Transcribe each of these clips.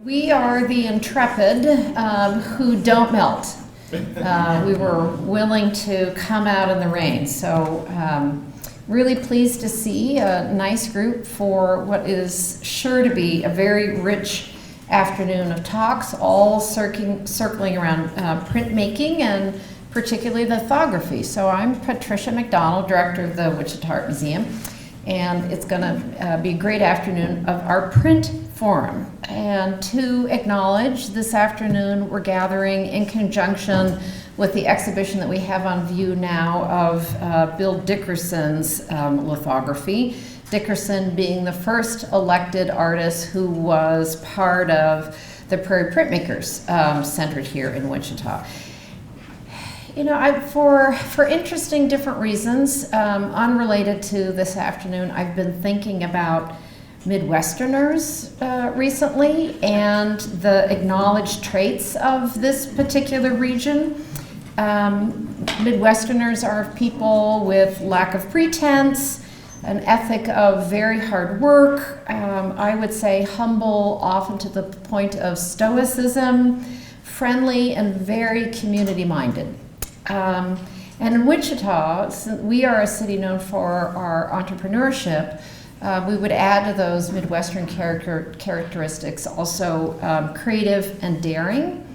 We are the intrepid who don't melt. We were willing to come out in the rain. So really pleased to see a nice group for what is sure to be a very rich afternoon of talks, all circling around printmaking and particularly lithography. So I'm Patricia McDonald, director of the Wichita Art Museum, and it's going to be a great afternoon of our Print Forum. And to acknowledge, this afternoon we're gathering in conjunction with the exhibition that we have on view now of Bill Dickerson's lithography. Dickerson being the first elected artist who was part of the Prairie Print Makers centered here in Wichita. You know, for interesting different reasons, unrelated to this afternoon, I've been thinking about Midwesterners recently and the acknowledged traits of this particular region. Midwesterners are people with lack of pretense, an ethic of very hard work, I would say humble, often to the point of stoicism, friendly, and very community-minded. And in Wichita, since we are a city known for our entrepreneurship, we would add to those Midwestern characteristics also creative and daring.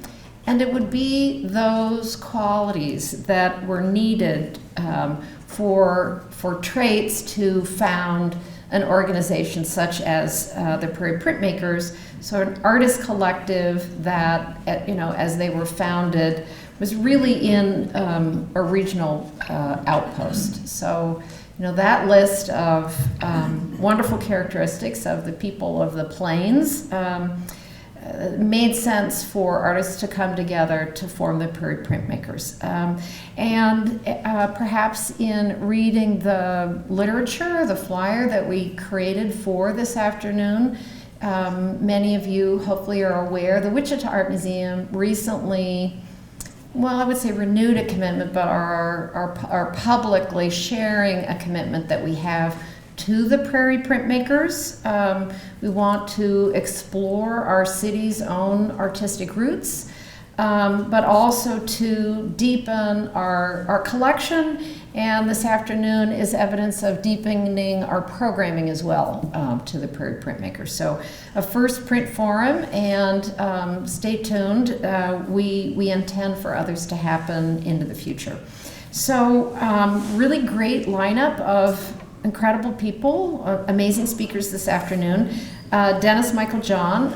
And it would be those qualities that were needed for traits to found an organization such as the Prairie Print Makers. So an artist collective that, as they were founded, was really in a regional outpost. So, that list of wonderful characteristics of the people of the plains made sense for artists to come together to form the Prairie Print Makers. And perhaps in reading the literature, the flyer that we created for this afternoon, many of you hopefully are aware the Wichita Art Museum recently, I would say renewed a commitment, but are publicly sharing a commitment that we have to the Prairie Print Makers. We want to explore our city's own artistic roots, but also to deepen our collection. And this afternoon is evidence of deepening our programming as well to the Prairie Print Makers. So a first print forum, and stay tuned. We intend for others to happen into the future. So really great lineup of incredible people, amazing speakers this afternoon. Michael Jon,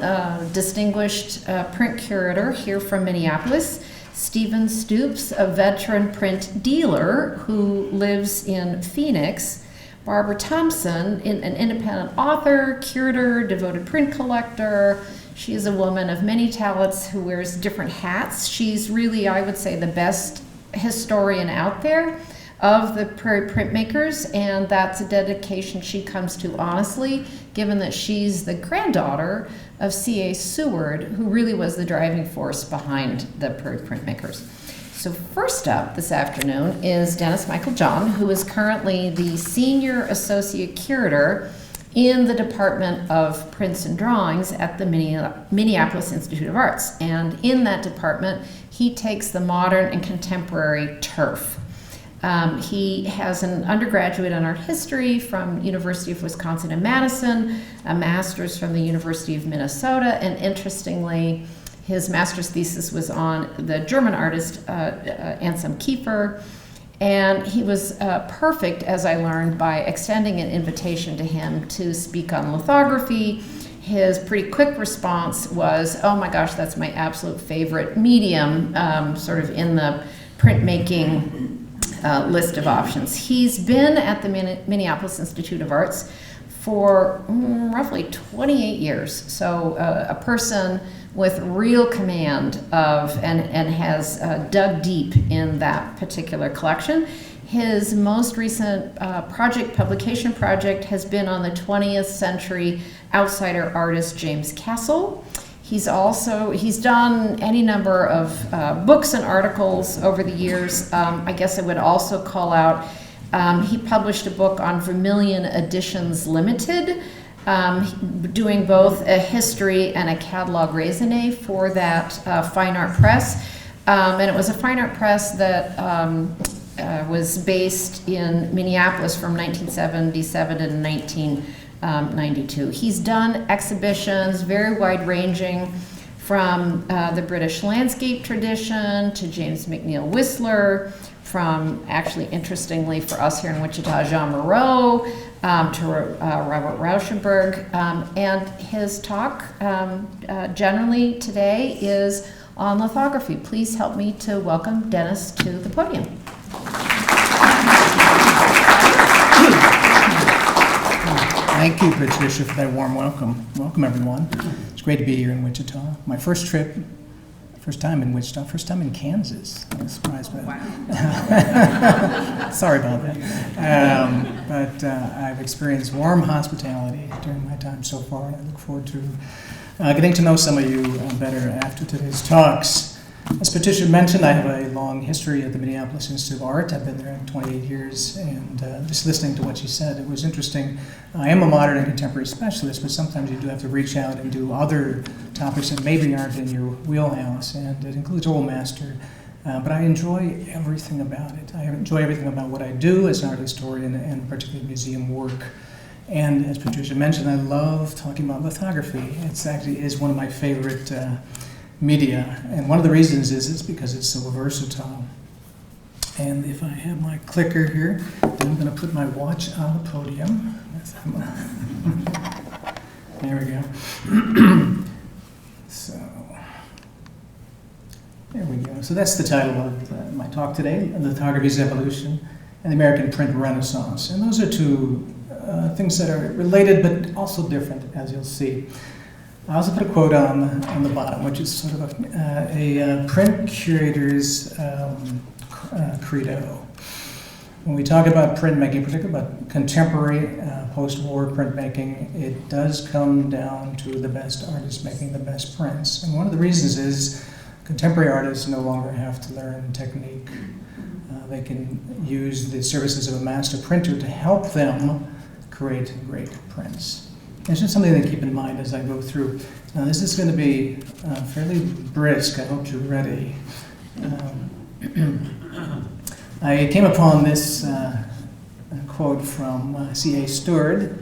distinguished print curator here from Minneapolis. Stoops, a veteran print dealer who lives in Phoenix. Barbara Thompson, an independent author, curator, devoted print collector. She is a woman of many talents who wears different hats. She's really, I would say, the best historian out there of the Prairie Print Makers, and that's a dedication she comes to honestly, given that she's the granddaughter of C.A. Seward, who really was the driving force behind the Prairie Print Makers. So first up this afternoon is Michael Jon, who is currently the Senior Associate Curator in the Department of Prints and Drawings at the Minneapolis Institute of Arts. And in that department, he takes the modern and contemporary turf. He has an undergraduate in art history from University of Wisconsin in Madison, a master's from the University of Minnesota, and interestingly, his master's thesis was on the German artist Anselm Kiefer, and he was perfect, as I learned, by extending an invitation to him to speak on lithography. His pretty quick response was, "Oh my gosh, that's my absolute favorite medium," sort of in the printmaking list of options. He's been at the Minneapolis Institute of Arts for roughly 28 years. So a person with real command of and has dug deep in that particular collection. His most recent publication project has been on the 20th century outsider artist James Castle. He's done any number of books and articles over the years. I guess I would also call out, he published a book on Vermilion Editions Limited, doing both a history and a catalog raisonné for that fine art press. And it was a fine art press that was based in Minneapolis from 1977 to 1992. He's done exhibitions, very wide-ranging, from the British landscape tradition to James McNeill Whistler, from, actually, interestingly for us here in Wichita, Jean Moreau, to Robert Rauschenberg. And his talk generally today is on lithography. Please help me to welcome Dennis to the podium. Thank you, Patricia, for that warm welcome. Welcome, everyone. It's great to be here in Wichita. My first trip, first time in Wichita, first time in Kansas. I was surprised by that. Sorry about that. But I've experienced warm hospitality during my time so far, and I look forward to getting to know some of you better after today's talks. As Patricia mentioned, I have a long history at the Minneapolis Institute of Art. I've been there 28 years, and just listening to what she said, it was interesting. I am a modern and contemporary specialist, but sometimes you do have to reach out and do other topics that maybe aren't in your wheelhouse, and it includes Old Master. But I enjoy everything about it. I enjoy everything about what I do as an art historian, and particularly museum work. And as Patricia mentioned, I love talking about lithography. It's actually is one of my favorite media, and one of the reasons is it's because it's so versatile. And if I have my clicker here, then I'm going to put my watch on the podium. There we go. So there we go. So that's the title of my talk today: Lithography's Evolution and the American Print Renaissance. And those are two things that are related but also different, as you'll see. I also put a quote on the bottom, which is sort of a print curator's credo. When we talk about printmaking, particularly about contemporary post-war printmaking, it does come down to the best artists making the best prints. And one of the reasons is contemporary artists no longer have to learn technique. They can use the services of a master printer to help them create great prints. It's just something to keep in mind as I go through. Now, this is going to be fairly brisk. I hope you're ready. I came upon this quote from C.A. Stewart,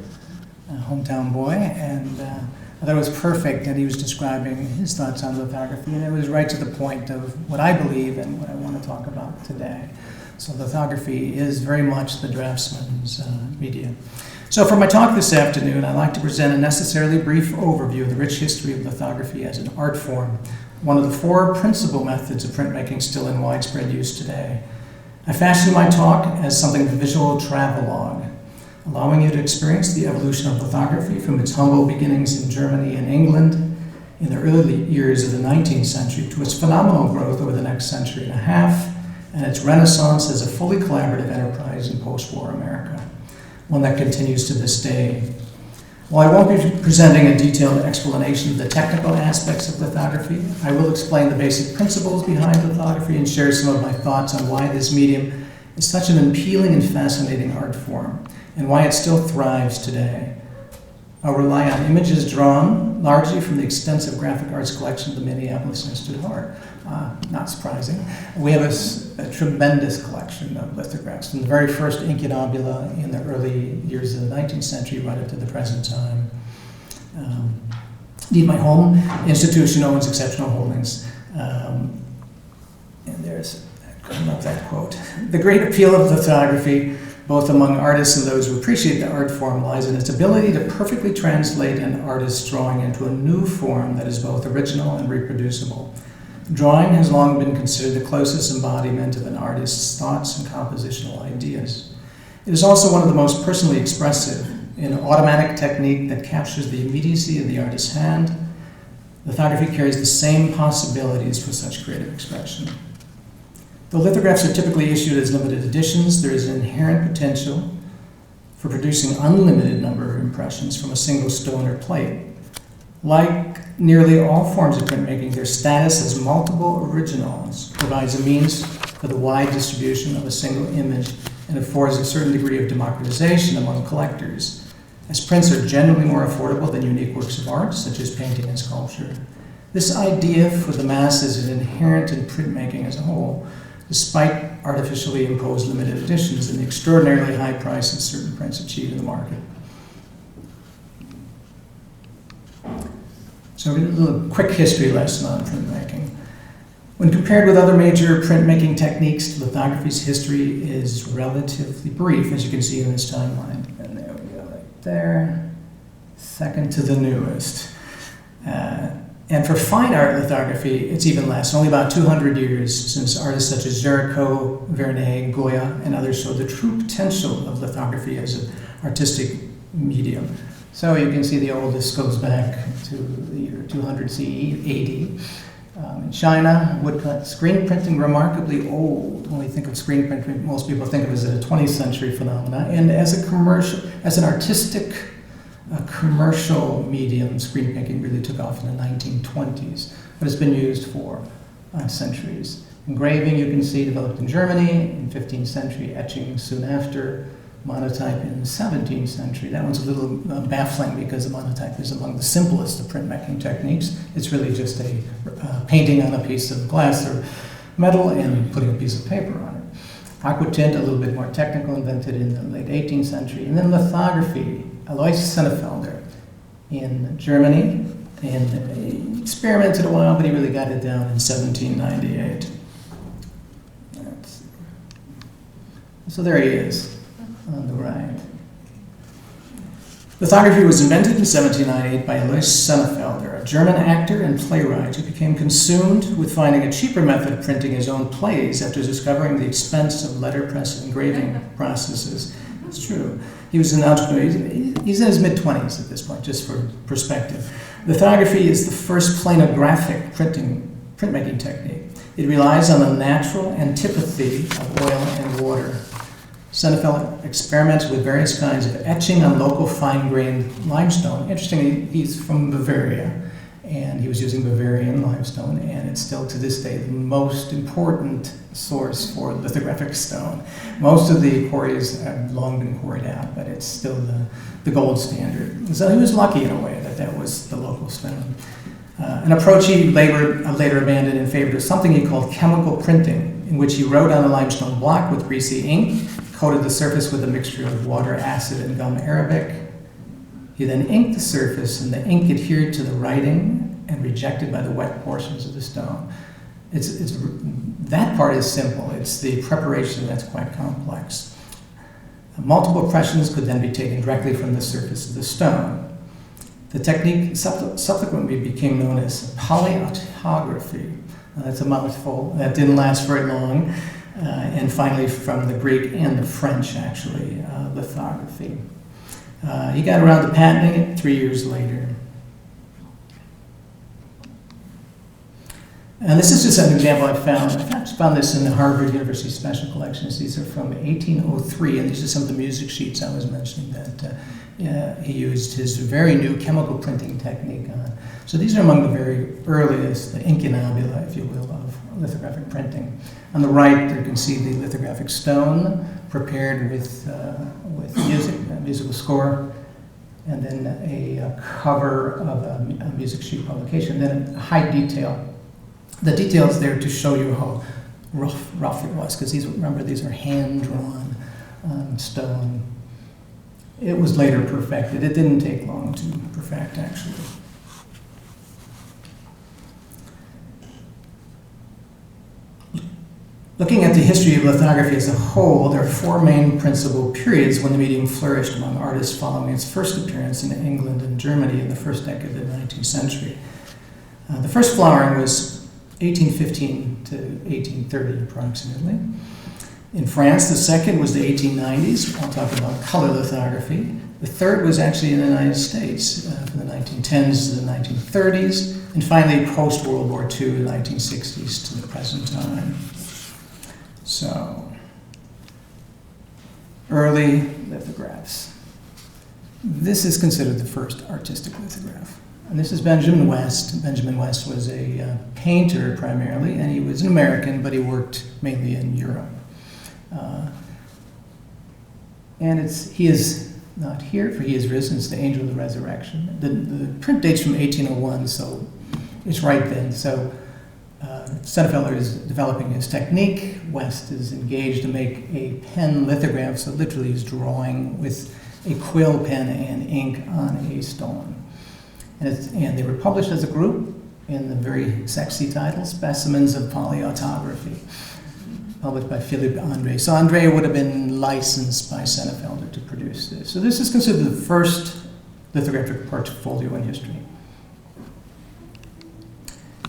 a hometown boy, and I thought it was perfect that he was describing his thoughts on lithography, and it was right to the point of what I believe and what I want to talk about today. So lithography is very much the draftsman's medium. So for my talk this afternoon, I'd like to present a necessarily brief overview of the rich history of lithography as an art form, one of the four principal methods of printmaking still in widespread use today. I fashioned my talk as something of a visual travelogue, allowing you to experience the evolution of lithography from its humble beginnings in Germany and England in the early years of the 19th century to its phenomenal growth over the next century and a half, and its renaissance as a fully collaborative enterprise in post-war America, one that continues to this day. While I won't be presenting a detailed explanation of the technical aspects of lithography, I will explain the basic principles behind lithography and share some of my thoughts on why this medium is such an appealing and fascinating art form, and why it still thrives today. I'll rely on images drawn largely from the extensive graphic arts collection of the Minneapolis Institute of Art. Not surprising. We have a tremendous collection of lithographs from the very first incunabula in the early years of the 19th century right up to the present time. Indeed, my home institution owns exceptional holdings. And there's, I love that quote. The great appeal of lithography, both among artists and those who appreciate the art form, lies in its ability to perfectly translate an artist's drawing into a new form that is both original and reproducible. Drawing has long been considered the closest embodiment of an artist's thoughts and compositional ideas. It is also one of the most personally expressive, an automatic technique that captures the immediacy of the artist's hand. Lithography carries the same possibilities for such creative expression. Though lithographs are typically issued as limited editions, there is an inherent potential for producing an unlimited number of impressions from a single stone or plate. Like nearly all forms of printmaking, their status as multiple originals provides a means for the wide distribution of a single image and affords a certain degree of democratization among collectors, as prints are generally more affordable than unique works of art, such as painting and sculpture. This idea for the masses is inherent in printmaking as a whole, despite artificially imposed limited editions and the extraordinarily high prices certain prints achieve in the market. So we're going to do a little quick history lesson on printmaking. When compared with other major printmaking techniques, lithography's history is relatively brief, as you can see in this timeline. And there we go, right there. Second to the newest. And for fine art lithography, it's even less, only about 200 years since artists such as Géricault, Vernet, Goya, and others showed the true potential of lithography as an artistic medium. So you can see the oldest goes back to the year 200 CE, AD. In China, woodcut screen printing, remarkably old. When we think of screen printing, most people think of it as a 20th century phenomenon. And as a commercial, as an artistic commercial medium, screen printing really took off in the 1920s, but it's been used for centuries. Engraving, you can see, developed in Germany in 15th century, etching soon after, monotype in the 17th century. That one's a little baffling because the monotype is among the simplest of printmaking techniques. It's really just a painting on a piece of glass or metal and putting a piece of paper on it. Aquatint, a little bit more technical, invented in the late 18th century. And then lithography, Alois Sennefelder in Germany, and he experimented a while, but he really got it down in 1798. So there he is on the right. Lithography was invented in 1798 by Alois Sennefelder, a German actor and playwright who became consumed with finding a cheaper method of printing his own plays after discovering the expense of letterpress engraving processes. It's true. He was an entrepreneur. He's in his mid-20s at this point, just for perspective. Lithography is the first planographic printmaking technique. It relies on the natural antipathy of oil and water. Sennefelder experiments with various kinds of etching on local fine-grained limestone. Interestingly, he's from Bavaria, and he was using Bavarian limestone, and it's still to this day the most important source for lithographic stone. Most of the quarries have long been quarried out, but it's still the gold standard. So he was lucky in a way that that was the local stone. An approach he later abandoned in favor of something he called chemical printing, in which he wrote on a limestone block with greasy ink, coated the surface with a mixture of water, acid, and gum arabic. He then inked the surface, and the ink adhered to the writing and rejected by the wet portions of the stone. That part is simple. It's the preparation that's quite complex. Multiple impressions could then be taken directly from the surface of the stone. The technique subsequently became known as polyautography. That's a mouthful. That didn't last very long. And finally, from the Greek and the French, actually, lithography. He got around to patenting it 3 years later. And this is just an example I found. I found this in the Harvard University Special Collections. These are from 1803, and these are some of the music sheets I was mentioning that he used his very new chemical printing technique on. So these are among the very earliest, the incunabula, if you will, of lithographic printing. On the right, you can see the lithographic stone prepared with music, a musical score, and then a cover of a music sheet publication, then high detail. The details there to show you how rough it was, because remember, these are hand-drawn stone. It was later perfected. It didn't take long to perfect, actually. Looking at the history of lithography as a whole, there are four main principal periods when the medium flourished among artists following its first appearance in England and Germany in the first decade of the 19th century. The first flowering was 1815 to 1830 approximately. In France, the second was the 1890s. I'll talk about color lithography. The third was actually in the United States from the 1910s to the 1930s. And finally, post-World War II, the 1960s to the present time. So, early lithographs. This is considered the first artistic lithograph. And this is Benjamin West. Benjamin West was a painter primarily, and he was an American, but he worked mainly in Europe. And he is not here, for he is risen. It's the angel of the resurrection. The print dates from 1801, so it's right then. So Senefelder is developing his technique. West is engaged to make a pen lithograph, so literally he's drawing with a quill pen and ink on a stone. And they were published as a group in the very sexy title, Specimens of Polyautography, published by Philippe André. So André would have been licensed by Senefelder to produce this. So this is considered the first lithographic portfolio in history.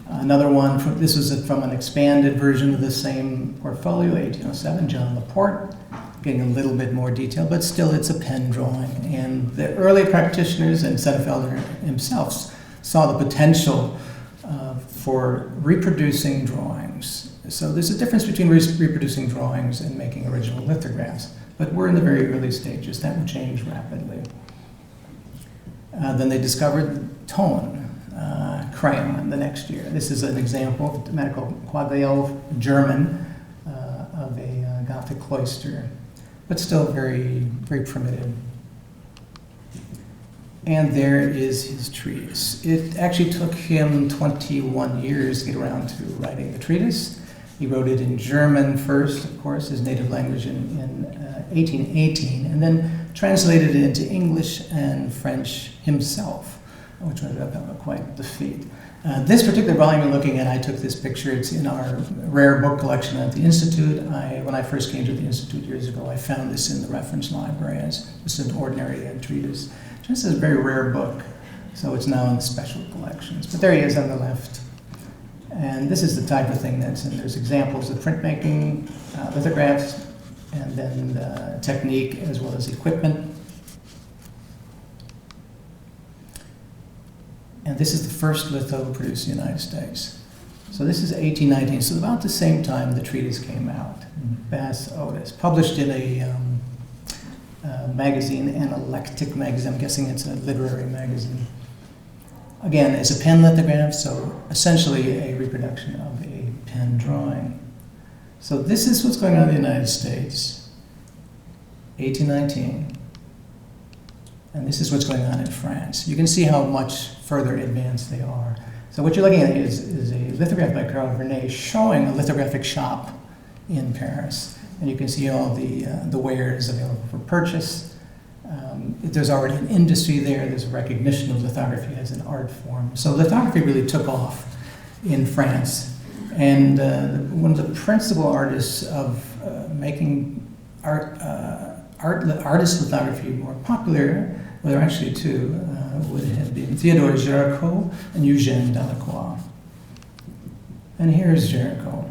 Another one, this was from an expanded version of the same portfolio, 1807, John Laporte, getting a little bit more detail, but still it's a pen drawing. And the early practitioners and Senefelder himself saw the potential for reproducing drawings. So there's a difference between reproducing drawings and making original lithographs, but we're in the very early stages. That will change rapidly. Then they discovered tone. Crayon the next year. This is an example, medical Quadrille German of a Gothic cloister, but still very, very primitive. And there is his treatise. It actually took him 21 years to get around to writing the treatise. He wrote it in German first, of course, his native language in 1818, and then translated it into English and French himself, which ended up quite the feat. This particular volume you're looking at, I took this picture. It's in our rare book collection at the Institute. When I first came to the Institute years ago, I found this in the reference library as just an ordinary treatise. This is a very rare book, so it's now in the special collections. But there he is on the left. And this is the type of thing that's in. There's examples of printmaking, lithographs, and then technique as well as equipment. And this is the first litho produced in the United States. So this is 1819, so about the same time the treatise came out. Bass Otis, published in a magazine, an eclectic magazine. I'm guessing it's a literary magazine. Again, it's a pen lithograph, so essentially a reproduction of a pen drawing. So this is what's going on in the United States, 1819. And this is what's going on in France. You can see how much further advanced they are. So what you're looking at is a lithograph by Carl Vernet showing a lithographic shop in Paris. And you can see all the wares available for purchase. There's already an industry there. There's a recognition of lithography as an art form. So lithography really took off in France. And one of the principal artists of making artist lithography more popular, well, there are actually two, would have been Theodore Géricault and Eugène Delacroix. And here's Géricault.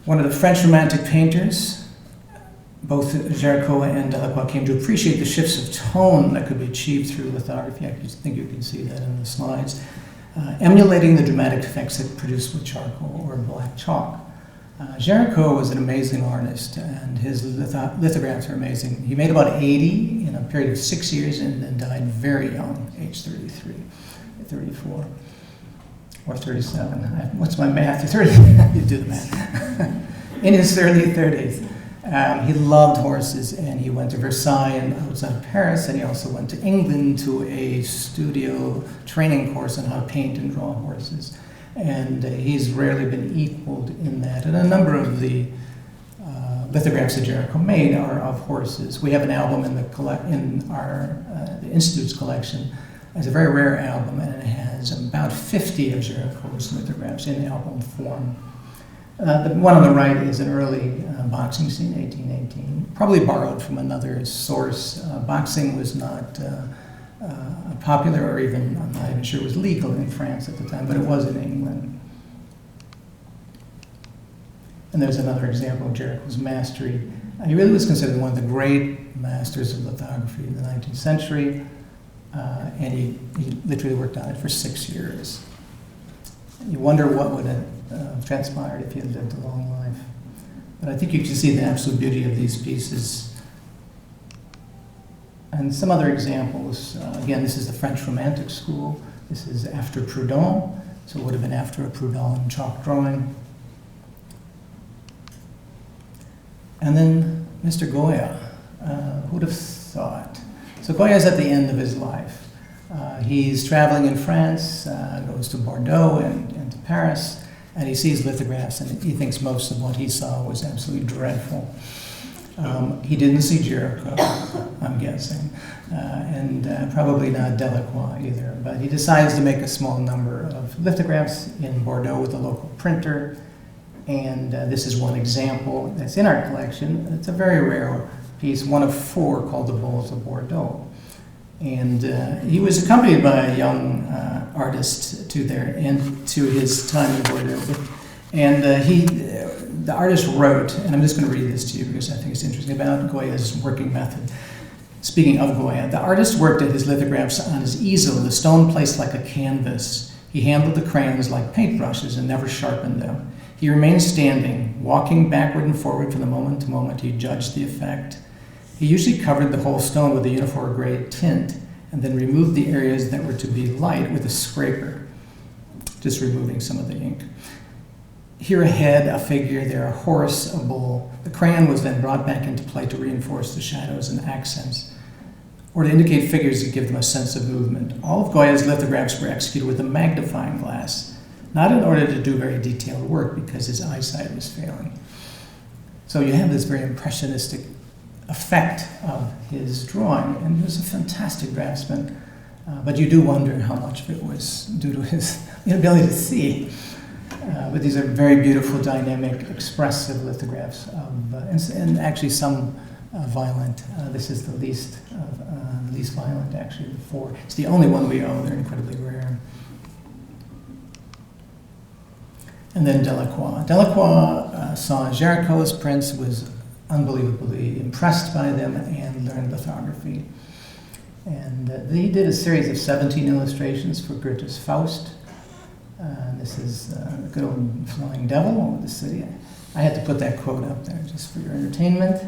One of the French Romantic painters. Both Géricault and Delacroix came to appreciate the shifts of tone that could be achieved through lithography. I think you can see that in the slides. Emulating the dramatic effects that produced with charcoal or black chalk. Géricault was an amazing artist, and his lithographs are amazing. He made about 80 in a period of 6 years and then died very young, age 33, 34, or 37. What's my math? 30? You do the math. In his early 30s. He loved horses, and he went to Versailles and outside of Paris, and he also went to England to a studio training course on how to paint and draw horses. And he's rarely been equaled in that. And a number of the lithographs that Géricault made are of horses. We have an album in the Institute's collection. It's a very rare album, and it has about 50 of Géricault's lithographs in album form. The one on the right is an early boxing scene, 1818, probably borrowed from another source. Boxing was not popular, or even, I'm not even sure it was legal in France at the time, but it was in England. And there's another example of Géricault's mastery. He really was considered one of the great masters of lithography in the 19th century, and he literally worked on it for 6 years. You wonder what would have transpired if he had lived a long life. But I think you can see the absolute beauty of these pieces. And some other examples. Again, this is the French Romantic School. This is after Proudhon, so it would have been after a Proudhon chalk drawing. And then Mr. Goya. Who'd have thought? So Goya's at the end of his life. He's traveling in France, goes to Bordeaux and to Paris, and he sees lithographs, and he thinks most of what he saw was absolutely dreadful. He didn't see Jericho, I'm guessing, and probably not Delacroix either, but he decides to make a small number of lithographs in Bordeaux with a local printer, and this is one example that's in our collection. It's a very rare piece, one of 4, called The Bowls of Bordeaux. And he was accompanied by a young artist to his time in Bordeaux. And the artist wrote, and I'm just going to read this to you because I think it's interesting, about Goya's working method. Speaking of Goya, the artist worked at his lithographs on his easel, the stone placed like a canvas. He handled the crayons like paintbrushes and never sharpened them. He remained standing, walking backward and forward from the moment to moment he judged the effect. He usually covered the whole stone with a uniform gray tint and then removed the areas that were to be light with a scraper, just removing some of the ink. Here a head, a figure, there a horse, a bull. The crayon was then brought back into play to reinforce the shadows and accents, or to indicate figures to give them a sense of movement. All of Goya's lithographs were executed with a magnifying glass, not in order to do very detailed work because his eyesight was failing. So you have this very impressionistic effect of his drawing, and he was a fantastic draftsman, but you do wonder how much of it was due to his inability to see. But these are very beautiful, dynamic, expressive lithographs of, and actually some violent. This is the least violent, actually, the 4. It's the only one we own. They're incredibly rare. And then Delacroix. Delacroix saw Géricault's prints, was unbelievably impressed by them, and learned lithography. And he did a series of 17 illustrations for Goethe's Faust. This is the good old flying devil over the city. I had to put that quote up there just for your entertainment.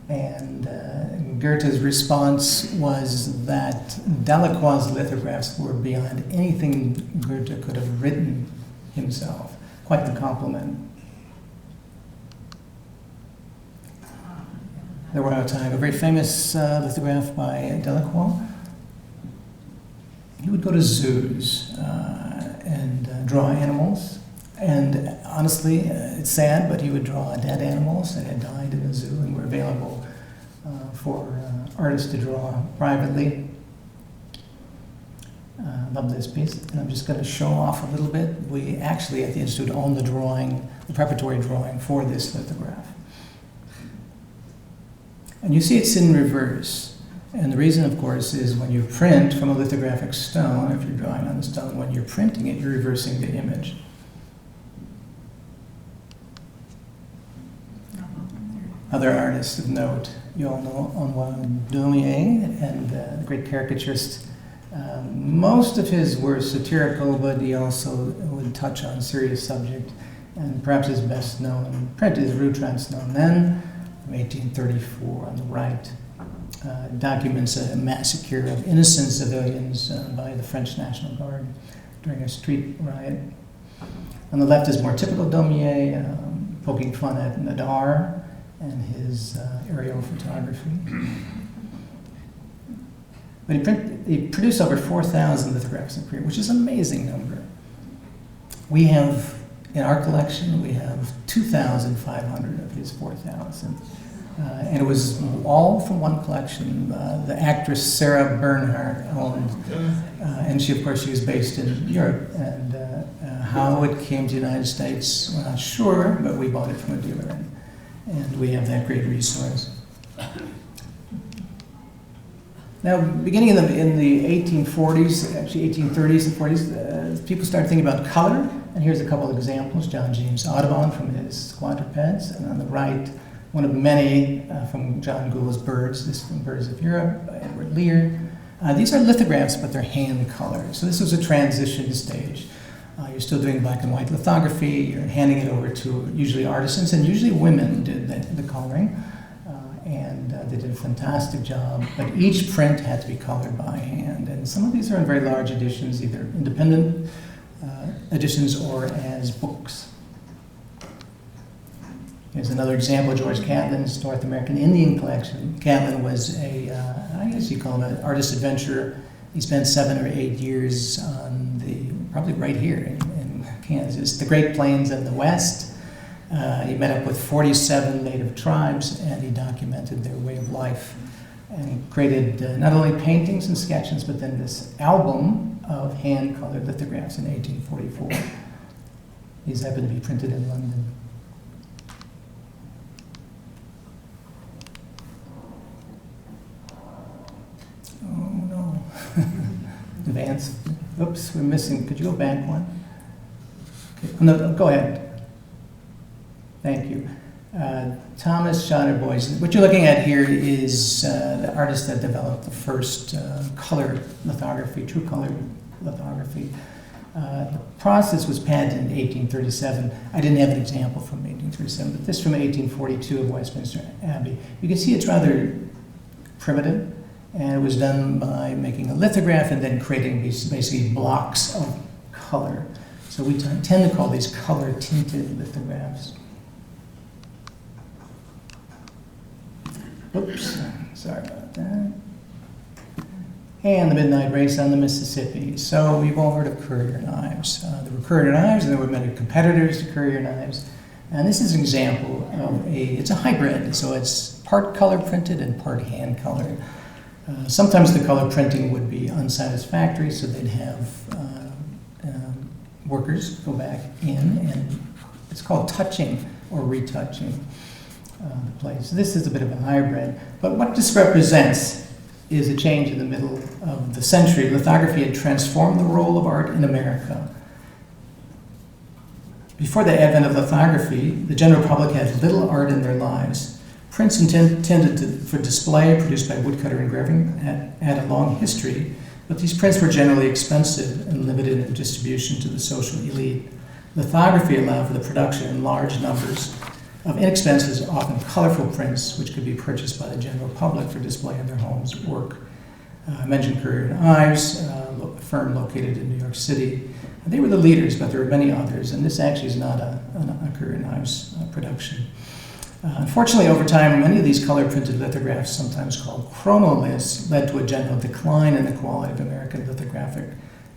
And Goethe's response was that Delacroix's lithographs were beyond anything Goethe could have written himself. Quite the compliment. There were out of time. A very famous lithograph by Delacroix. He would go to zoos and draw animals. And honestly, it's sad, but he would draw dead animals that had died in a zoo and were available for artists to draw privately. Love this piece. And I'm just going to show off a little bit. We actually, at the Institute, own the drawing, the preparatory drawing for this lithograph. And you see it's in reverse. And the reason, of course, is when you print from a lithographic stone, if you're drawing on the stone, when you're printing it, you're reversing the image. Other artists of note, you all know Antoine Daumier, and the great caricaturist. Most of his were satirical, but he also would touch on serious subject. And perhaps his best known print is Rue Transnonaine from 1834 on the right. Documents a massacre of innocent civilians by the French National Guard during a street riot. On the left is more typical Daumier, poking fun at Nadar and his aerial photography. But he produced over 4,000 lithographs in career, which is an amazing number. We have, in our collection, we have 2,500 of his 4,000. And it was all from one collection. The actress Sarah Bernhardt owned, and she, of course, she was based in Europe. And how it came to the United States, we're not sure, but we bought it from a dealer, and we have that great resource. Now, beginning in the 1840s, actually 1830s and 40s, people started thinking about color. And here's a couple of examples: John James Audubon from his quadrupeds, and on the right, one of many from John Gould's Birds. This is from Birds of Europe by Edward Lear. These are lithographs, but they're hand colored. So this was a transition stage. You're still doing black and white lithography. You're handing it over to usually artisans, and usually women did the coloring. And they did a fantastic job. But each print had to be colored by hand. And some of these are in very large editions, either independent editions or as books. Here's another example, George Catlin's North American Indian collection. Catlin was I guess you call him an artist adventurer. He spent 7 or 8 years on probably right here in Kansas, the Great Plains and the West. He met up with 47 native tribes, and he documented their way of life and created not only paintings and sketches, but then this album of hand-colored lithographs in 1844. These happen to be printed in London. Oh no. Advance. Oops, we're missing. Could you go back one? Okay. Oh, no, go ahead. Thank you. Thomas Schotterboys. What you're looking at here is the artist that developed the first color lithography, true color lithography. The process was patented in 1837. I didn't have an example from 1837, but this from 1842 of Westminster Abbey. You can see it's rather primitive, and it was done by making a lithograph and then creating these basically blocks of color. So we tend to call these color-tinted lithographs. Oops, sorry about that. And the Midnight Race on the Mississippi. So we've all heard of courier knives. There were courier knives, and there were many competitors to courier knives. And this is an example of it's a hybrid, so it's part color printed and part hand colored. Sometimes the color printing would be unsatisfactory, so they'd have workers go back in, and it's called touching or retouching the place. This is a bit of a hybrid, but what this represents is a change in the middle of the century. Lithography had transformed the role of art in America. Before the advent of lithography, the general public had little art in their lives. Prints intended for display, produced by woodcutter engraving, had a long history, but these prints were generally expensive and limited in distribution to the social elite. Lithography allowed for the production in large numbers of inexpensive, often colorful prints, which could be purchased by the general public for display in their homes or work. I mentioned Courier and Ives, a firm located in New York City. They were the leaders, but there were many others, and this actually is not a Courier and Ives production. Unfortunately, over time, many of these color-printed lithographs, sometimes called chromoliths, led to a general decline in the quality of American lithographic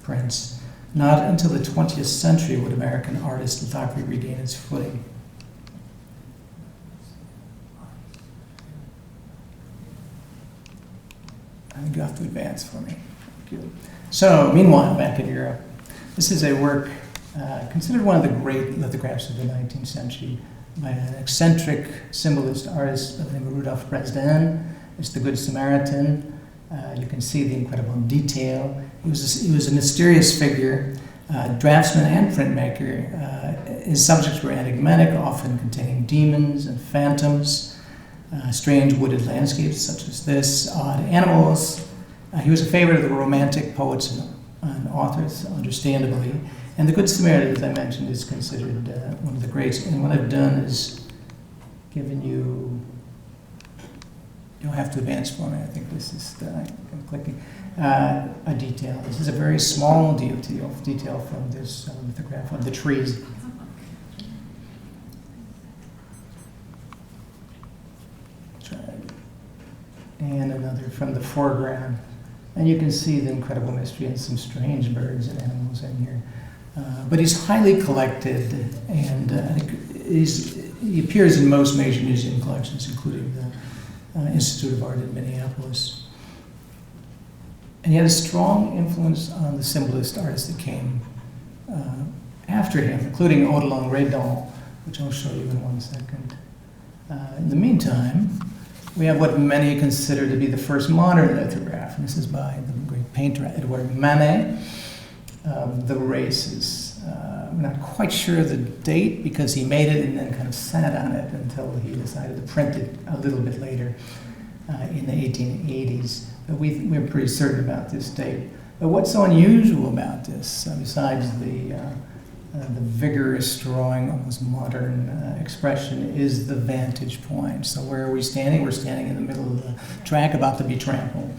prints. Not until the 20th century would American artist lithography regain its footing. I think you have to advance for me. Thank you. So, meanwhile, back in Europe, this is a work considered one of the great lithographs of the 19th century by an eccentric symbolist artist by the name of Rudolf Dresden. It's the Good Samaritan. You can see the incredible detail. He was a mysterious figure, draftsman and printmaker. His subjects were enigmatic, often containing demons and phantoms, strange wooded landscapes such as this, odd animals. He was a favorite of the Romantic poets and authors, understandably. And the Good Samaritan, as I mentioned, is considered one of the greats. And what I've done is given you, you'll have to advance for me. I think this is, I'm clicking, a detail. This is a very small detail from this lithograph of the trees. And another from the foreground. And you can see the incredible mystery and some strange birds and animals in here. But he's highly collected, and he appears in most major museum collections, including the Institute of Art in Minneapolis. And he had a strong influence on the symbolist artists that came after him, including Odilon Redon, which I'll show you in one second. In the meantime, we have what many consider to be the first modern lithograph, and this is by the great painter Edouard Manet. The Races. I'm not quite sure of the date because he made it and then kind of sat on it until he decided to print it a little bit later in the 1880s. But we're pretty certain about this date. But what's so unusual about this, besides the vigorous drawing, almost modern expression, is the vantage point. So where are we standing? We're standing in the middle of the track about to be trampled.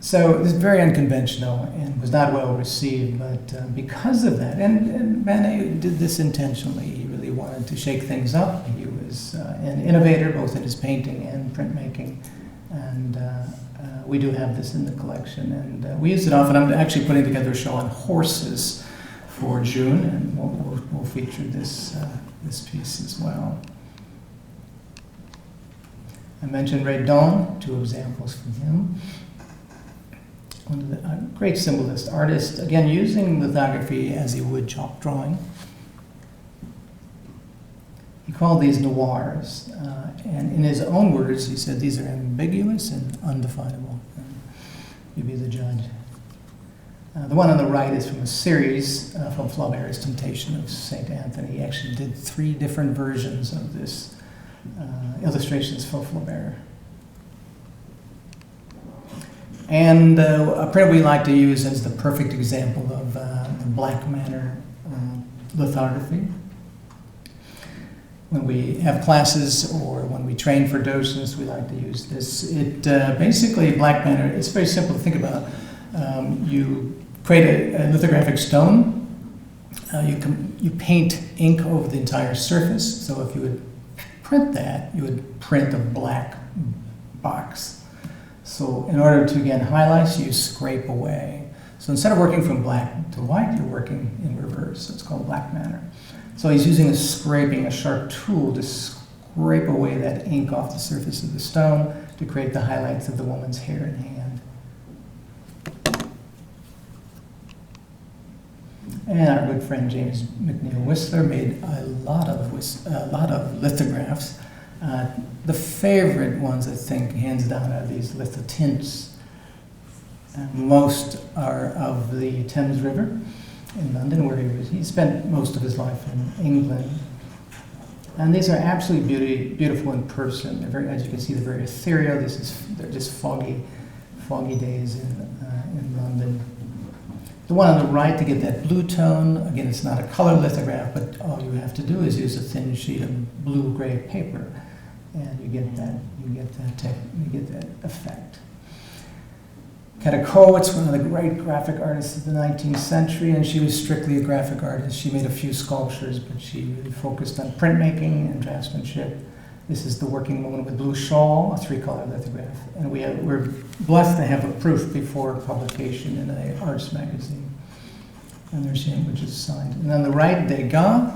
So it's very unconventional and was not well received, but because of that, and Manet did this intentionally, he really wanted to shake things up. He was an innovator both in his painting and printmaking, and we do have this in the collection, and we use it often. I'm actually putting together a show on horses for June, and we'll feature this piece as well. I mentioned Redon, 2 examples from him. One of the great symbolist artist, again using lithography as he would chalk drawing. He called these noirs, and in his own words, he said these are ambiguous and undefinable. You be the judge. The one on the right is from a series from Flaubert's Temptation of St. Anthony. He actually did 3 different versions of this illustrations for Flaubert. And a print we like to use as the perfect example of the Black Manor lithography. When we have classes or when we train for docents, we like to use this. It basically, Black Manor, it's very simple to think about. You create a lithographic stone. You paint ink over the entire surface. So if you would print that, you would print a black box. So in order to get highlights, you scrape away. So instead of working from black to white, you're working in reverse. It's called Black Manor. So he's using a sharp tool to scrape away that ink off the surface of the stone to create the highlights of the woman's hair and hand. And our good friend James McNeill Whistler made a lot of lithographs. The favorite ones, I think, hands down, are these lithotints. Most are of the Thames River in London, where he spent most of his life in England. And these are absolutely beautiful in person. They're very, as you can see, they're very ethereal. They're just foggy days in London. The one on the right, to get that blue tone, again, it's not a color lithograph, but all you have to do is use a thin sheet of blue-gray paper, and you get that effect. Katakowicz, one of the great graphic artists of the 19th century, and she was strictly a graphic artist. She made a few sculptures, but she really focused on printmaking and draftsmanship. This is the working woman with blue shawl, a 3-color lithograph. And we're blessed to have a proof before publication in an arts magazine. And there's him, which is signed. And on the right, Degas,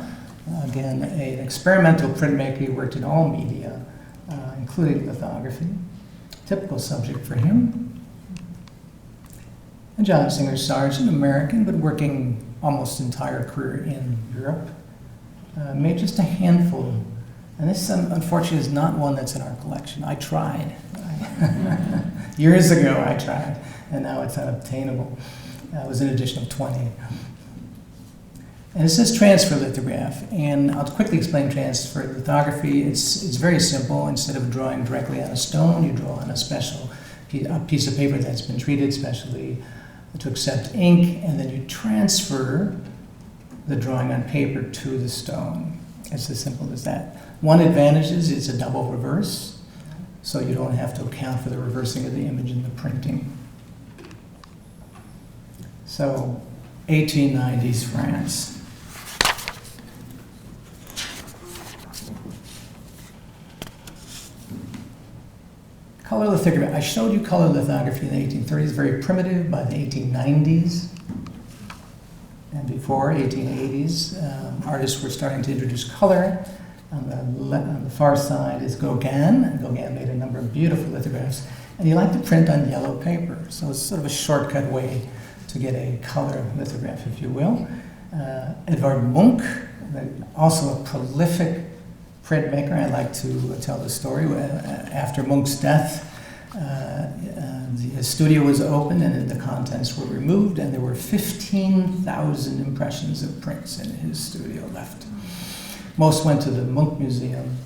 again, an experimental printmaker. He worked in all media, including lithography. Typical subject for him. And John Singer Sargent, American, but working almost entire career in Europe. Made just a handful. And this, unfortunately, is not one that's in our collection. I tried. Years ago, I tried, and now it's unobtainable. It was an edition of 20. And it says transfer lithograph, and I'll quickly explain transfer lithography. It's very simple. Instead of drawing directly on a stone, you draw on a special piece of paper that's been treated specially to accept ink, and then you transfer the drawing on paper to the stone. It's as simple as that. One advantage is it's a double reverse, so you don't have to account for the reversing of the image in the printing. So, 1890s France. Color lithography. I showed you color lithography in the 1830s, very primitive. By the 1890s and before, 1880s, artists were starting to introduce color. On the far side is Gauguin, and Gauguin made a number of beautiful lithographs, and he liked to print on yellow paper, so it's sort of a shortcut way to get a color lithograph, if you will. Edvard Munch, also a prolific printmaker. I like to tell the story. After Munch's death, his studio was opened and the contents were removed, and there were 15,000 impressions of prints in his studio left. Most went to the Munch Museum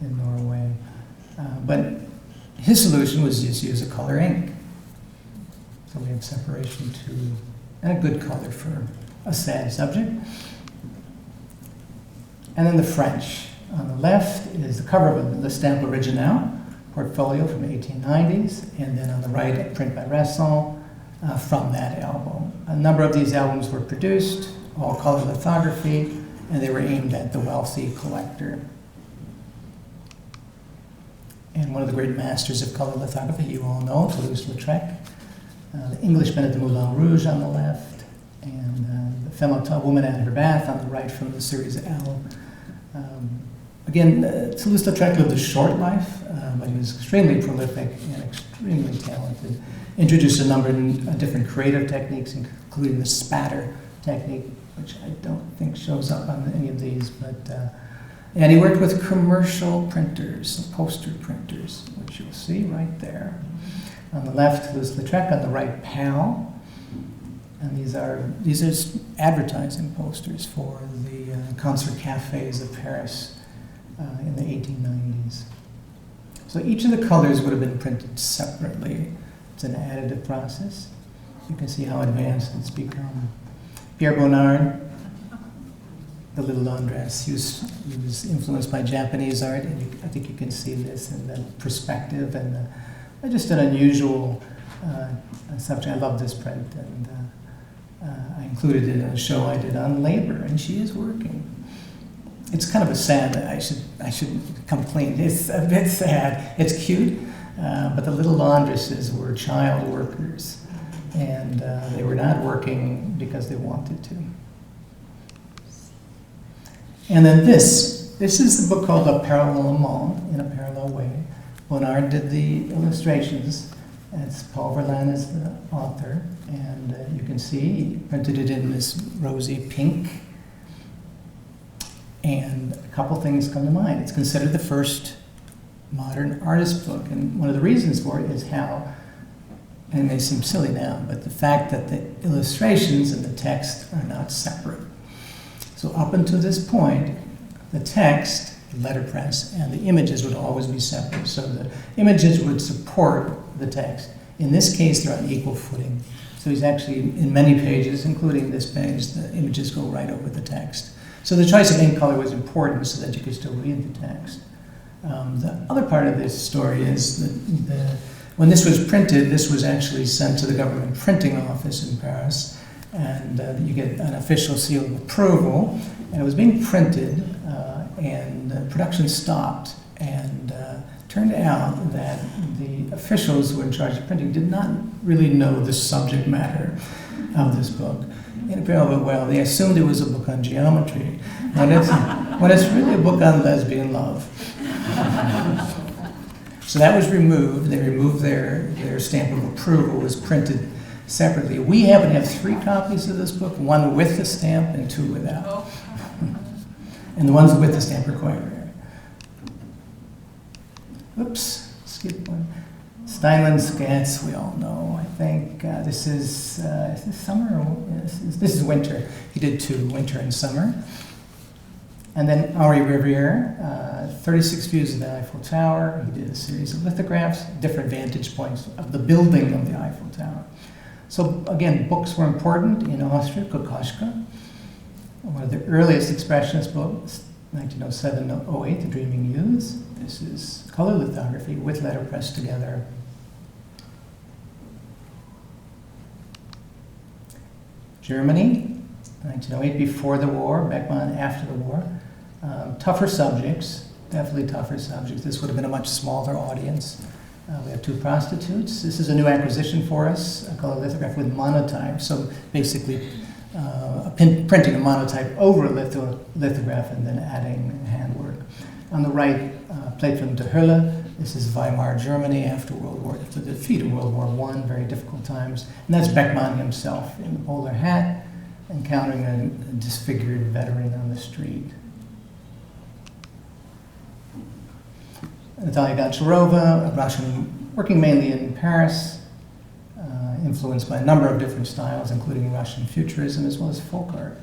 in Norway. But his solution was just use a color ink. So we have separation too, and a good color for a sad subject. And then the French. On the left is the cover of the Stamp Original portfolio from the 1890s, and then on the right, a print by Rasson from that album. A number of these albums were produced, all color lithography, and they were aimed at the wealthy collector. And one of the great masters of color lithography, you all know, Toulouse-Lautrec, the Englishman at the Moulin Rouge on the left, and the femme auteur, woman at her bath on the right from the series L. Again, Toulouse-Lautrec lived a short life, but he was extremely prolific and extremely talented. Introduced a number of different creative techniques, including the spatter technique, which I don't think shows up on any of these, but and he worked with commercial printers, poster printers, which you'll see right there. On the left, Toulouse-Lautrec, on the right, PAL. And these are advertising posters for the concert cafes of Paris in the 1890s. So each of the colors would have been printed separately. It's an additive process. You can see how advanced it's become. Pierre Bonnard, the little laundress, he was influenced by Japanese art, and I think you can see this in the perspective and just an unusual subject. I love this print, and I included it in a show I did on labor, and she is working. It's kind of a sad, I should complain, it's a bit sad. It's cute, but the little laundresses were child workers, and they were not working because they wanted to. And then this is the book called A Parallel Monde, In a Parallel Way. Bonnard did the illustrations, and Paul Verlaine is the author, and you can see he printed it in this rosy pink. And a couple things come to mind. It's considered the first modern artist book, and one of the reasons for it is how, and it may seem silly now, but the fact that the illustrations and the text are not separate. So up until this point, the text, letterpress, and the images would always be separate. So the images would support the text. In this case, they're on equal footing. So he's actually, in many pages, including this page, the images go right over the text. So the choice of ink color was important so that you could still read the text. The other part of this story is that when this was printed, this was actually sent to the government printing office in Paris, and you get an official seal of approval, and it was being printed, and production stopped, and turned out that the officials who were in charge of printing did not really know the subject matter of this book. Well, they assumed it was a book on geometry, when it's really a book on lesbian love. So that was removed. They removed their stamp of approval. It was printed separately. We happen to have 3 copies of this book, one with the stamp and 2 without. And the ones with the stamp are quite rare. Oops, skip one. Steinlen Scats, we all know, I think. This is this summer? This is winter. He did 2, winter and summer. And then Henri Riviere, 36 views of the Eiffel Tower. He did a series of lithographs, different vantage points of the building of the Eiffel Tower. So again, books were important in Austria. Kokoschka, one of the earliest expressionist books, 1907-08, The Dreaming Youths. This is color lithography with letterpress together. Germany, 1908, before the war, Beckmann after the war. Tougher subjects, definitely tougher subjects. This would have been a much smaller audience. We have 2 prostitutes. This is a new acquisition for us, a color lithograph with monotype. So basically, printing a monotype over a lithograph and then adding handwork. On the right, plate from De Hulle. This is Weimar, Germany after the defeat of World War I, very difficult times. And that's Beckmann himself in the bowler hat, encountering a disfigured veteran on the street. Natalia Goncharova, a Russian, working mainly in Paris, influenced by a number of different styles, including Russian futurism as well as folk art.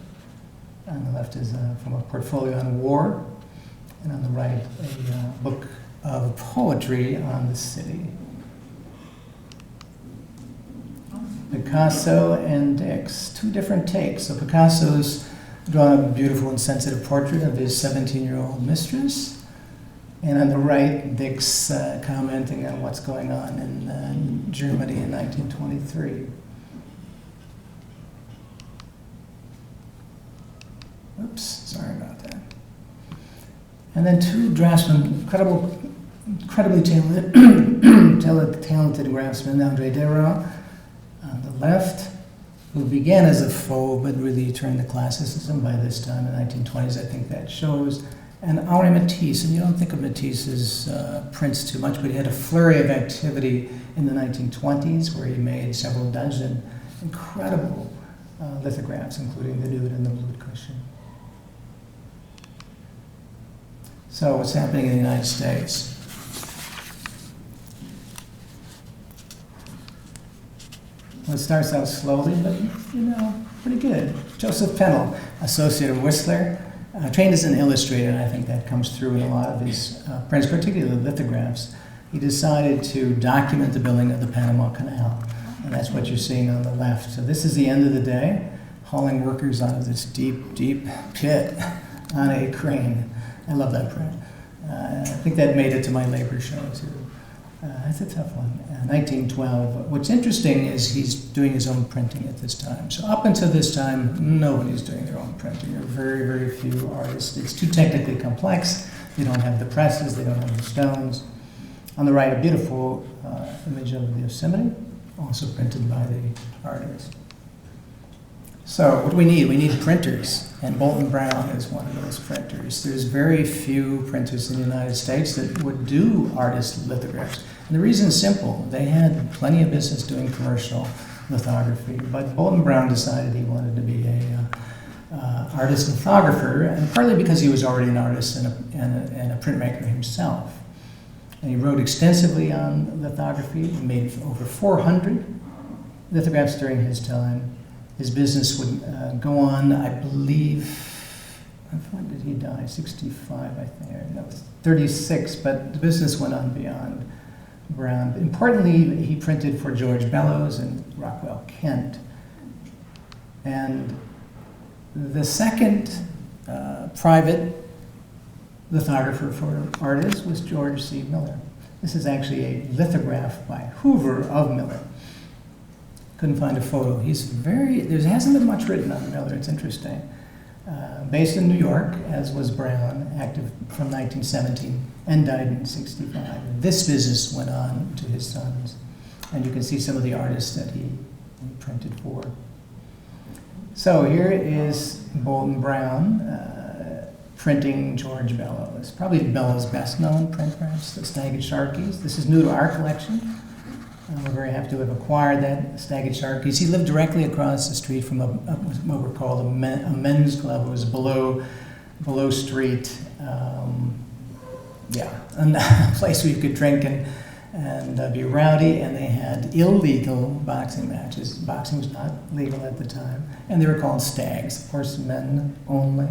On the left is from a portfolio on war, and on the right, a book of poetry on the city. Picasso and Dix, 2 different takes. So Picasso's drawn a beautiful and sensitive portrait of his 17-year-old mistress. And on the right, Dix commenting on what's going on in Germany in 1923. Oops, sorry about that. And then two draftsmen, incredibly talented draftsmen, Andre Dero on the left, who began as a faux, but really turned to classicism by this time in the 1920s, I think that shows. And Henri Matisse, and you don't think of Matisse's prints too much, but he had a flurry of activity in the 1920s where he made several dozen incredible lithographs, including the nude and the blue cushion. So what's happening in the United States? Well, it starts out slowly, but, pretty good. Joseph Pennell, associate of Whistler, trained as an illustrator, and I think that comes through in a lot of his prints, particularly the lithographs. He decided to document the building of the Panama Canal, and that's what you're seeing on the left. So this is the end of the day, hauling workers out of this deep, deep pit on a crane. I love that print. I think that made it to my labor show, too. It's a tough one. 1912. What's interesting is he's doing his own printing at this time. So up until this time, nobody's doing their own printing. There are very, very few artists. It's too technically complex. They don't have the presses. They don't have the stones. On the right, a beautiful image of the Yosemite, also printed by the artist. So what do we need? We need printers, and Bolton Brown is one of those printers. There's very few printers in the United States that would do artist lithographs. And the reason is simple. They had plenty of business doing commercial lithography, but Bolton Brown decided he wanted to be a artist lithographer, and partly because he was already an artist and a printmaker himself. And he wrote extensively on lithography. He made over 400 lithographs during his time. His business would go on, I believe, when did he die? 65, I think. No, 36, but the business went on beyond Brown. Importantly, he printed for George Bellows and Rockwell Kent. And the second private lithographer for artists was George C. Miller. This is actually a lithograph by Hoover of Miller. Couldn't find a photo. There hasn't been much written on Miller. It's interesting. Based in New York, as was Brown, active from 1917 and died in 65. This business went on to his sons. And you can see some of the artists that he printed for. So here is Bolton Brown printing George Bellows. Probably Bellows' best known print, perhaps, the Staggered Sharkeys. This is new to our collection. We're very happy to have acquired that Staggered Sharkeys. He lived directly across the street from what were called a men's club. It was below street, a place where you could drink and be rowdy, and they had illegal boxing matches. Boxing was not legal at the time, and they were called stags, of course, men only.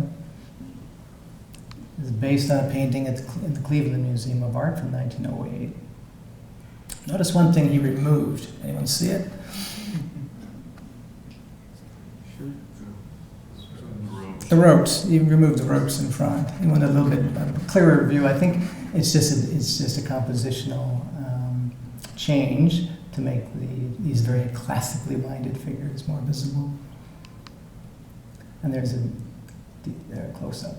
It was based on a painting in the Cleveland Museum of Art from 1908. Notice one thing he removed. Anyone see it? The ropes. He removed the ropes in front. He wanted a little bit clearer view. I think it's just a compositional change to make these very classically minded figures more visible. And there's a close-up.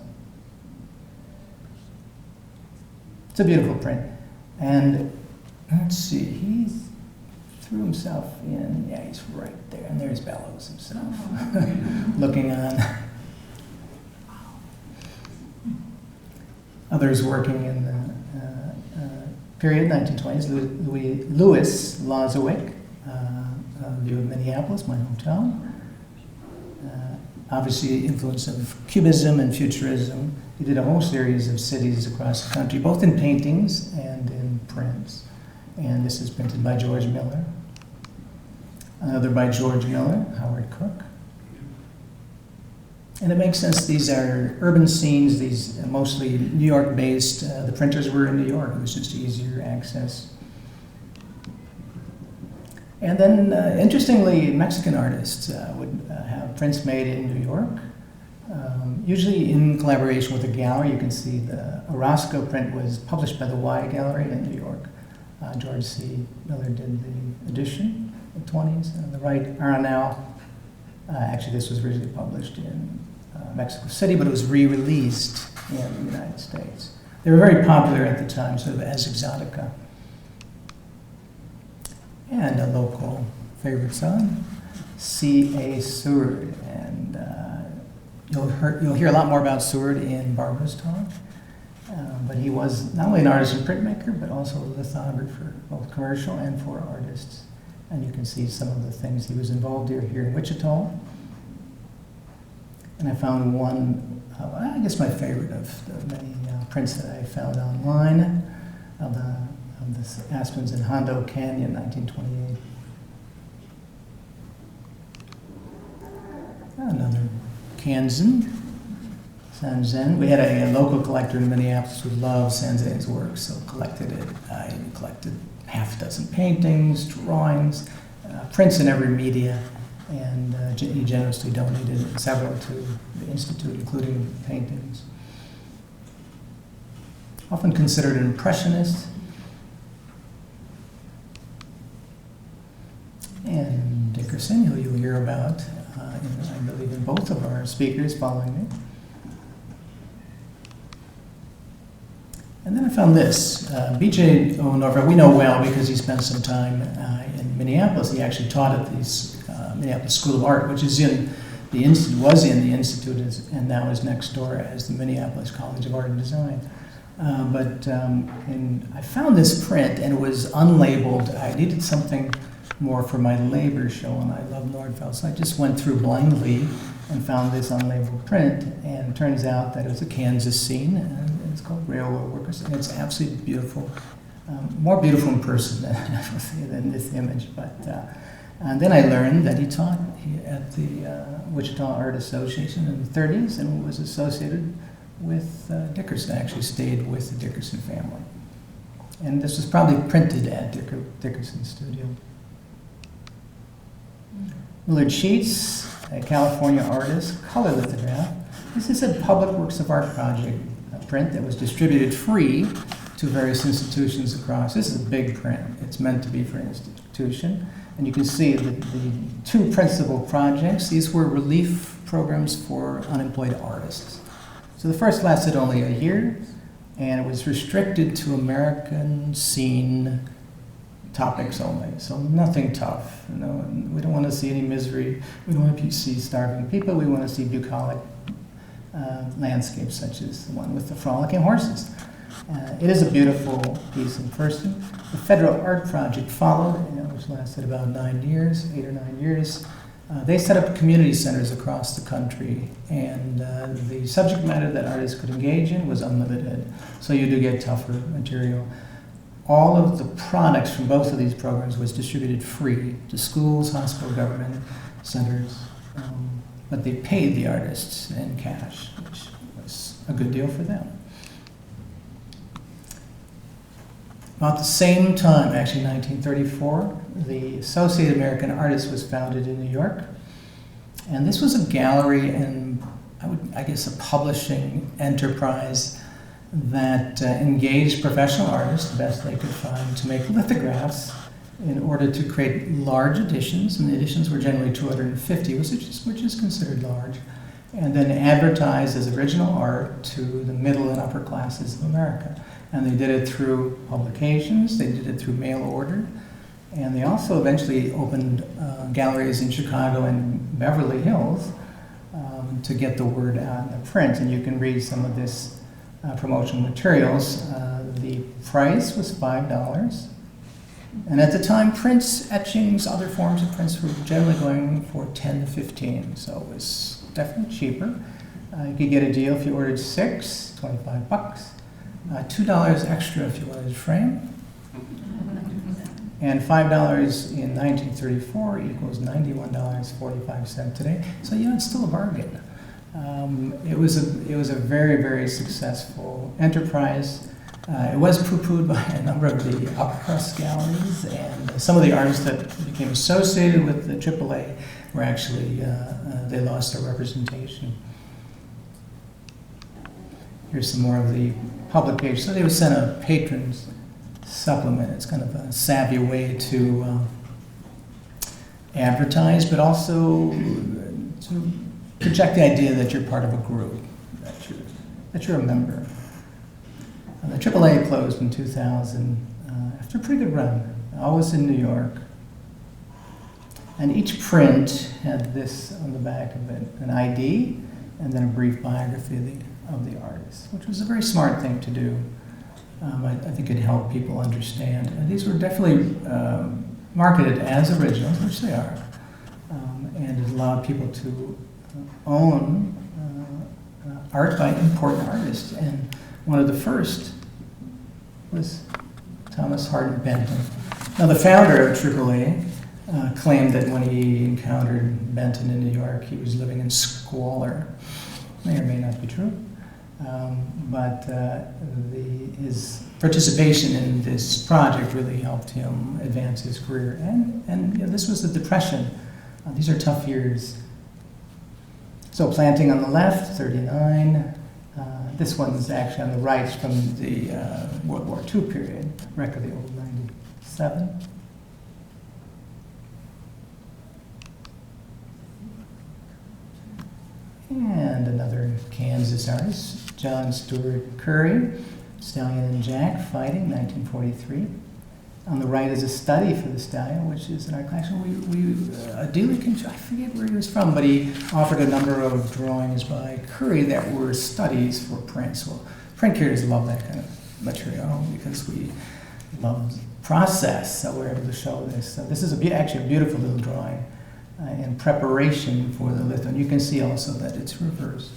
It's a beautiful print. And let's see, he threw himself in. Yeah, he's right there. And there's Bellows himself looking on. Others working in the period, 1920s, Louis Lozowick, view of Minneapolis, my hometown. Obviously, influence of Cubism and Futurism. He did a whole series of cities across the country, both in paintings and in prints. And this is printed by George Miller. Another by George Miller, Howard Cook. And it makes sense, these are urban scenes, these mostly New York-based. The printers were in New York, it was just easier access. And then, interestingly, Mexican artists would have prints made in New York, usually in collaboration with a gallery. You can see the Orozco print was published by the Y Gallery in New York. George C. Miller did the edition in the 20s. And on the right, Arenal. Actually, this was originally published in Mexico City, but it was re-released in the United States. They were very popular at the time, sort of as exotica. And a local favorite son, C.A. Seward. And you'll hear a lot more about Seward in Barbara's talk. But he was not only an artist and printmaker, but also a lithographer, both commercial and for artists. And you can see some of the things he was involved in here in Wichita. And I found one, I guess my favorite of the many prints that I found online of the Aspens in Hondo Canyon, 1928. Another Kanzen, Sanzen. We had a local collector in Minneapolis who loved Sanzen's work, so collected it. I collected half a dozen paintings, drawings, prints in every media, and he generously donated several to the Institute, including paintings. Often considered an impressionist. And Dickerson, who you'll hear about, I believe, in both of our speakers following me. And then I found this. B.J. Norvell, we know well because he spent some time in Minneapolis. He actually taught at the Minneapolis School of Art, which is in the was in the Institute and now is next door as the Minneapolis College of Art and Design. I found this print, and it was unlabeled. I needed something more for my labor show, and I love Nordfeld, so I just went through blindly and found this unlabeled print, and it turns out that it was a Kansas scene, and it's called Railroad Workers, and it's absolutely beautiful, more beautiful in person than this image, but and then I learned that he taught at the Wichita Art Association in the 30s and was associated with Dickerson, actually stayed with the Dickerson family. And this was probably printed at Dickerson's studio. Millard Sheets, a California artist, color lithograph. This is a public works of art project print that was distributed free to various institutions across. This is a big print. It's meant to be for an institution. And you can see the two principal projects. These were relief programs for unemployed artists. So the first lasted only a year, and it was restricted to American scene topics only, so nothing tough. You know, we don't want to see any misery. We don't want to see starving people. We want to see bucolic landscapes such as the one with the frolicking horses. It is a beautiful piece in person. The Federal Art Project followed, which lasted about 8 or 9 years. They set up community centers across the country, and the subject matter that artists could engage in was unlimited, so you do get tougher material. All of the products from both of these programs was distributed free to schools, hospital, government centers, but they paid the artists in cash, which was a good deal for them. About the same time, actually 1934, the Associated American Artists was founded in New York. And this was a gallery and I guess a publishing enterprise that engaged professional artists, the best they could find, to make lithographs in order to create large editions. And the editions were generally 250, which is considered large, and then advertised as original art to the middle and upper classes of America. And they did it through publications, they did it through mail order, and they also eventually opened galleries in Chicago and Beverly Hills to get the word out in the print. And you can read some of this promotional materials. The price was $5. And at the time, prints, etchings, other forms of prints were generally going for $10 to $15, so it was definitely cheaper. You could get a deal if you ordered 6, $25. $2 extra if you wanted a frame. And $5 in 1934 equals $91.45 today. So it's still a bargain. It was a very, very successful enterprise. It was poo-pooed by a number of the upper crust galleries, and some of the artists that became associated with the AAA were actually, they lost their representation. Here's some more of the publication. So they would send a patron's supplement. It's kind of a savvy way to advertise, but also to project the idea that you're part of a group, that you're a member. The AAA closed in 2000 after a pretty good run, always in New York. And each print had this on the back of it, an ID, and then a brief biography of the artist, which was a very smart thing to do. I think it helped people understand. And these were definitely marketed as originals, which they are, and it allowed people to own art by important artists. And one of the first was Thomas Hardin Benton. Now, the founder of AAA claimed that when he encountered Benton in New York, he was living in squalor. May or may not be true. But his participation in this project really helped him advance his career. And you know, this was the Depression. These are tough years. So planting on the left, 39. This one's actually on the right from the World War II period, wreck of the old 97. And another Kansas artist, John Stewart Curry, Stallion and Jack Fighting, 1943. On the right is a study for the stallion, which is in our collection. A dealer I forget where he was from, but he offered a number of drawings by Curry that were studies for prints. Well, print curators love that kind of material because we love the process, so we're able to show this. So this is actually a beautiful little drawing in preparation for the litho. And you can see also that it's reversed.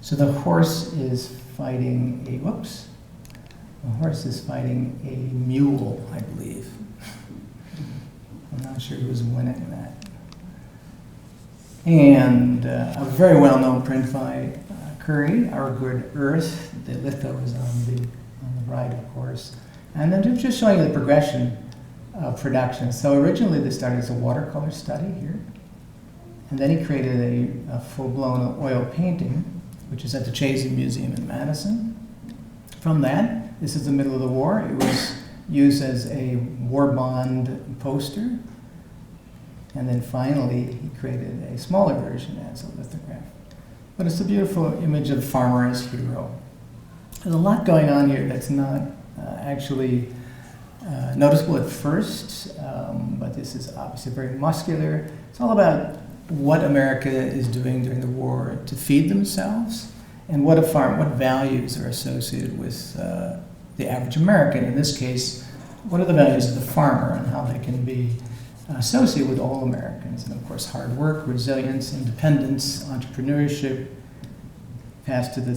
So the horse is fighting the horse is fighting a mule, I believe. I'm not sure who's winning that. And a very well-known print by Curry, Our Good Earth. The litho is on the right, of course. And then just showing you the progression of production. So originally this started as a watercolor study here. And then he created a full-blown oil painting, which is at the Chazy Museum in Madison. From that, this is the middle of the war. It was used as a war bond poster. And then finally, he created a smaller version as a lithograph. But it's a beautiful image of the farmer as hero. There's a lot going on here that's not actually noticeable at first, but this is obviously very muscular. It's all about what America is doing during the war to feed themselves, and what values are associated with the average American. In this case, what are the values of the farmer and how they can be associated with all Americans? And of course, hard work, resilience, independence, entrepreneurship, passed to the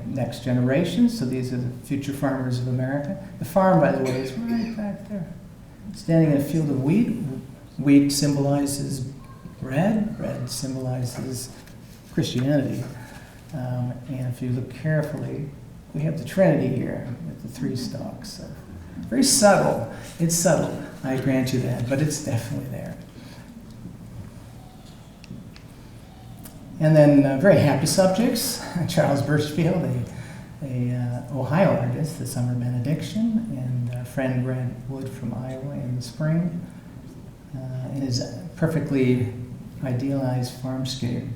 next generation. So these are the future farmers of America. The farm, by the way, is right back there. Standing in a field of wheat. Wheat symbolizes bread. Bread symbolizes Christianity. And if you look carefully, we have the Trinity here with the three stalks. So very subtle. It's subtle, I grant you that, but it's definitely there. And then very happy subjects. Charles Birchfield, a Ohio artist, The Summer Benediction, and friend Grant Wood from Iowa in the spring, in his perfectly idealized farmscape.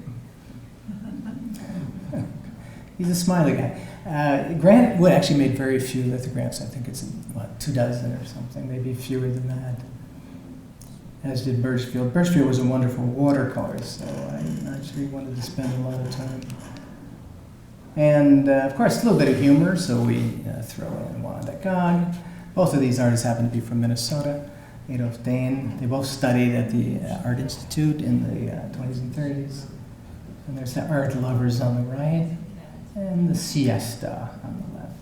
He's a smiley guy. Grant Wood actually made very few lithographs. I think it's, 24 or something, maybe fewer than that. As did Birchfield. Birchfield was a wonderful watercolor, so I'm not sure he wanted to spend a lot of time. And of course, a little bit of humor, so we throw in Wanda Gog. Both of these artists happen to be from Minnesota. Adolf Dane. They both studied at the Art Institute in the 20s and 30s. And there's the art lovers on the right, and the siesta on the left.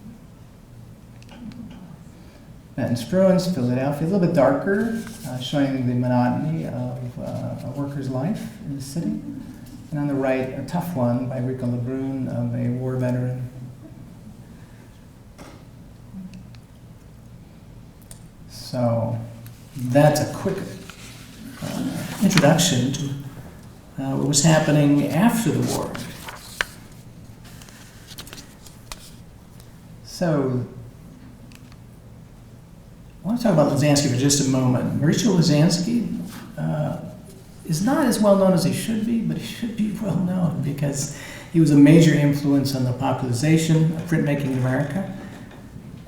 Benton Spruance, Philadelphia, a little bit darker, showing the monotony of a worker's life in the city. And on the right, a tough one by Rico Lebrun of a war veteran. So that's a quick introduction to what was happening after the war. So I want to talk about Lazansky for just a moment. Mauricio Lazansky is not as well known as he should be, but he should be well known because he was a major influence on the popularization of printmaking in America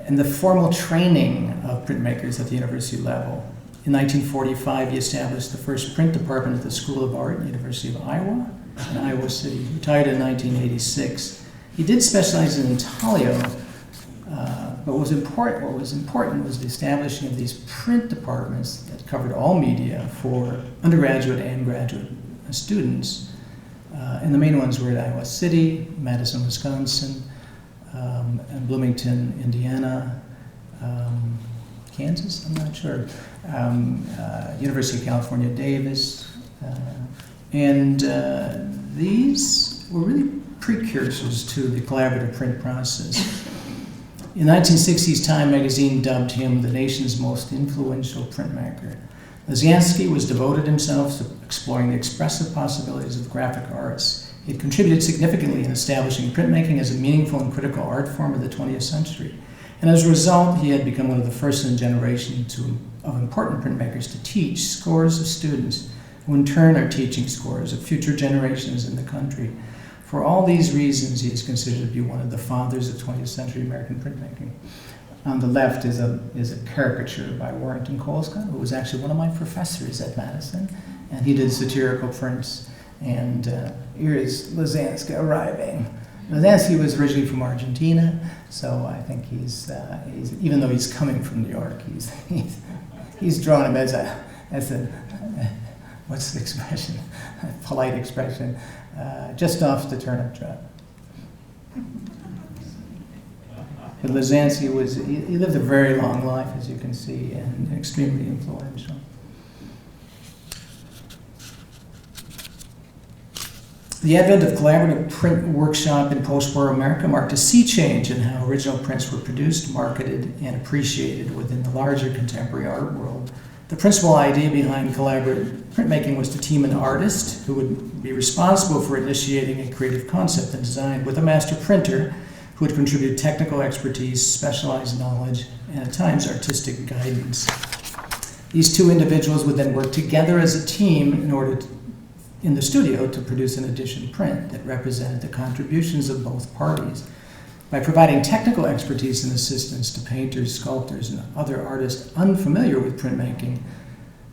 and the formal training of printmakers at the university level. In 1945, he established the first print department at the School of Art at the University of Iowa in Iowa City. He retired in 1986. He did specialize in intaglio, but what was important was the establishing of these print departments that covered all media for undergraduate and graduate students. And the main ones were at Iowa City, Madison, Wisconsin, and Bloomington, Indiana, Kansas, I'm not sure, University of California, Davis. And these were really precursors to the collaborative print process. In 1960s, Time magazine dubbed him the nation's most influential printmaker. Lazansky was devoted himself to exploring the expressive possibilities of graphic arts. He had contributed significantly in establishing printmaking as a meaningful and critical art form of the 20th century. And as a result, he had become one of the first in a generation of important printmakers to teach scores of students, who in turn are teaching scores of future generations in the country. For all these reasons, he is considered to be one of the fathers of 20th century American printmaking. On the left is a caricature by Warrington Colescott, who was actually one of my professors at Madison, and he did satirical prints. And here is Lazansky arriving. Lazansky was originally from Argentina, so I think he's even though he's coming from New York, he's drawn him as a what's the expression? A polite expression, just off the turnip truck. But Lazansky he lived a very long life, as you can see, and extremely influential. The advent of collaborative print workshop in post-war America marked a sea change in how original prints were produced, marketed, and appreciated within the larger contemporary art world. The principal idea behind collaborative printmaking was to team an artist who would be responsible for initiating a creative concept and design with a master printer who would contribute technical expertise, specialized knowledge, and at times artistic guidance. These two individuals would then work together as a team in the studio to produce an edition print that represented the contributions of both parties. By providing technical expertise and assistance to painters, sculptors, and other artists unfamiliar with printmaking,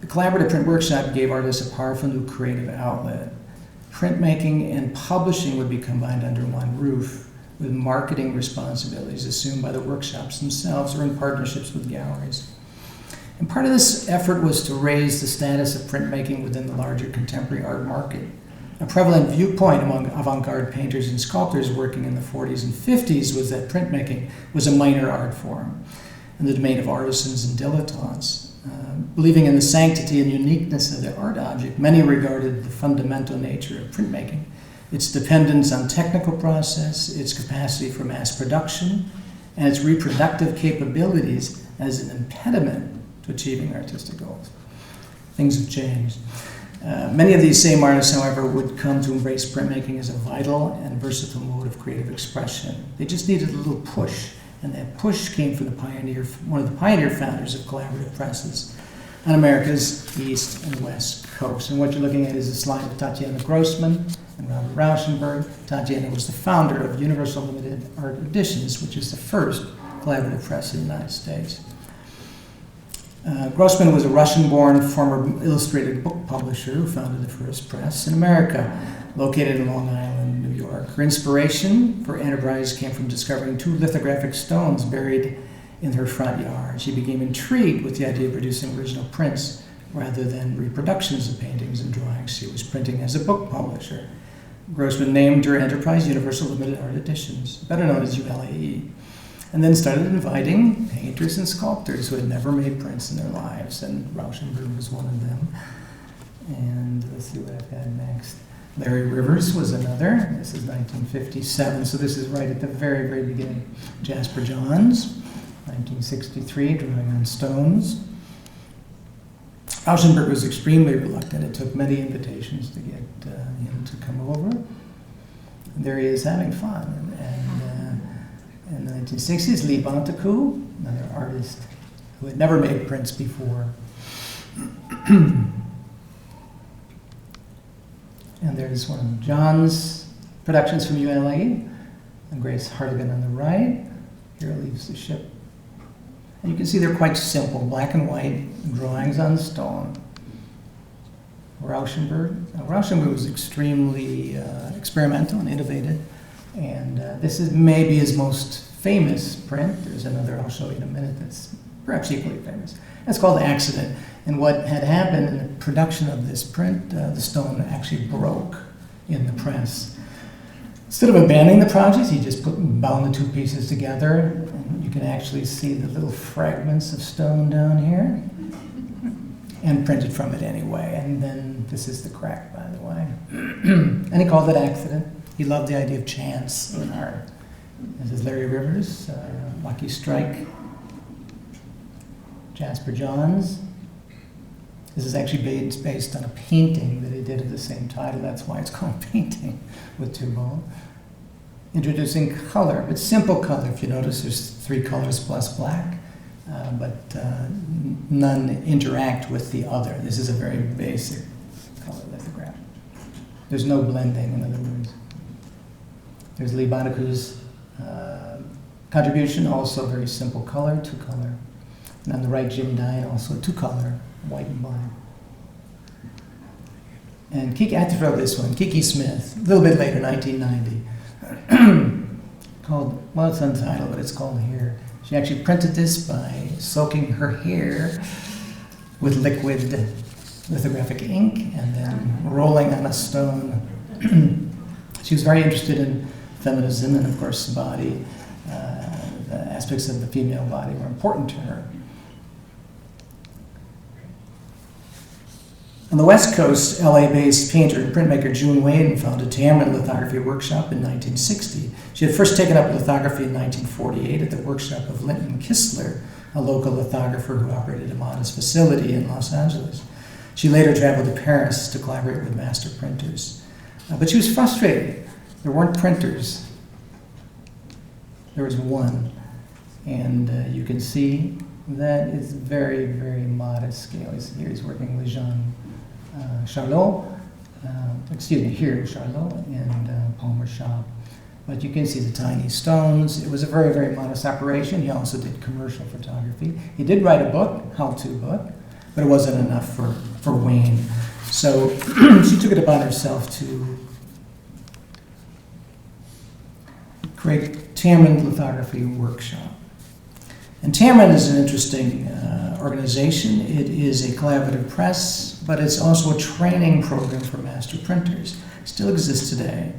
the collaborative print workshop gave artists a powerful new creative outlet. Printmaking and publishing would be combined under one roof, with marketing responsibilities assumed by the workshops themselves or in partnerships with galleries. And part of this effort was to raise the status of printmaking within the larger contemporary art market. A prevalent viewpoint among avant-garde painters and sculptors working in the 40s and 50s was that printmaking was a minor art form and the domain of artisans and dilettantes. Believing in the sanctity and uniqueness of the art object, many regarded the fundamental nature of printmaking, its dependence on technical process, its capacity for mass production, and its reproductive capabilities as an impediment to achieving artistic goals. Things have changed. Many of these same artists, however, would come to embrace printmaking as a vital and versatile mode of creative expression. They just needed a little push, and that push came from one of the pioneer founders of collaborative presses on America's East and West Coast. And what you're looking at is a slide of Tatiana Grossman and Robert Rauschenberg. Tatiana was the founder of Universal Limited Art Editions, which is the first collaborative press in the United States. Grossman was a Russian-born former illustrated book publisher who founded the first press in America, located in Long Island, New York. Her inspiration for enterprise came from discovering two lithographic stones buried in her front yard. She became intrigued with the idea of producing original prints rather than reproductions of paintings and drawings she was printing as a book publisher. Grossman named her enterprise Universal Limited Art Editions, better known as ULAE, and then started inviting painters and sculptors who had never made prints in their lives, and Rauschenberg was one of them. And let's see what I've got next. Larry Rivers was another. This is 1957, so this is right at the very, very beginning. Jasper Johns, 1963, drawing on stones. Rauschenberg was extremely reluctant. It took many invitations to get him to come over. And there he is having fun. And in the 1960s, Lee Bontekoe, another artist who had never made prints before. And there's one of John's productions from UNLA, and Grace Hardigan on the right. Here leaves the ship. And you can see they're quite simple, black and white drawings on stone. Rauschenberg was extremely experimental and innovative, and this is maybe his most famous print. There's another I'll show you in a minute that's perhaps equally famous. It's called Accident. And what had happened in the production of this print, the stone actually broke in the press. Instead of abandoning the project, he just bound the two pieces together. And you can actually see the little fragments of stone down here, and printed from it anyway. And then this is the crack, by the way. And he called it Accident. He loved the idea of chance in art. This is Larry Rivers, Lucky Strike, Jasper Johns. This is actually based on a painting that he did of the same title. That's why it's called Painting with Two Balls. Introducing color, but simple color. If you notice, there's 3 colors plus black, but none interact with the other. This is a very basic color lithograph. There's no blending, in other words. There's Lee Bonacu's contribution, also very simple color, 2-color. And on the right, Jim Dine, also 2-color, white and black. And Kiki, I have to throw this one, Kiki Smith, a little bit later, 1990. Called, well, it's untitled, but it's called Hair. She actually printed this by soaking her hair with liquid lithographic ink and then rolling on a stone. She was very interested in feminism and, of course, the body. The aspects of the female body were important to her. On the West Coast, LA-based painter and printmaker June Wayne founded Tamron Lithography Workshop in 1960. She had first taken up lithography in 1948 at the workshop of Linton Kistler, a local lithographer who operated a modest facility in Los Angeles. She later traveled to Paris to collaborate with master printers. But she was frustrated. There weren't printers. There was one. And you can see that it's very, very modest scale. Here he's working with Jean Charlot, here Charlot and Palmer Shop. But you can see the tiny stones. It was a very, very modest operation. He also did commercial photography. He did write a book, how-to book, but it wasn't enough for Wayne. So she took it upon herself to create Tamron Lithography Workshop. And Tamron is an interesting organization. It is a collaborative press, but it's also a training program for master printers. It still exists today.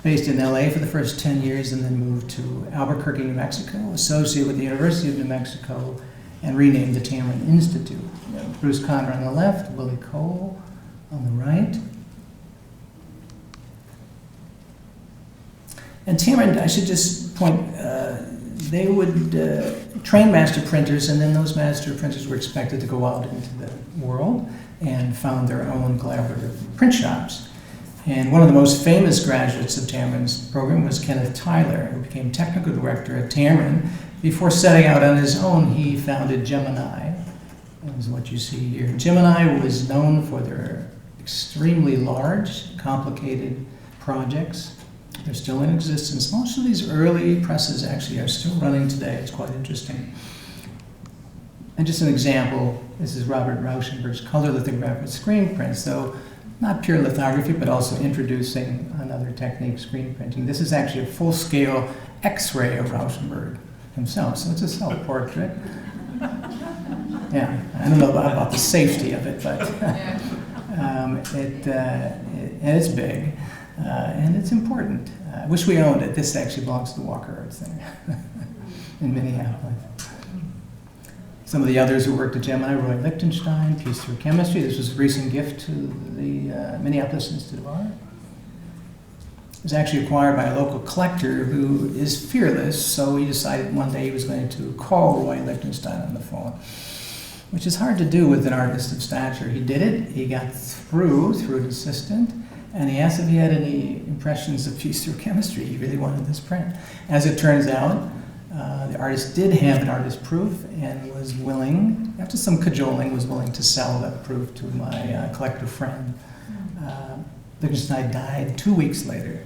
Based in LA for the first 10 years and then moved to Albuquerque, New Mexico, associated with the University of New Mexico, and renamed the Tamron Institute. Bruce Conner on the left, Willie Cole on the right. And Tamron, I should just point, they would train master printers, and then those master printers were expected to go out into the world and found their own collaborative print shops. And one of the most famous graduates of Tamron's program was Kenneth Tyler, who became technical director at Tamron. Before setting out on his own, he founded Gemini. That is what you see here. Gemini was known for their extremely large, complicated projects. They're still in existence. Most of these early presses actually are still running today. It's quite interesting. And just an example, this is Robert Rauschenberg's color lithograph with screen print. So not pure lithography, but also introducing another technique, screen printing. This is actually a full-scale X-ray of Rauschenberg himself, so it's a self-portrait. Yeah, I don't know about the safety of it, but and it's big. And it's important. I wish we owned it. This actually belongs to the Walker Art Center in Minneapolis. Some of the others who worked at Gemini, Roy Lichtenstein, Piece Through Chemistry. This was a recent gift to the Minneapolis Institute of Art. It was actually acquired by a local collector who is fearless, so he decided one day he was going to call Roy Lichtenstein on the phone, which is hard to do with an artist of stature. He did it. He got through an assistant. And he asked if he had any impressions of Piece Through Chemistry. He really wanted this print. As it turns out, the artist did have an artist proof and was willing, after some cajoling, was willing to sell that proof to my collector friend. Dickerson and I died 2 weeks later.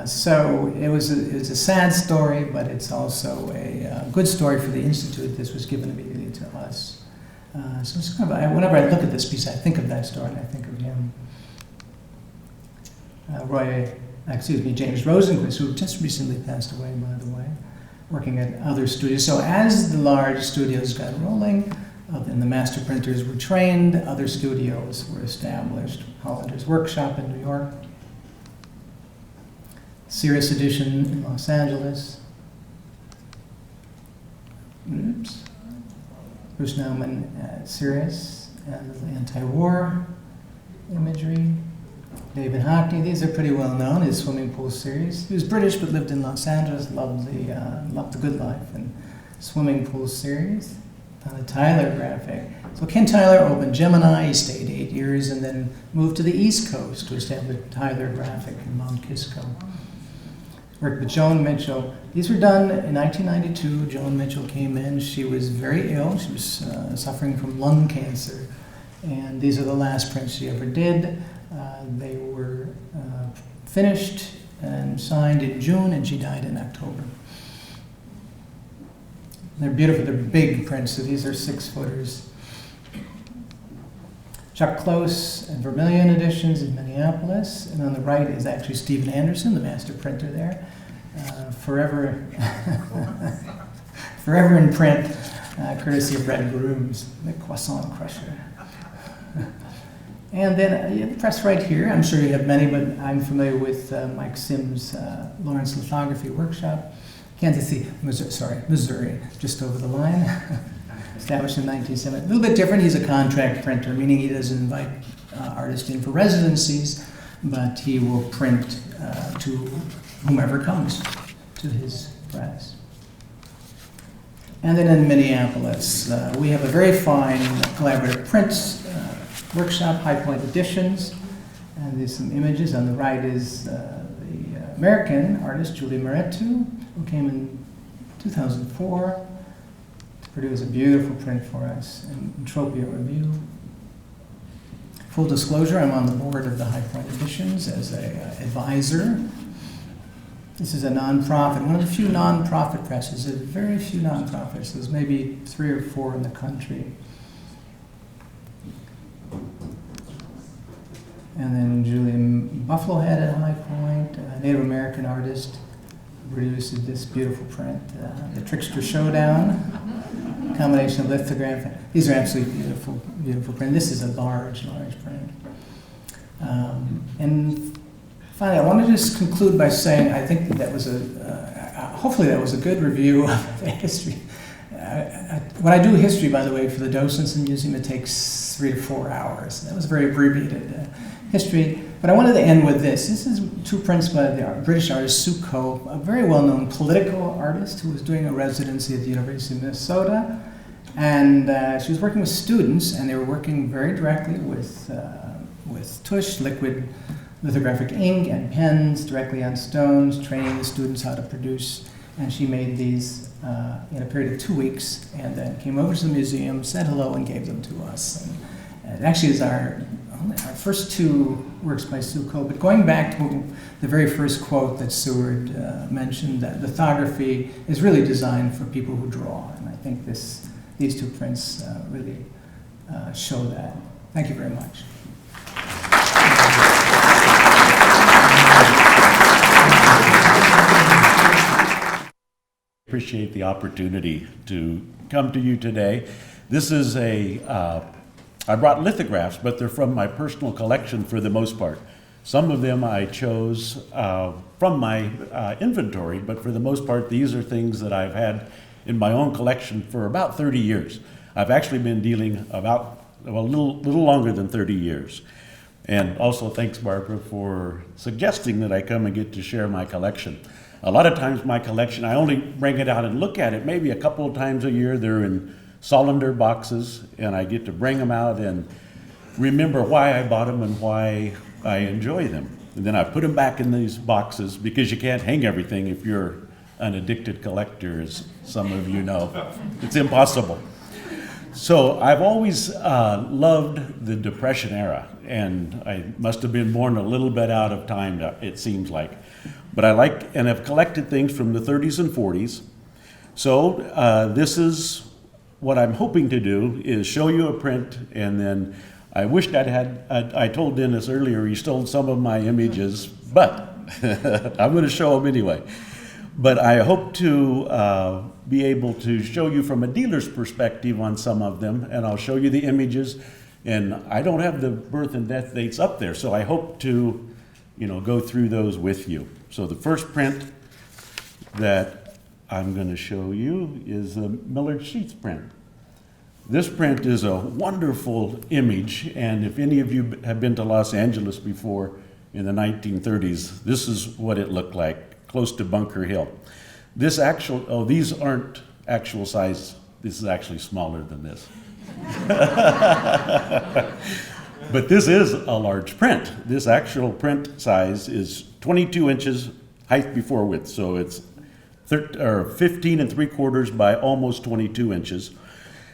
So it was a sad story, but it's also a good story for the Institute. This was given immediately to us. So it's kind of, whenever I look at this piece, I think of that story and I think of him. James Rosenquist, who just recently passed away, by the way, working at other studios. So as the large studios got rolling, and the master printers were trained, other studios were established. Hollander's Workshop in New York, Sirius Edition in Los Angeles. Oops. Bruce Nauman at Sirius, and the anti-war imagery. David Hockney, these are pretty well known, his swimming pool series. He was British but lived in Los Angeles, loved the good life, and swimming pool series. The Tyler graphic. So Ken Tyler opened Gemini, he stayed 8 years, and then moved to the East Coast to establish Tyler Graphic in Mount Kisco. Worked with Joan Mitchell. These were done in 1992. Joan Mitchell came in. She was very ill. She was suffering from lung cancer. And these are the last prints she ever did. They were finished and signed in June, and she died in October. They're beautiful. They're big prints. So these are 6-footers. Chuck Close and Vermilion editions in Minneapolis. And on the right is actually Stephen Anderson, the master printer there. Forever in print, courtesy of Red Grooms, the Croissant Crusher. And then the press right here. I'm sure you have many, but I'm familiar with Mike Sims' Lawrence Lithography Workshop. Kansas City, Missouri, just over the line. Established in 1970. A little bit different. He's a contract printer, meaning he doesn't invite artists in for residencies, but he will print to whomever comes to his press. And then in Minneapolis, we have a very fine collaborative prints workshop, High Point Editions, and there's some images. On the right is the American artist Julie Moretu, who came in 2004 to produce a beautiful print for us in Tropia Review. Full disclosure, I'm on the board of the High Point Editions as an advisor. This is a nonprofit, one of the few nonprofit presses. There's very few nonprofits. There's maybe 3 or 4 in the country. And then Julian Buffalohead at High Point, a Native American artist, produced this beautiful print, The Trickster Showdown, combination of lithograph. These are absolutely beautiful, beautiful print. This is a large print. And finally, I want to just conclude by saying I think that was hopefully that was a good review of the history. When I do history, by the way, for the docents in the museum, it takes 3 to 4 hours. That was a very abbreviated history. But I wanted to end with this. This is 2 prints by the British artist Sue Coe, a very well-known political artist who was doing a residency at the University of Minnesota. And she was working with students, and they were working very directly with tush, liquid lithographic ink, and pens directly on stones, training the students how to produce. And she made these in a period of 2 weeks, and then came over to the museum, said hello, and gave them to us. And it actually is our first 2 works by Sue Coe. But going back to the very first quote that Seward mentioned, that lithography is really designed for people who draw. And I think these 2 prints really show that. Thank you very much. Appreciate the opportunity to come to you today. This is I brought lithographs, but they're from my personal collection for the most part. Some of them I chose from my inventory, but for the most part, these are things that I've had in my own collection for about 30 years. I've actually been dealing a little longer than 30 years. And also thanks, Barbara, for suggesting that I come and get to share my collection. A lot of times my collection, I only bring it out and look at it maybe a couple of times a year. They're in Solander boxes, and I get to bring them out and remember why I bought them and why I enjoy them. And then I put them back in these boxes because you can't hang everything if you're an addicted collector, as some of you know. It's impossible. So I've always loved the Depression era. and I must have been born a little bit out of time, it seems like. But I like and have collected things from the 30s and 40s. So this is what I'm hoping to do, is show you a print, and then I wished I told Dennis earlier he stole some of my images, but I'm going to show them anyway. But I hope to be able to show you from a dealer's perspective on some of them, and I'll show you the images. And I don't have the birth and death dates up there, so I hope to, go through those with you. So the first print that I'm going to show you is the Millard Sheets print. This print is a wonderful image, and if any of you have been to Los Angeles before in the 1930s, this is what it looked like, close to Bunker Hill. These aren't actual size. This is actually smaller than this. But this is a large print. This actual print size is 22 inches height before width, so it's 15 3/4 by almost 22 inches.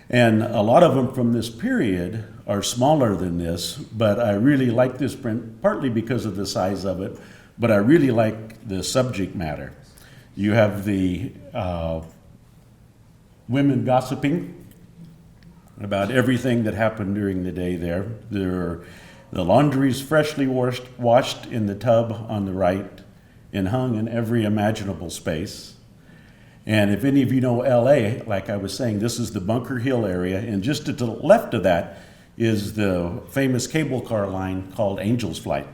And a lot of them from this period are smaller than this, but I really like this print, partly because of the size of it, but I really like the subject matter. You have the women gossiping about everything that happened during the day there. The laundry's freshly washed in the tub on the right and hung in every imaginable space. And if any of you know LA, like I was saying, this is the Bunker Hill area, and just to the left of that is the famous cable car line called Angel's Flight.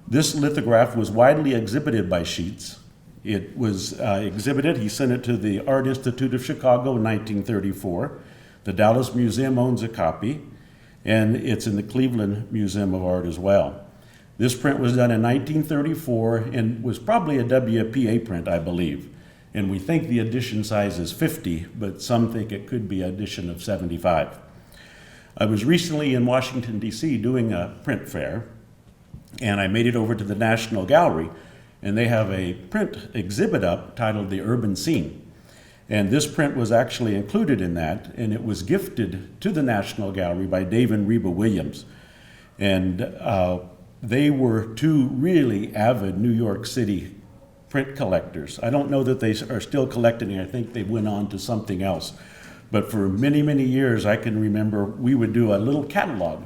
This lithograph was widely exhibited by Sheets. It was exhibited, he sent it to the Art Institute of Chicago in 1934. The Dallas Museum owns a copy, and it's in the Cleveland Museum of Art as well. This print was done in 1934 and was probably a WPA print, I believe. And we think the edition size is 50, but some think it could be an edition of 75. I was recently in Washington, D.C. doing a print fair, and I made it over to the National Gallery, and they have a print exhibit up titled The Urban Scene. And this print was actually included in that, and it was gifted to the National Gallery by Dave and Reba Williams. And they were two really avid New York City print collectors. I don't know that they are still collecting. I think they went on to something else. But for many, many years, I can remember we would do a little catalog.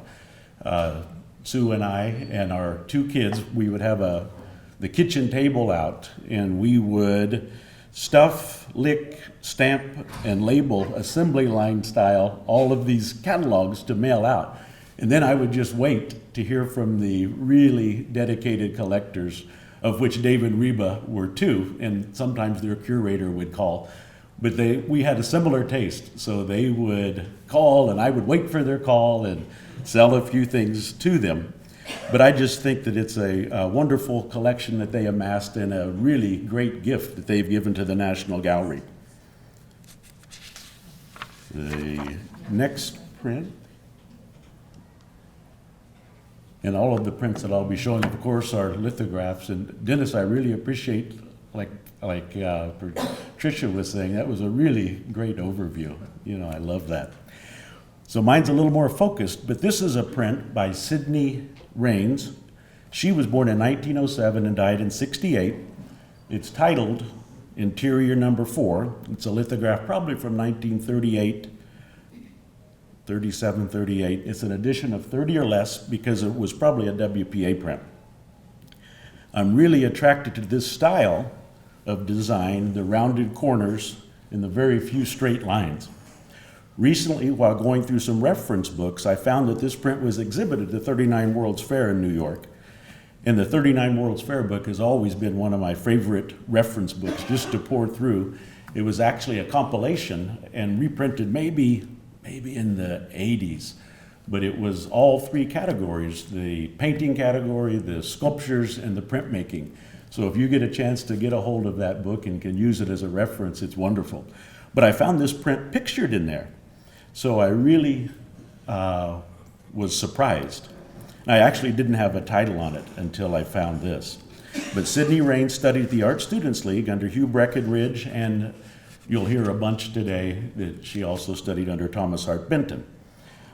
Sue and I and our two kids, we would have the kitchen table out, and we would stuff, lick, stamp, and label assembly line style all of these catalogs to mail out. And then I would just wait to hear from the really dedicated collectors, of which Dave and Reba were two, and sometimes their curator would call. But we had a similar taste, so they would call, and I would wait for their call and sell a few things to them. But I just think that it's a wonderful collection that they amassed, and a really great gift that they've given to the National Gallery. The next print, and all of the prints that I'll be showing, of course, are lithographs. And Dennis, I really appreciate, like Patricia was saying, that was a really great overview. I love that. So mine's a little more focused, but this is a print by Sydney Raines. She was born in 1907 and died in 68. It's titled Interior Number 4. It's a lithograph probably from 1938, 37, 38. It's an edition of 30 or less because it was probably a WPA print. I'm really attracted to this style of design, the rounded corners and the very few straight lines. Recently, while going through some reference books, I found that this print was exhibited at the 39 World's Fair in New York. And the 39 World's Fair book has always been one of my favorite reference books just to pour through. It was actually a compilation and reprinted maybe in the 80s, but it was all three categories: the painting category, the sculptures, and the printmaking. So if you get a chance to get a hold of that book and can use it as a reference, it's wonderful. But I found this print pictured in there. So I really was surprised. I actually didn't have a title on it until I found this. But Sydney Raines studied at the Art Students League under Hugh Breckinridge, and you'll hear a bunch today that she also studied under Thomas Hart Benton.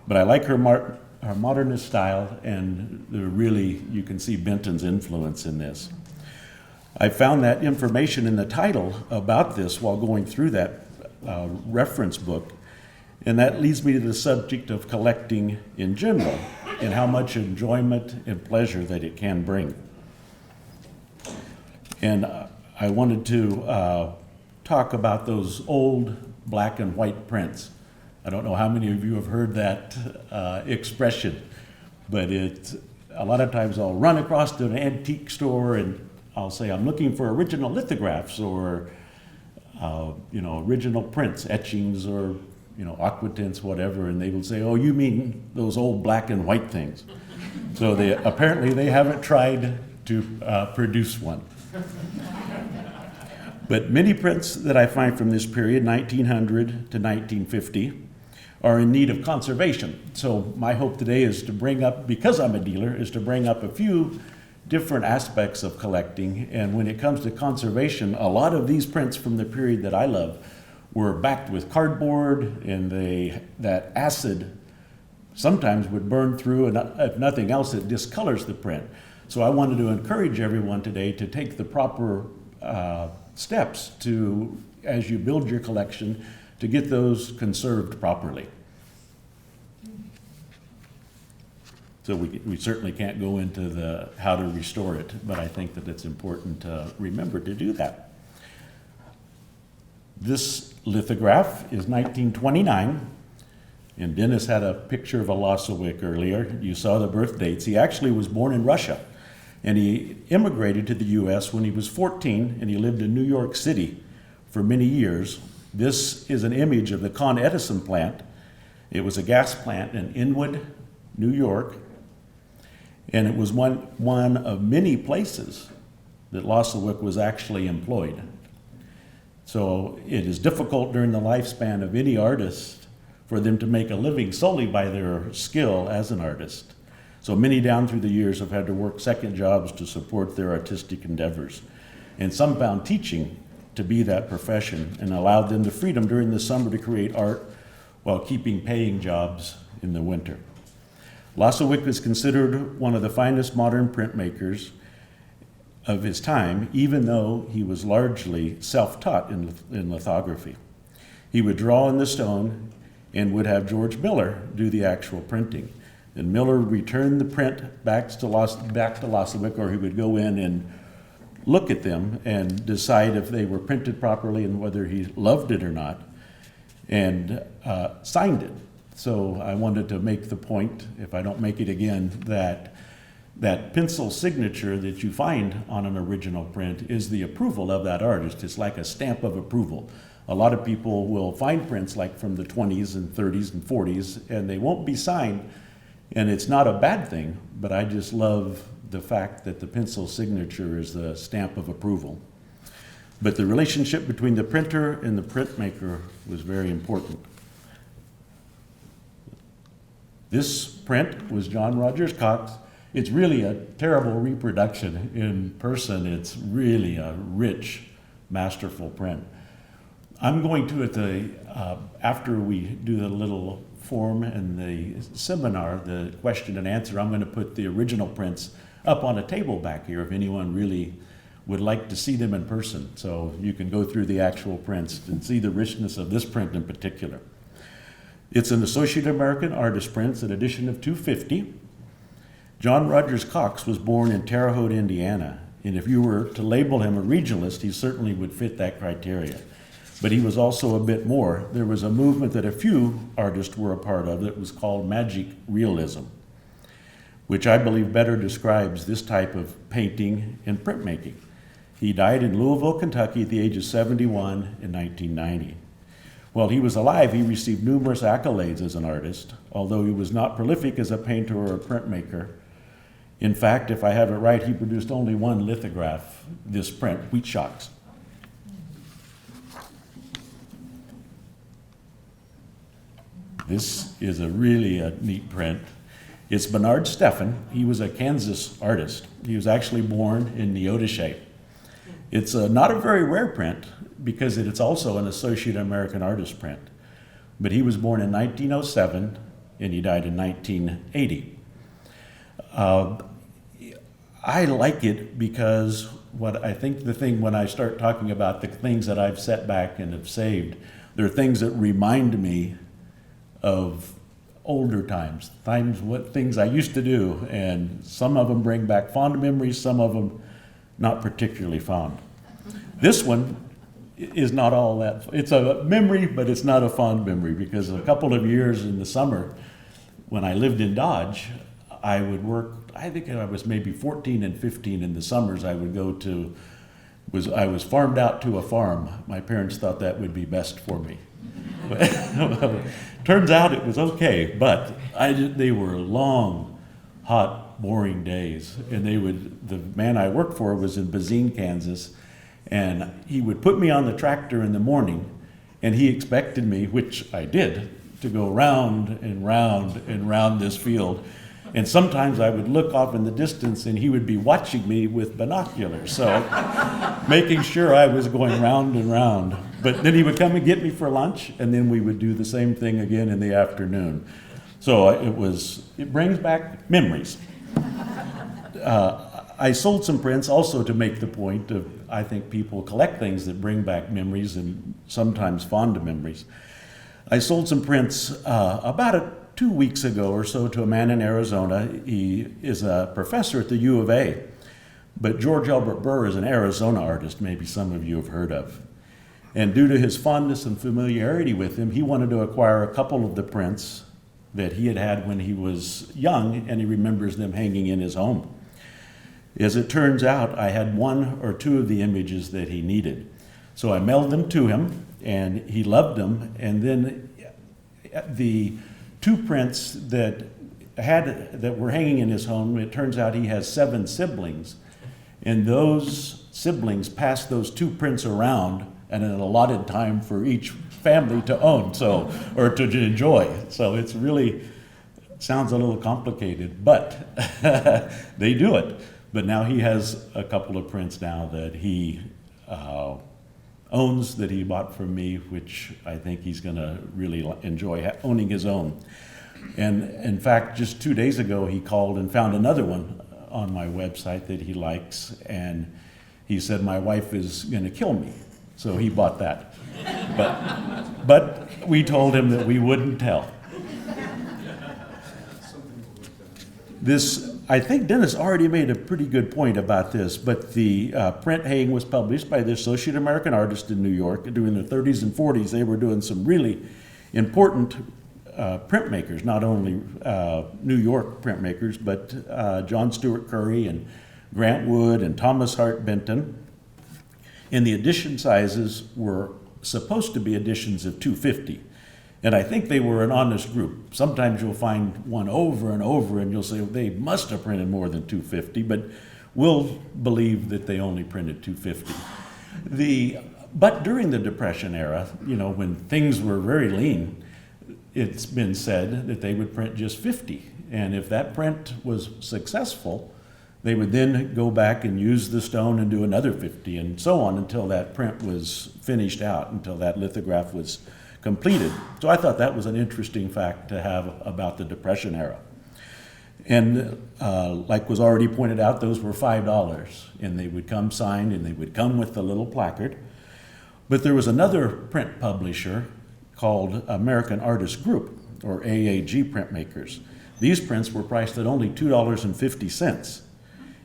But I like her modernist style, and you can see Benton's influence in this. I found that information in the title about this while going through that reference book, and that leads me to the subject of collecting in general and how much enjoyment and pleasure that it can bring. And I wanted to talk about those old black and white prints. I don't know how many of you have heard that expression, but a lot of times I'll run across to an antique store and I'll say, I'm looking for original lithographs or original prints, etchings or aquatints, whatever, and they will say, oh, you mean those old black and white things. So apparently they haven't tried to produce one. But many prints that I find from this period, 1900 to 1950, are in need of conservation. So my hope today is to bring up, because I'm a dealer, is to bring up a few different aspects of collecting. And when it comes to conservation, a lot of these prints from the period that I love were backed with cardboard, and that acid sometimes would burn through, and if nothing else, it discolors the print. So I wanted to encourage everyone today to take the proper steps to, as you build your collection, to get those conserved properly. So we certainly can't go into how to restore it, but I think that it's important to remember to do that. This lithograph is 1929, and Dennis had a picture of Wlosowicz earlier. You saw the birth dates. He actually was born in Russia, and he immigrated to the U.S. when he was 14, and he lived in New York City for many years. This is an image of the Con Edison plant. It was a gas plant in Inwood, New York, and it was one of many places that Wlosowicz was actually employed. So it is difficult during the lifespan of any artist for them to make a living solely by their skill as an artist. So many down through the years have had to work second jobs to support their artistic endeavors. And some found teaching to be that profession and allowed them the freedom during the summer to create art while keeping paying jobs in the winter. Wlosowicz is considered one of the finest modern printmakers of his time, even though he was largely self-taught in lithography. He would draw in the stone and would have George Miller do the actual printing. And Miller would return the print back to Wlosowicz, or he would go in and look at them and decide if they were printed properly and whether he loved it or not, and signed it. So I wanted to make the point, if I don't make it again, that pencil signature that you find on an original print is the approval of that artist. It's like a stamp of approval. A lot of people will find prints like from the 20s and 30s and 40s, and they won't be signed, and it's not a bad thing, but I just love the fact that the pencil signature is the stamp of approval. But the relationship between the printer and the printmaker was very important. This print was John Rogers Cox. It's really a terrible reproduction in person. It's really a rich, masterful print. I'm going to, after we do the little form and the seminar, the question and answer, I'm going to put the original prints up on a table back here if anyone really would like to see them in person. So you can go through the actual prints and see the richness of this print in particular. It's an Associated American Artist Prints, an edition of 250. John Rogers Cox was born in Terre Haute, Indiana, and if you were to label him a regionalist, he certainly would fit that criteria. But he was also a bit more. There was a movement that a few artists were a part of that was called magic realism, which I believe better describes this type of painting and printmaking. He died in Louisville, Kentucky at the age of 71 in 1990. While he was alive, he received numerous accolades as an artist, although he was not prolific as a painter or a printmaker. In fact, if I have it right, he produced only one lithograph, this print, Wheat Shocks. This is really a neat print. It's Bernard Steffen. He was a Kansas artist. He was actually born in Neodesha. It's not a very rare print because it's also an Associated American Artist print. But he was born in 1907 and he died in 1980. I like it because what I think the thing when I start talking about the things that I've set back and have saved, they're things that remind me of older times, what things I used to do, and some of them bring back fond memories, some of them not particularly fond. This one is not all that, it's a memory, but it's not a fond memory, because a couple of years in the summer, when I lived in Dodge, I would work, I think I was maybe 14 and 15 in the summers. I would go to, I was farmed out to a farm. My parents thought that would be best for me. Turns out it was okay, but they were long, hot, boring days. And the man I worked for was in Bazine, Kansas, and he would put me on the tractor in the morning, and he expected me, which I did, to go round and round and round this field. And sometimes I would look off in the distance and he would be watching me with binoculars, so making sure I was going round and round. But then he would come and get me for lunch, and then we would do the same thing again in the afternoon. So it brings back memories. I sold some prints also to make the point of, I think people collect things that bring back memories and sometimes fond memories. I sold some prints about 2 weeks ago or so to a man in Arizona. He is a professor at the U of A, but George Albert Burr is an Arizona artist, maybe some of you have heard of. And due to his fondness and familiarity with him, he wanted to acquire a couple of the prints that he had had when he was young, and he remembers them hanging in his home. As it turns out, I had 1 or 2 of the images that he needed. So I mailed them to him, and he loved them. And then the 2 prints that were hanging in his home, it turns out he has 7 siblings. And those siblings passed those 2 prints around at an allotted time for each family to own, or to enjoy. So it's really, sounds a little complicated, but they do it. But now he has a couple of prints now that he owns, that he bought from me, which I think he's going to really enjoy owning his own. And in fact, just 2 days ago, he called and found another one on my website that he likes, and he said, my wife is going to kill me. So he bought that. But we told him that we wouldn't tell. This, I think Dennis already made a pretty good point about this, but the print Haying was published by the Associate American Artists in New York. During the 30s and 40s, they were doing some really important printmakers, not only New York printmakers, but John Stewart Curry and Grant Wood and Thomas Hart Benton. And the edition sizes were supposed to be editions of 250. And I think they were an honest group. Sometimes you'll find one over and over and you'll say, well, they must have printed more than 250, but we'll believe that they only printed 250. But during the Depression era, when things were very lean, it's been said that they would print just 50. And if that print was successful, they would then go back and use the stone and do another 50, and so on until that print was finished out, until that lithograph was completed. So I thought that was an interesting fact to have about the Depression era. And like was already pointed out, those were $5, and they would come signed, and they would come with the little placard. But there was another print publisher called American Artists Group, or AAG Printmakers. These prints were priced at only $2.50,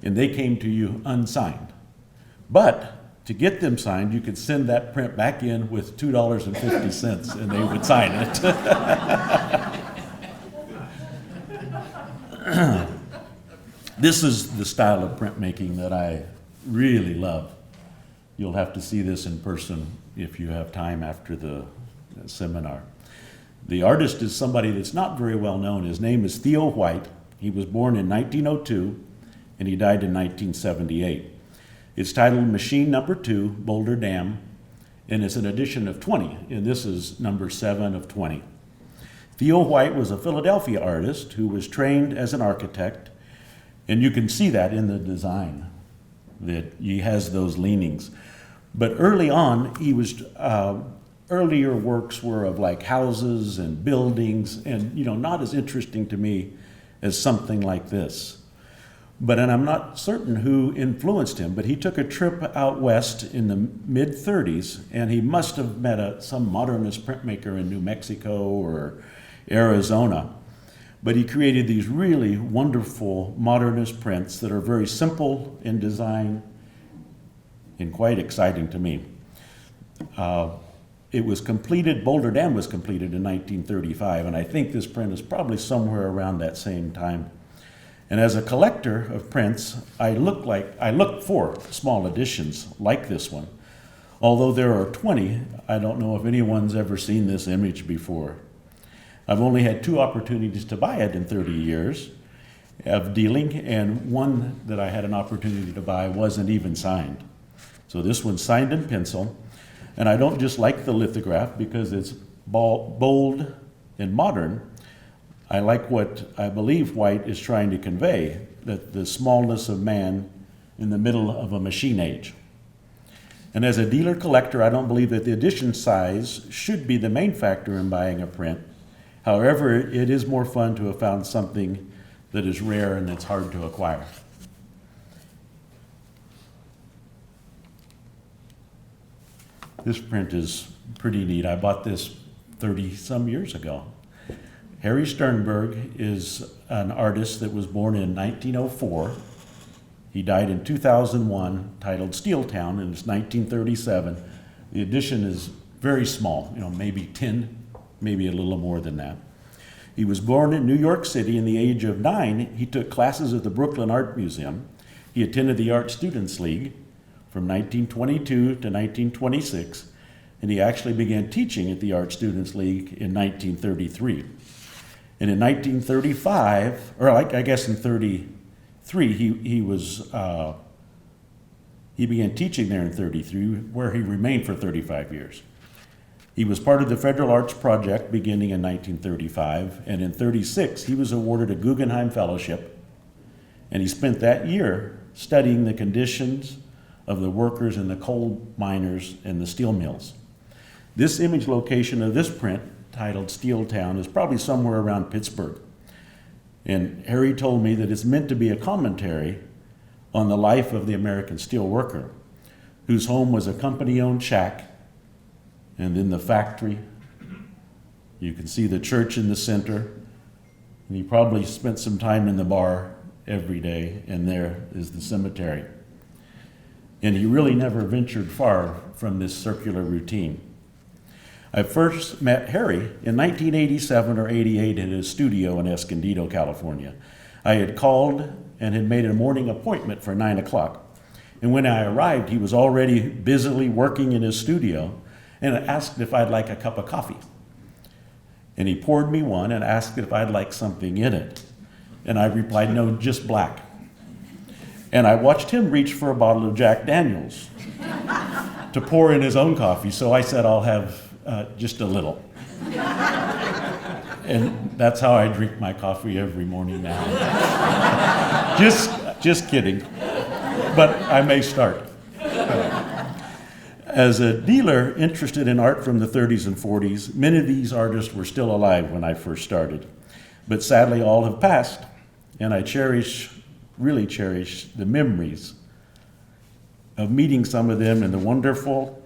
and they came to you unsigned. But to get them signed, you could send that print back in with $2.50, and they would sign it. This is the style of printmaking that I really love. You'll have to see this in person if you have time after the seminar. The artist is somebody that's not very well known. His name is Theo White. He was born in 1902, and he died in 1978. It's titled Machine Number 2, Boulder Dam, and it's an edition of 20, and this is number 7 of 20. Theo White was a Philadelphia artist who was trained as an architect, and you can see that in the design, that he has those leanings. But early on, he was earlier works were of like houses and buildings and, not as interesting to me as something like this. And I'm not certain who influenced him, but he took a trip out west in the mid-30s, and he must have met some modernist printmaker in New Mexico or Arizona. But he created these really wonderful modernist prints that are very simple in design and quite exciting to me. It was completed, Boulder Dam was completed in 1935, and I think this print is probably somewhere around that same time. And as a collector of prints, I look for small editions like this one. Although there are 20, I don't know if anyone's ever seen this image before. I've only had 2 opportunities to buy it in 30 years of dealing, and one that I had an opportunity to buy wasn't even signed. So this one's signed in pencil, and I don't just like the lithograph because it's bold and modern. I like what I believe White is trying to convey, that the smallness of man in the middle of a machine age. And as a dealer collector, I don't believe that the edition size should be the main factor in buying a print. However, it is more fun to have found something that is rare and that's hard to acquire. This print is pretty neat. I bought this 30-some years ago. Harry Sternberg is an artist that was born in 1904. He died in 2001, titled Steel Town, and it's 1937. The edition is very small, maybe 10, maybe a little more than that. He was born in New York City. In the age of 9, he took classes at the Brooklyn Art Museum. He attended the Art Students League from 1922 to 1926, and he actually began teaching at the Art Students League in 1933. And in 1935, or I guess in 33, he began teaching there in 33, where he remained for 35 years. He was part of the Federal Arts Project beginning in 1935, and in 36, he was awarded a Guggenheim Fellowship, and he spent that year studying the conditions of the workers in the coal miners and the steel mills. This image location of this print, titled Steel Town, is probably somewhere around Pittsburgh. And Harry told me that it's meant to be a commentary on the life of the American steel worker, whose home was a company-owned shack, and in the factory, you can see the church in the center, and he probably spent some time in the bar every day, and there is the cemetery. And he really never ventured far from this circular routine. I first met Harry in 1987 or 88 in his studio in Escondido, California. I had called and had made a morning appointment for 9 o'clock. And when I arrived, he was already busily working in his studio and asked if I'd like a cup of coffee. And he poured me one and asked if I'd like something in it. And I replied, no, just black. And I watched him reach for a bottle of Jack Daniels to pour in his own coffee. So I said, I'll have just a little. And that's how I drink my coffee every morning now. Just kidding. But I may start. As a dealer interested in art from the 30s and 40s, many of these artists were still alive when I first started. But sadly, all have passed. And I really cherish the memories of meeting some of them and the wonderful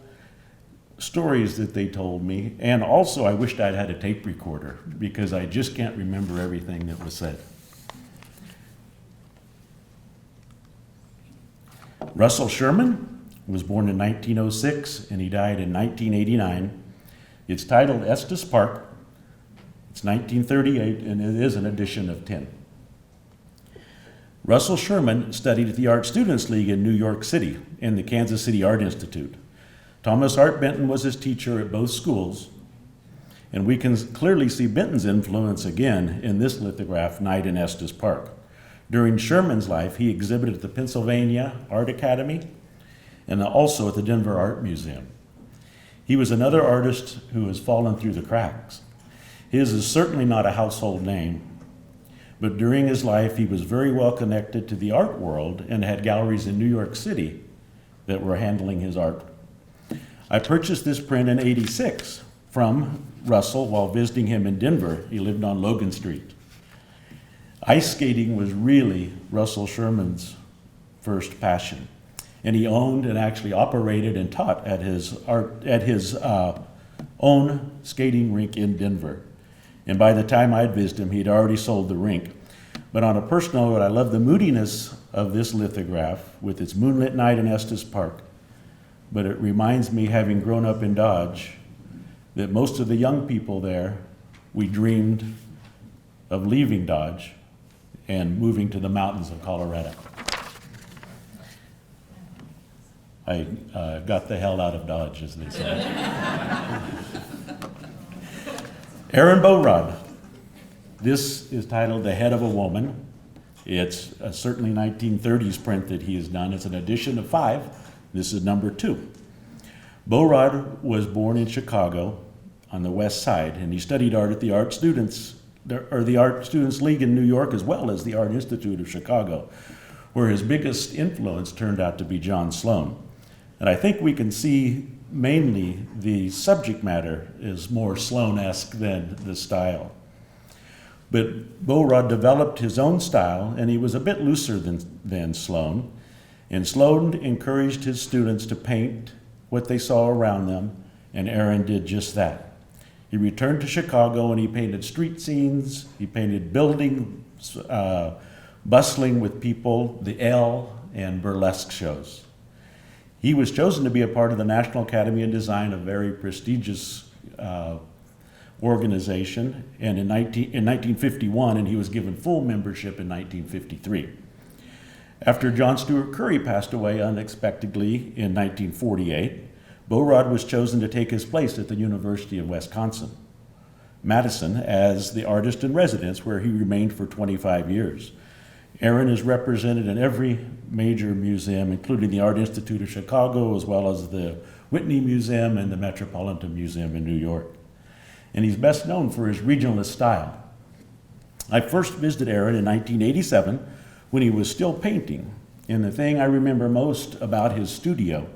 stories that they told me. And also, I wished I'd had a tape recorder because I just can't remember everything that was said. Russell Sherman was born in 1906 and he died in 1989. It's titled Estes Park. It's 1938 and it is an edition of 10. Russell Sherman studied at the Art Students League in New York City and the Kansas City Art Institute. Thomas Hart Benton was his teacher at both schools, and we can clearly see Benton's influence again in this lithograph, Night in Estes Park. During Sherman's life, he exhibited at the Pennsylvania Art Academy and also at the Denver Art Museum. He was another artist who has fallen through the cracks. His is certainly not a household name, but during his life, he was very well connected to the art world and had galleries in New York City that were handling his art. I purchased this print in '86 from Russell while visiting him in Denver. He lived on Logan Street. Ice skating was really Russell Sherman's first passion, and he owned and actually operated and taught at his own skating rink in Denver. And by the time I'd visited him, he'd already sold the rink. But on a personal note, I love the moodiness of this lithograph with its moonlit night in Estes Park. But it reminds me, having grown up in Dodge, that most of the young people there, we dreamed of leaving Dodge and moving to the mountains of Colorado. I got the hell out of Dodge, as they say. Aaron Bowrod. This is titled The Head of a Woman. It's a certainly 1930s print that he has done. It's an edition of 5. This is number 2. Bowrod was born in Chicago on the west side, and he studied art at the Art Students League in New York, as well as the Art Institute of Chicago, where his biggest influence turned out to be John Sloan. And I think we can see mainly the subject matter is more Sloan-esque than the style. But Bowrod developed his own style, and he was a bit looser than Sloan. And Sloan encouraged his students to paint what they saw around them, and Aaron did just that. He returned to Chicago and he painted street scenes, he painted buildings bustling with people, the L, and burlesque shows. He was chosen to be a part of the National Academy of Design, a very prestigious organization, and in 1951, and he was given full membership in 1953. After John Stuart Curry passed away unexpectedly in 1948, Bowrod was chosen to take his place at the University of Wisconsin-Madison as the artist in residence, where he remained for 25 years. Aaron is represented in every major museum, including the Art Institute of Chicago, as well as the Whitney Museum and the Metropolitan Museum in New York. And he's best known for his regionalist style. I first visited Aaron in 1987 when he was still painting. And the thing I remember most about his studio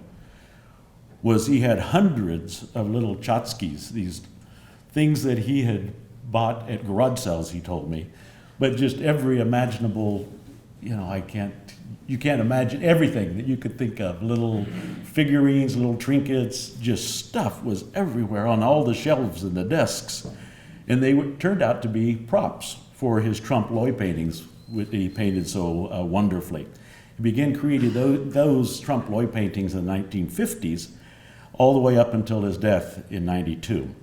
was he had hundreds of little tchotchkes, these things that he had bought at garage sales, he told me. But just every imaginable, you can't imagine everything that you could think of. Little figurines, little trinkets, just stuff was everywhere on all the shelves and the desks. And they turned out to be props for his trompe-l'oeil paintings that he painted so wonderfully. He began creating those trompe-l'oeil paintings in the 1950s, all the way up until his death in '92.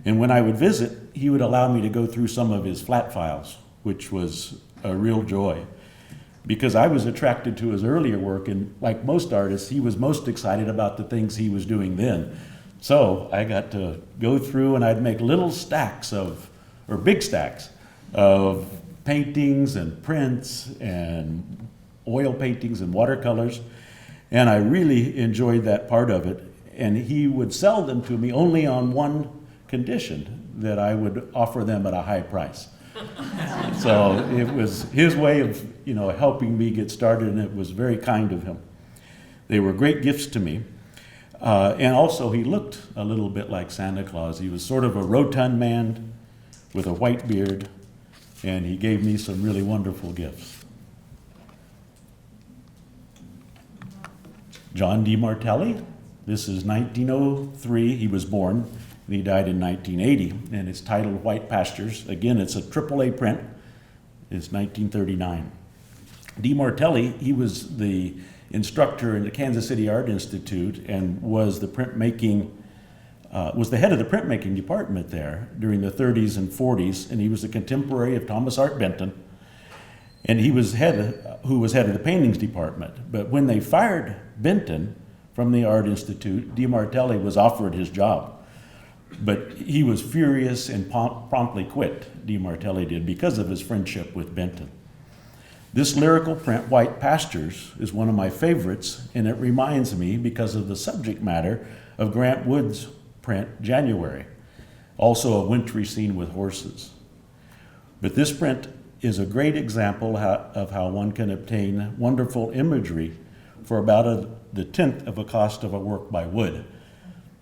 And when I would visit, he would allow me to go through some of his flat files, which was a real joy, because I was attracted to his earlier work, and like most artists, he was most excited about the things he was doing then. So I got to go through, and I'd make little stacks big stacks of paintings and prints and oil paintings and watercolors, and I really enjoyed that part of it. And he would sell them to me only on one condition, that I would offer them at a high price. So it was his way of, helping me get started, and it was very kind of him. They were great gifts to me. And also he looked a little bit like Santa Claus. He was sort of a rotund man with a white beard, and he gave me some really wonderful gifts. John DeMartelli. This is 1903, he was born, and he died in 1980, and it's titled White Pastures. Again, it's a AAA print. It's 1939. DeMartelli, he was the instructor in the Kansas City Art Institute and was the head of the printmaking department there during the 30s and 40s, and he was a contemporary of Thomas Hart Benton, and who was head of the paintings department. But when they fired Benton from the Art Institute, DeMartelli was offered his job. But he was furious and promptly quit, DeMartelli did, because of his friendship with Benton. This lyrical print, White Pastures, is one of my favorites, and it reminds me, because of the subject matter, of Grant Wood's print, January, also a wintry scene with horses. But this print is a great example of how one can obtain wonderful imagery for about the 10th of a cost of a work by Wood.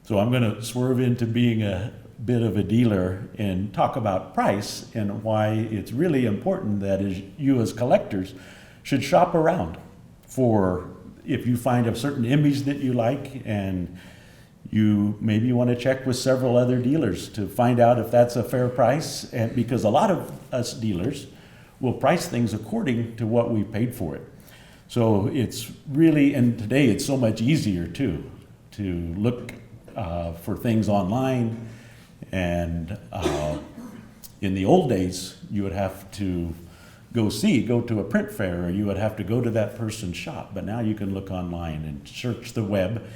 So I'm going to swerve into being a bit of a dealer and talk about price and why it's really important that you as collectors should shop around for, if you find a certain image that you like, and you maybe want to check with several other dealers to find out if that's a fair price, and because a lot of us dealers will price things according to what we paid for it. So it's really, and today it's so much easier too, to look for things online. And in the old days, you would have to go to a print fair, or you would have to go to that person's shop. But now you can look online and search the web.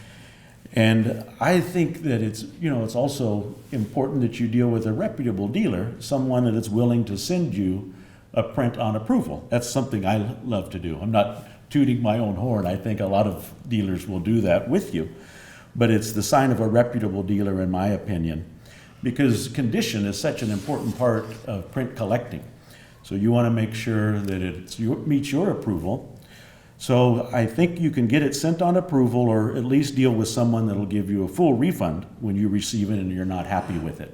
And I think that it's also important that you deal with a reputable dealer, someone that is willing to send you a print on approval. That's something I love to do. I'm not tooting my own horn. I think a lot of dealers will do that with you. But it's the sign of a reputable dealer, in my opinion, because condition is such an important part of print collecting. So you want to make sure that it meets your approval. So I think you can get it sent on approval, or at least deal with someone that'll give you a full refund when you receive it and you're not happy with it.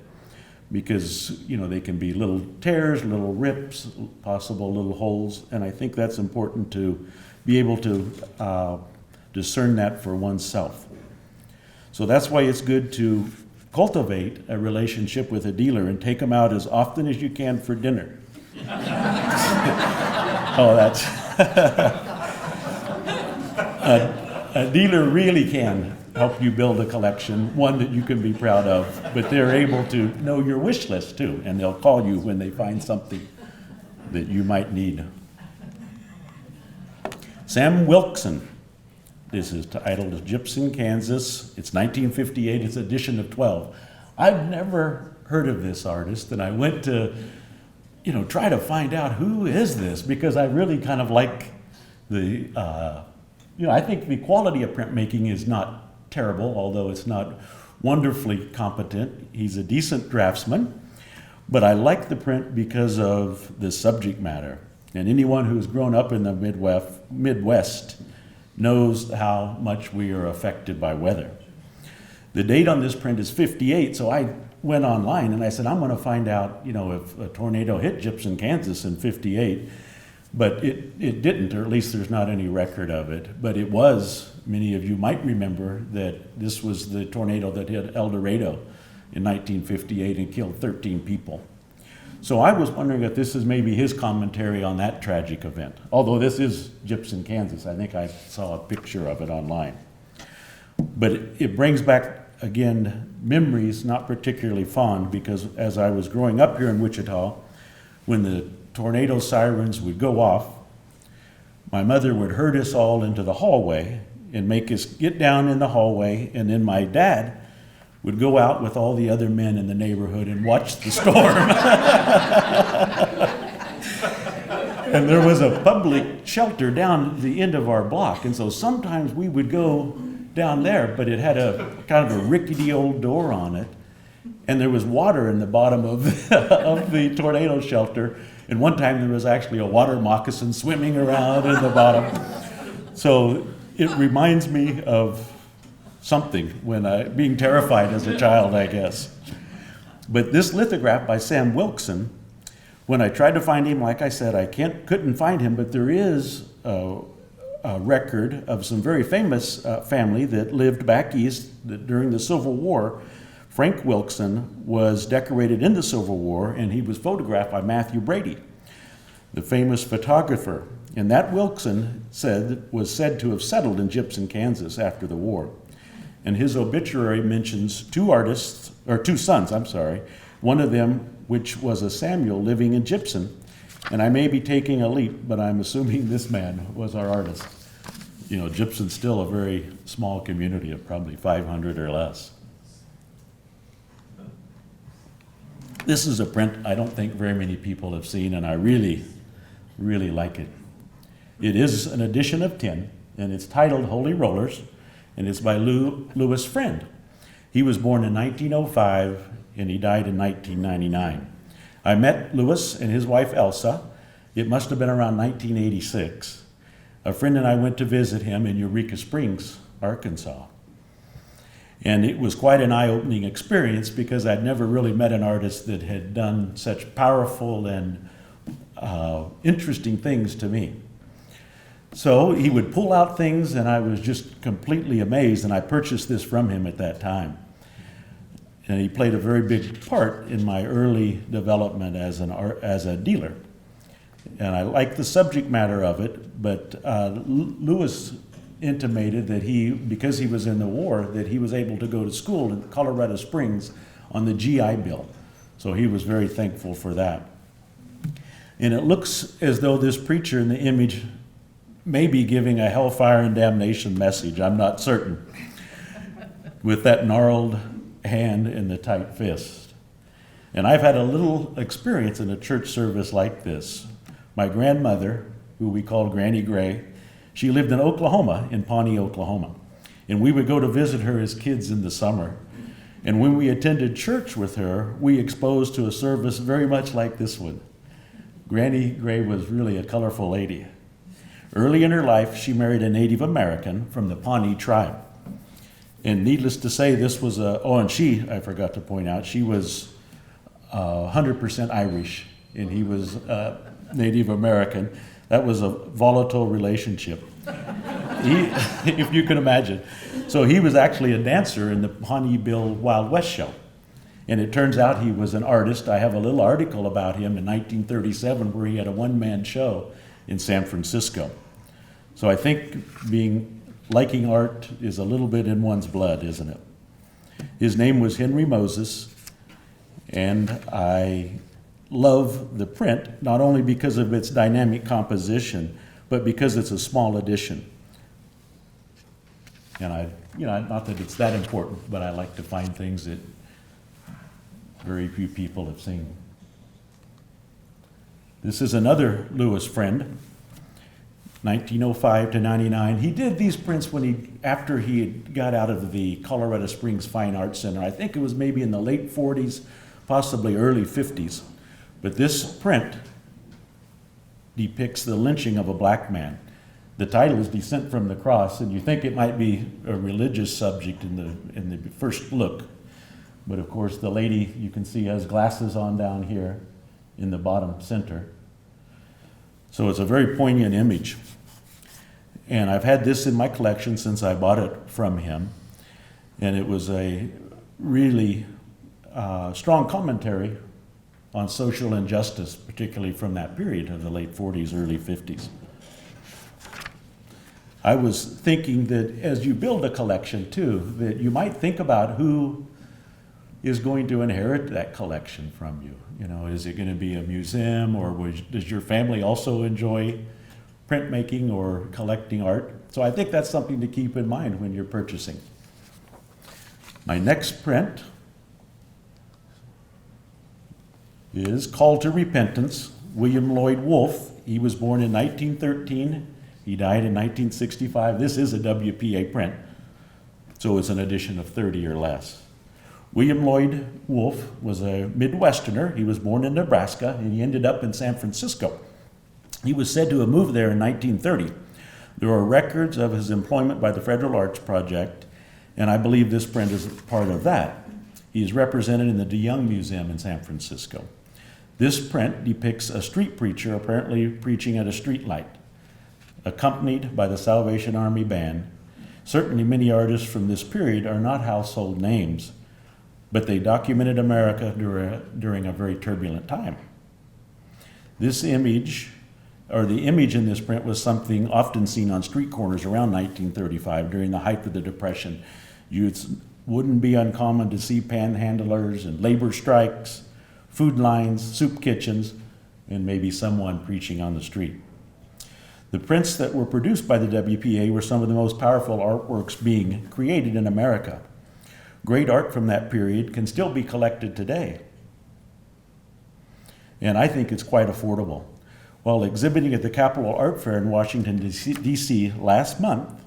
Because, they can be little tears, little rips, possible little holes, and I think that's important to be able to discern that for oneself. So that's why it's good to cultivate a relationship with a dealer and take them out as often as you can for dinner. Oh, that's... a dealer really can help you build a collection, one that you can be proud of, but they're able to know your wish list too, and they'll call you when they find something that you might need. Sam Wilkson. This is titled Gypsum, Kansas. It's 1958, it's edition of 12. I've never heard of this artist, and I went to, try to find out who is this, because I really kind of like the, I think the quality of printmaking is not terrible, although it's not wonderfully competent. He's a decent draftsman, but I like the print because of the subject matter. And anyone who's grown up in the Midwest knows how much we are affected by weather. The date on this print is 58, so I went online and I said, I'm going to find out, if a tornado hit Gypsum, Kansas in 58. But it didn't, or at least there's not any record of it. But it was, many of you might remember that this was the tornado that hit El Dorado in 1958 and killed 13 people. So I was wondering if this is maybe his commentary on that tragic event. Although this is Gypsum, Kansas. I think I saw a picture of it online. But it brings back, again, memories not particularly fond, because as I was growing up here in Wichita, when the tornado sirens would go off, my mother would herd us all into the hallway and make us get down in the hallway, and then my dad would go out with all the other men in the neighborhood and watch the storm. And there was a public shelter down the end of our block, and so sometimes we would go down there, but it had a kind of a rickety old door on it, and there was water in the bottom of the tornado shelter. And one time there was actually a water moccasin swimming around in the bottom. So it reminds me of something when being terrified as a child, I guess. But this lithograph by Sam Wilkson, when I tried to find him, like I said, I couldn't find him, but there is a record of some very famous family that lived back east during the Civil War. Frank Wilkson was decorated in the Civil War, and he was photographed by Matthew Brady, the famous photographer. And that Wilkson was said to have settled in Gypsum, Kansas after the war. And his obituary mentions two sons, one of them which was a Samuel living in Gypsum. And I may be taking a leap, but I'm assuming this man was our artist. Gypsum's still a very small community of probably 500 or less. This is a print I don't think very many people have seen, and I really, really like it. It is an edition of 10, and it's titled Holy Rollers, and it's by Louis Friend. He was born in 1905, and he died in 1999. I met Louis and his wife Elsa. It must have been around 1986. A friend and I went to visit him in Eureka Springs, Arkansas. And it was quite an eye-opening experience because I'd never really met an artist that had done such powerful and interesting things to me. So he would pull out things and I was just completely amazed, and I purchased this from him at that time. And he played a very big part in my early development as a dealer. And I liked the subject matter of it, but Lewis intimated that because he was in the war, that he was able to go to school in Colorado Springs on the GI Bill. So he was very thankful for that. And it looks as though this preacher in the image may be giving a hellfire and damnation message. I'm not certain. With that gnarled hand and the tight fist. And I've had a little experience in a church service like this. My grandmother, who we called Granny Gray, she lived in Oklahoma, in Pawnee, Oklahoma. And we would go to visit her as kids in the summer. And when we attended church with her, we exposed to a service very much like this one. Granny Gray was really a colorful lady. Early in her life, she married a Native American from the Pawnee tribe. And needless to say, this was I forgot to point out, she was 100% Irish, and he was Native American. That was a volatile relationship, if you can imagine. So he was actually a dancer in the Pawnee Bill Wild West show. And it turns out he was an artist. I have a little article about him in 1937 where he had a one-man show in San Francisco. So I think liking art is a little bit in one's blood, isn't it? His name was Henry Moses, and I love the print, not only because of its dynamic composition, but because it's a small edition. And not that it's that important, but I like to find things that very few people have seen. This is another Lewis friend, 1905 to 99. He did these prints after he had got out of the Colorado Springs Fine Arts Center. I think it was maybe in the late 40s, possibly early 50s. But this print depicts the lynching of a black man. The title is Descent from the Cross, and you think it might be a religious subject in the first look. But of course, the lady you can see has glasses on down here in the bottom center. So it's a very poignant image. And I've had this in my collection since I bought it from him. And it was a really strong commentary on social injustice, particularly from that period of the late 40s, early 50s. I was thinking that as you build a collection too, that you might think about who is going to inherit that collection from you. Is it going to be a museum, or does your family also enjoy printmaking or collecting art? So I think that's something to keep in mind when you're purchasing. My next print is Call to Repentance, William Lloyd Wolfe. He was born in 1913. He died in 1965. This is a WPA print, so it's an edition of 30 or less. William Lloyd Wolfe was a Midwesterner. He was born in Nebraska, and he ended up in San Francisco. He was said to have moved there in 1930. There are records of his employment by the Federal Arts Project, and I believe this print is part of that. He is represented in the DeYoung Museum in San Francisco. This print depicts a street preacher apparently preaching at a street light, accompanied by the Salvation Army Band. Certainly many artists from this period are not household names, but they documented America during a very turbulent time. This image, or the image in this print, was something often seen on street corners around 1935 during the height of the Depression. It wouldn't be uncommon to see panhandlers and labor strikes, food lines, soup kitchens, and maybe someone preaching on the street. The prints that were produced by the WPA were some of the most powerful artworks being created in America. Great art from that period can still be collected today. And I think it's quite affordable. While exhibiting at the Capitol Art Fair in Washington, D.C. last month,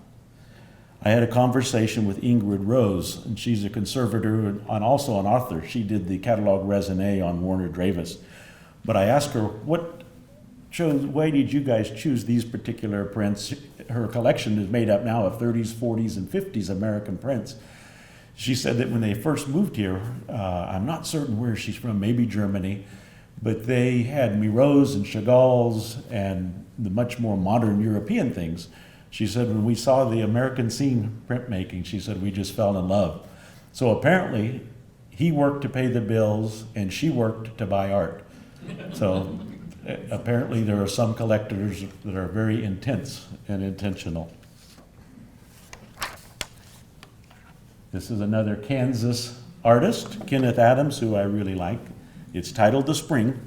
I had a conversation with Ingrid Rose, and she's a conservator and also an author. She did the catalog raisonné on Warner Dravis. But I asked her, why did you guys choose these particular prints? Her collection is made up now of 30s, 40s, and 50s American prints. She said that when they first moved here, I'm not certain where she's from, maybe Germany, but they had Mirots and Chagalls and the much more modern European things. She said when we saw the American scene printmaking, she said we just fell in love. So apparently he worked to pay the bills and she worked to buy art. So apparently there are some collectors that are very intense and intentional. This is another Kansas artist, Kenneth Adams, who I really like. It's titled The Spring.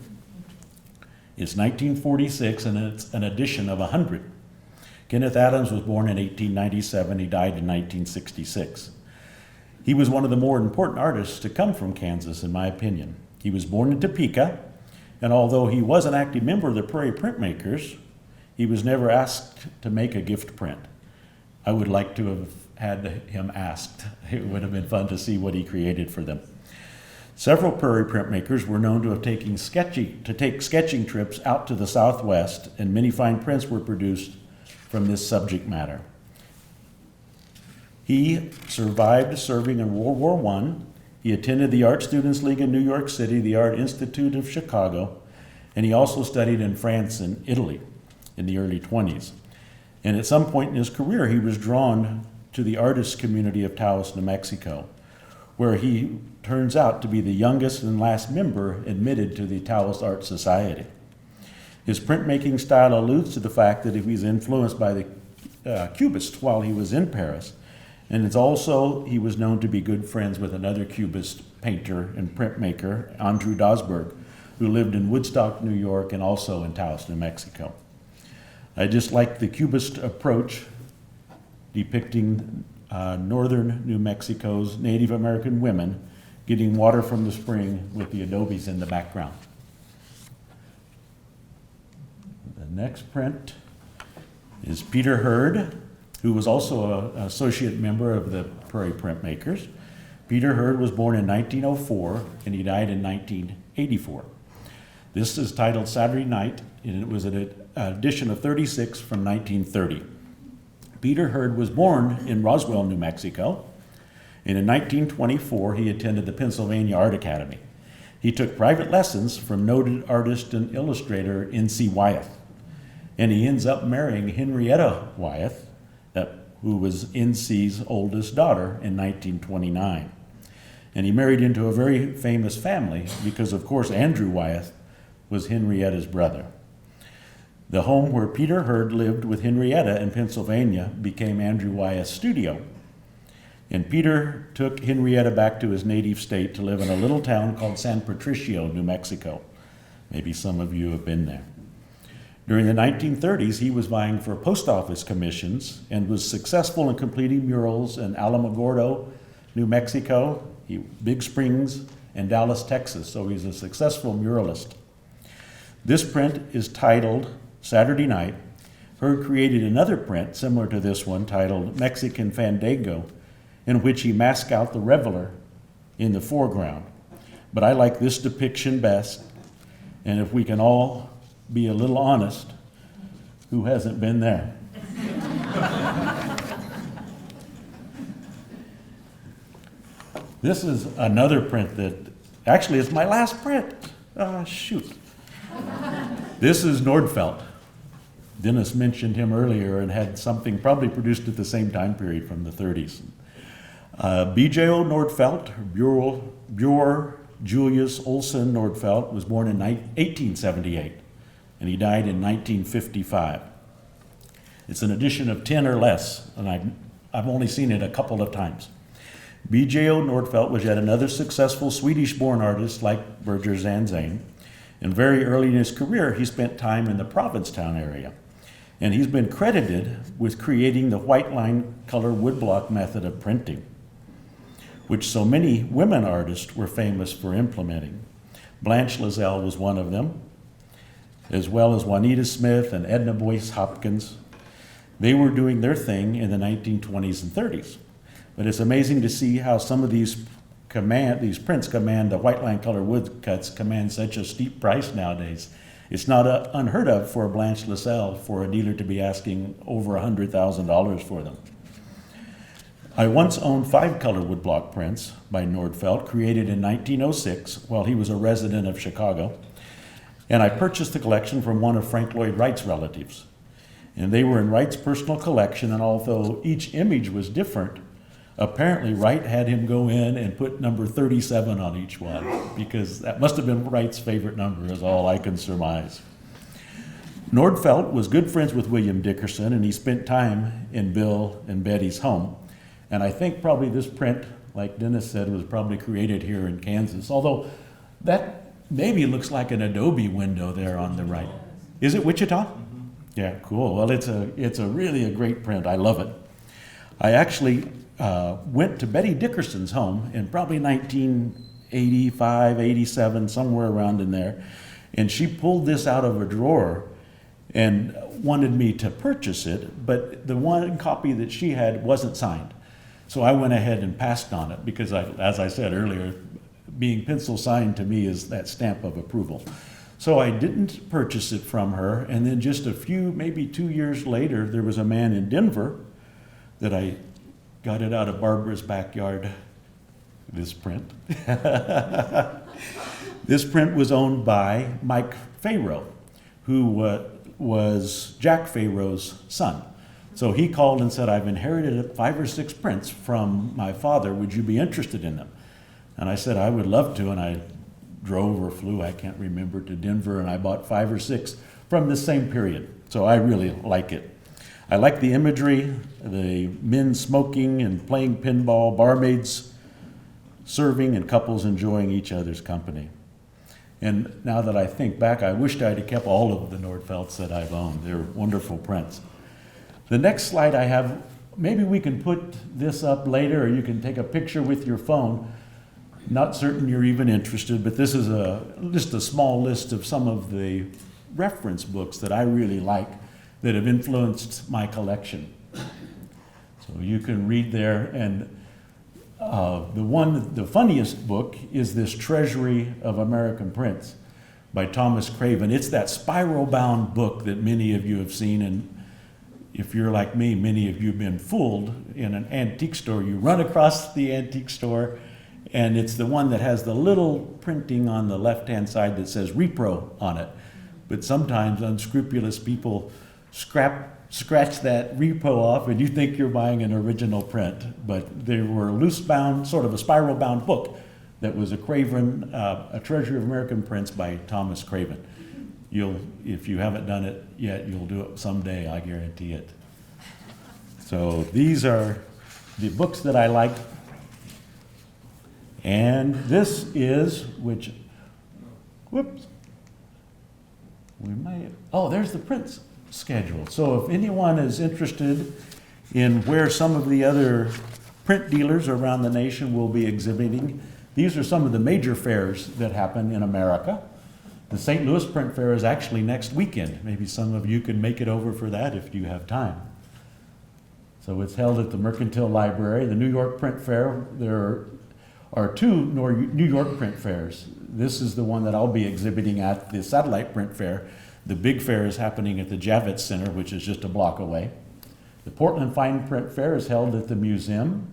It's 1946 and it's an edition of 100. Kenneth Adams was born in 1897. He died in 1966. He was one of the more important artists to come from Kansas, in my opinion. He was born in Topeka, and although he was an active member of the Prairie Print Makers, he was never asked to make a gift print. I would like to have had him asked. It would have been fun to see what he created for them. Several Prairie Print Makers were known to have take sketching trips out to the Southwest, and many fine prints were produced from this subject matter. He survived serving in World War I. He attended the Art Students League in New York City, the Art Institute of Chicago, and he also studied in France and Italy in the early 20s. And at some point in his career, he was drawn to the artist community of Taos, New Mexico, where he turns out to be the youngest and last member admitted to the Taos Art Society. His printmaking style alludes to the fact that he was influenced by the Cubists while he was in Paris, and it's also, he was known to be good friends with another Cubist painter and printmaker, Andrew Dosberg, who lived in Woodstock, New York, and also in Taos, New Mexico. I just like the Cubist approach depicting northern New Mexico's Native American women getting water from the spring with the adobes in the background. The next print is Peter Hurd, who was also an associate member of the Prairie Print Makers. Peter Hurd was born in 1904 and he died in 1984. This is titled Saturday Night, and it was an edition of 36 from 1930. Peter Hurd was born in Roswell, New Mexico, and in 1924 he attended the Pennsylvania Art Academy. He took private lessons from noted artist and illustrator N.C. Wyeth, and he ends up marrying Henrietta Wyeth, who was N.C.'s oldest daughter, in 1929. And he married into a very famous family because, of course, Andrew Wyeth was Henrietta's brother. The home where Peter Hurd lived with Henrietta in Pennsylvania became Andrew Wyeth's studio. And Peter took Henrietta back to his native state to live in a little town called San Patricio, New Mexico. Maybe some of you have been there. During the 1930s, he was vying for post office commissions and was successful in completing murals in Alamogordo, New Mexico, Big Springs, and Dallas, Texas. So he's a successful muralist. This print is titled Saturday Night. Hurd created another print similar to this one titled Mexican Fandango, in which he masked out the reveler in the foreground. But I like this depiction best, and if we can all be a little honest, who hasn't been there? This is another print that, actually it's my last print. Shoot. This is Nordfeldt. Dennis mentioned him earlier and had something probably produced at the same time period from the 30s. B.J.O. Nordfeldt, Björn Julius Olsen Nordfeldt, was born in 1878. And he died in 1955. It's an edition of 10 or less, and I've only seen it a couple of times. B.J.O. Nordfeldt was yet another successful Swedish-born artist like Birger Zanzane. And very early in his career, he spent time in the Provincetown area. And he's been credited with creating the white line color woodblock method of printing, which so many women artists were famous for implementing. Blanche Lazelle was one of them, as well as Juanita Smith and Edna Boyce Hopkins. They were doing their thing in the 1920s and 30s. But it's amazing to see how some of these prints command, the white line color woodcuts command such a steep price nowadays. It's not unheard of for a Blanche Lazelle for a dealer to be asking over $100,000 for them. I once owned 5 color woodblock prints by Nordfeldt, created in 1906 while he was a resident of Chicago. And I purchased the collection from one of Frank Lloyd Wright's relatives. And they were in Wright's personal collection, and although each image was different, apparently Wright had him go in and put number 37 on each one, because that must have been Wright's favorite number, is all I can surmise. Nordfeldt was good friends with William Dickerson, and he spent time in Bill and Betty's home. And I think probably this print, like Dennis said, was probably created here in Kansas, although that maybe looks like an adobe window there on the right. Is it Wichita? Yeah, cool. Well, it's a really a great print. I love it. I actually went to Betty Dickerson's home in probably 1985, 87, somewhere around in there, and she pulled this out of a drawer and wanted me to purchase it, but the one copy that she had wasn't signed. So I went ahead and passed on it because, as I said earlier, being pencil signed to me is that stamp of approval. So I didn't purchase it from her, and then just a few, maybe 2 years later, there was a man in Denver that I got it out of Barbara's backyard, this print. This print was owned by Mike Fayrow, who was Jack Fayrow's son. So he called and said, I've inherited 5 or 6 prints from my father. Would you be interested in them? And I said, I would love to. And I drove or flew, I can't remember, to Denver, and I bought 5 or 6 from the same period. So I really like it. I like the imagery, the men smoking and playing pinball, barmaids serving, and couples enjoying each other's company. And now that I think back, I wished I'd have kept all of the Nordfeldts that I've owned. They're wonderful prints. The next slide I have, maybe we can put this up later, or you can take a picture with your phone. Not certain you're even interested, but this is just a small list of some of the reference books that I really like that have influenced my collection. So you can read there, and the funniest book is this Treasury of American Prints by Thomas Craven. It's that spiral-bound book that many of you have seen, and if you're like me, many of you have been fooled in an antique store. You run across the antique store, and it's the one that has the little printing on the left-hand side that says repro on it. But sometimes unscrupulous people scratch that repo off, and you think you're buying an original print. But they were loose-bound, sort of a spiral-bound book that was a Craven, a Treasury of American Prints by Thomas Craven. If you haven't done it yet, you'll do it someday, I guarantee it. So these are the books that I like. And this is, there's the prints schedule. So if anyone is interested in where some of the other print dealers around the nation will be exhibiting, these are some of the major fairs that happen in America. The St. Louis Print Fair is actually next weekend. Maybe some of you can make it over for that if you have time. So it's held at the Mercantile Library. The New York Print Fair, there are 2 New York print fairs. This is the one that I'll be exhibiting at, the Satellite Print Fair. The big fair is happening at the Javits Center, which is just a block away. The Portland Fine Print Fair is held at the museum.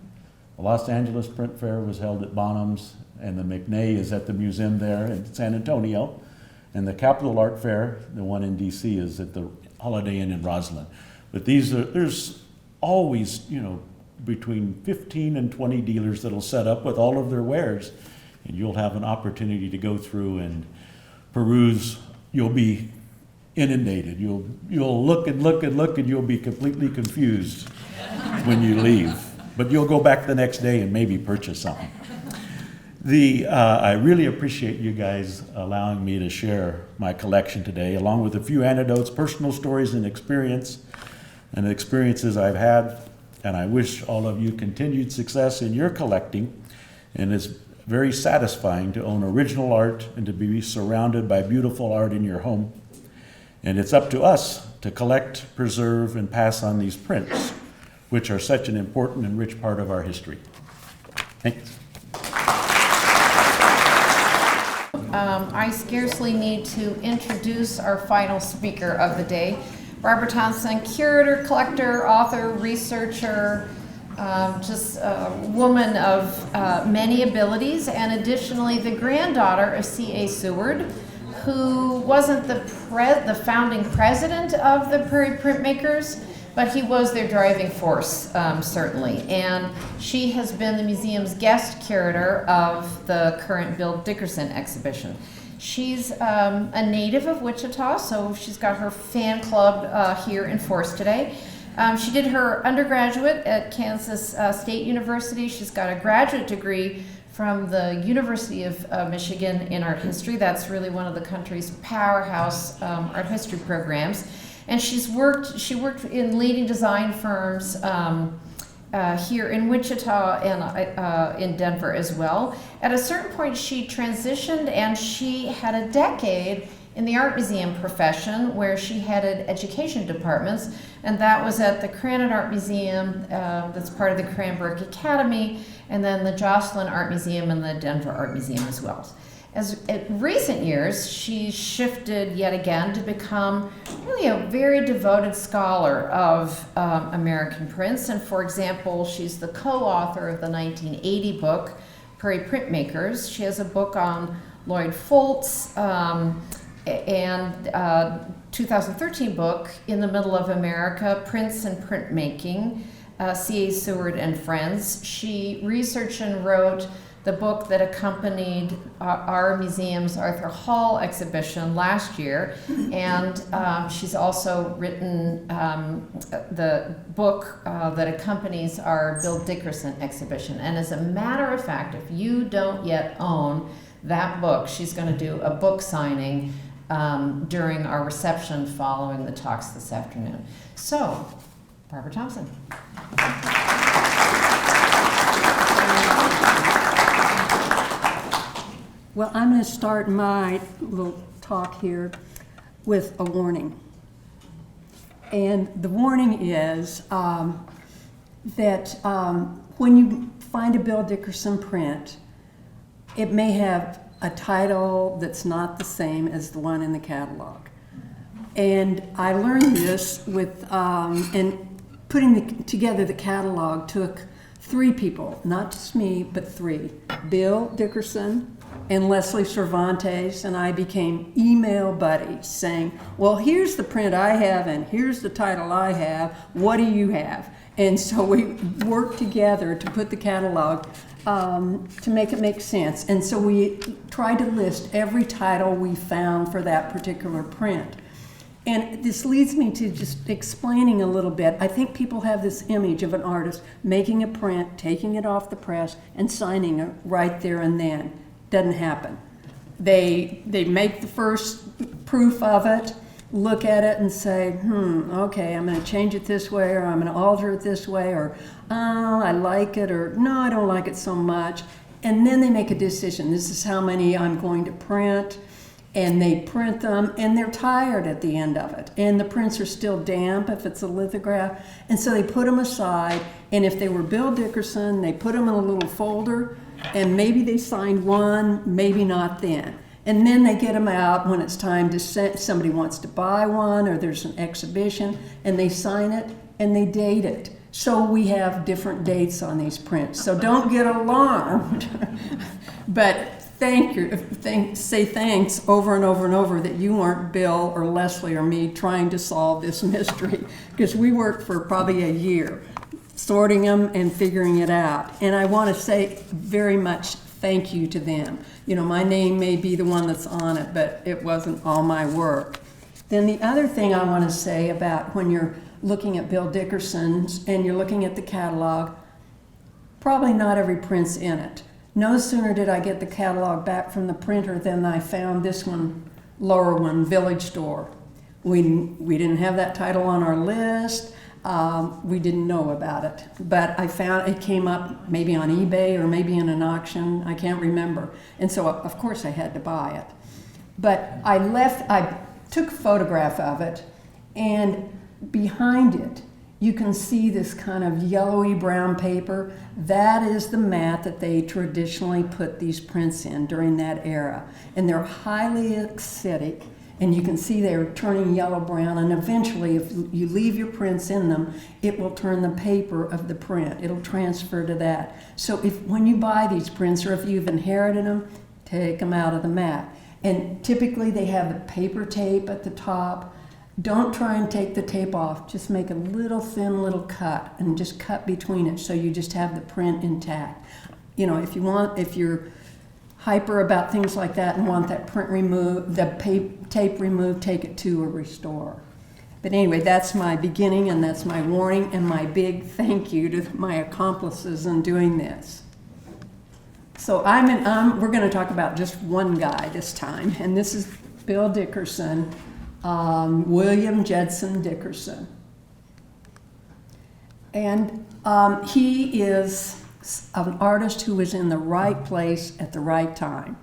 The Los Angeles Print Fair was held at Bonham's, and the McNay is at the museum there in San Antonio. And the Capitol Art Fair, the one in DC, is at the Holiday Inn in Roslyn. But there's always, between 15 and 20 dealers that'll set up with all of their wares, and you'll have an opportunity to go through and peruse. You'll be inundated. You'll look and look and look, and you'll be completely confused when you leave. But you'll go back the next day and maybe purchase something. I really appreciate you guys allowing me to share my collection today, along with a few anecdotes, personal stories, and experiences I've had. And I wish all of you continued success in your collecting. And it's very satisfying to own original art and to be surrounded by beautiful art in your home. And it's up to us to collect, preserve, and pass on these prints, which are such an important and rich part of our history. Thanks. I scarcely need to introduce our final speaker of the day, Barbara Thompson, curator, collector, author, researcher, just a woman of many abilities, and additionally the granddaughter of C.A. Seward, who wasn't the founding president of the Prairie Print Makers, but he was their driving force, certainly. And she has been the museum's guest curator of the current Bill Dickerson exhibition. She's a native of Wichita, so she's got her fan club here in force today. She did her undergraduate at Kansas State University. She's got a graduate degree from the University of Michigan in art history. That's really one of the country's powerhouse art history programs. And she worked in leading design firms here in Wichita and in Denver as well. At a certain point, she transitioned, and she had a decade in the art museum profession where she headed education departments, and that was at the Cranon Art Museum, that's part of the Cranbrook Academy, and then the Jocelyn Art Museum and the Denver Art Museum as well. In recent years, she shifted yet again to become really a very devoted scholar of American prints. And for example, she's the co-author of the 1980 book, Prairie Print Makers. She has a book on Lloyd Foltz and 2013 book, In the Middle of America, Prints and Printmaking, C.A. Seward and Friends. She researched and wrote the book that accompanied our museum's Arthur Hall exhibition last year, and she's also written the book that accompanies our Bill Dickerson exhibition. And as a matter of fact, if you don't yet own that book, she's going to do a book signing during our reception following the talks this afternoon. So, Barbara Thompson. Well, I'm going to start my little talk here with a warning. And the warning is that when you find a Bill Dickerson print, it may have a title that's not the same as the one in the catalog. And I learned this with, and putting together the catalog took 3 people, not just me, but 3. Bill Dickerson and Leslie Cervantes and I became email buddies saying, well, here's the print I have and here's the title I have, what do you have? And so we worked together to put the catalog to make it make sense. And so we tried to list every title we found for that particular print. And this leads me to just explaining a little bit. I think people have this image of an artist making a print, taking it off the press, and signing it right there and then. Doesn't happen. They make the first proof of it, look at it and say, okay, I'm going to change it this way, or I'm going to alter it this way, or I like it, or no, I don't like it so much. And then they make a decision. This is how many I'm going to print. And they print them, and they're tired at the end of it. And the prints are still damp if it's a lithograph. And so they put them aside, and if they were Bill Dickerson, they put them in a little folder, and maybe they signed one, maybe not then. And then they get them out when it's time to send, somebody wants to buy one, or there's an exhibition, and they sign it, and they date it. So we have different dates on these prints. So don't get alarmed. But say thanks over and over and over that you weren't Bill or Leslie or me trying to solve this mystery, because we worked for probably a year sorting them and figuring it out. And I want to say very much thank you to them. You know, my name may be the one that's on it, but it wasn't all my work. Then the other thing I want to say about when you're looking at Bill Dickerson's and you're looking at the catalog, probably not every print's in it. No sooner did I get the catalog back from the printer than I found this one, lower one, Village Store. We didn't have that title on our list. We didn't know about it. But I found it came up maybe on eBay or maybe in an auction. I can't remember. And so, of course, I had to buy it. But I took a photograph of it, and behind it, you can see this kind of yellowy brown paper. That is the mat that they traditionally put these prints in during that era. And they're highly acidic, And you can see they're turning yellow-brown, and eventually, if you leave your prints in them, it will turn the paper of the print. It'll transfer to that. So when you buy these prints, or if you've inherited them, take them out of the mat. And typically they have the paper tape at the top. Don't try and take the tape off. Just make a little thin little cut and just cut between it so you just have the print intact. You know, if you're hyper about things like that and want that print removed, the tape removed, take it to a restorer. But anyway, that's my beginning and that's my warning and my big thank you to my accomplices in doing this. So we're going to talk about just one guy this time, and this is Bill Dickerson, William Judson Dickerson. And he is an artist who was in the right place at the right time.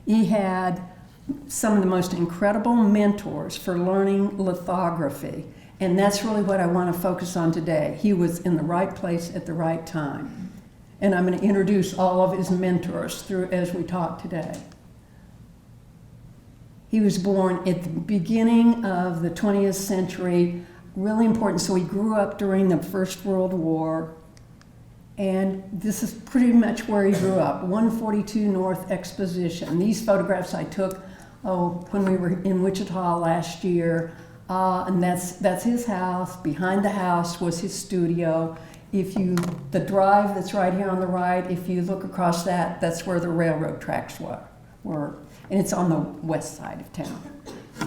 He had some of the most incredible mentors for learning lithography, and that's really what I want to focus on today. He was in the right place at the right time. And I'm going to introduce all of his mentors through as we talk today. He was born at the beginning of the 20th century, really important. So he grew up during the First World War, and this is pretty much where he grew up, 142 North Exposition. These photographs I took when we were in Wichita last year, and that's his house. Behind the house was his studio. The drive that's right here on the right, if you look across that's where the railroad tracks were. And it's on the west side of town.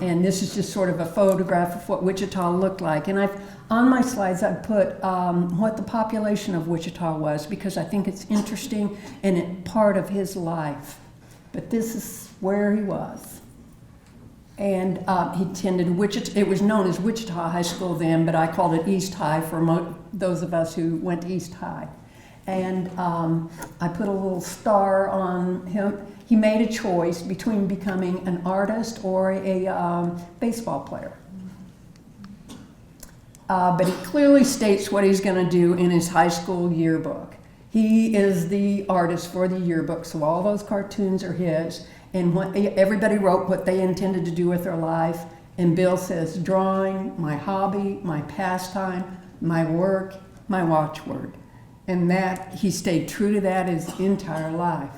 And this is just sort of a photograph of what Wichita looked like. And on my slides, I've put what the population of Wichita was, because I think it's interesting and it's part of his life. But this is where he was. And he attended Wichita. It was known as Wichita High School then, but I called it East High for those of us who went to East High. And I put a little star on him. He made a choice between becoming an artist or a baseball player. But he clearly states what he's going to do in his high school yearbook. He is the artist for the yearbook, so all those cartoons are his. And everybody wrote what they intended to do with their life. And Bill says, drawing, my hobby, my pastime, my work, my watchword. And that, he stayed true to that his entire life.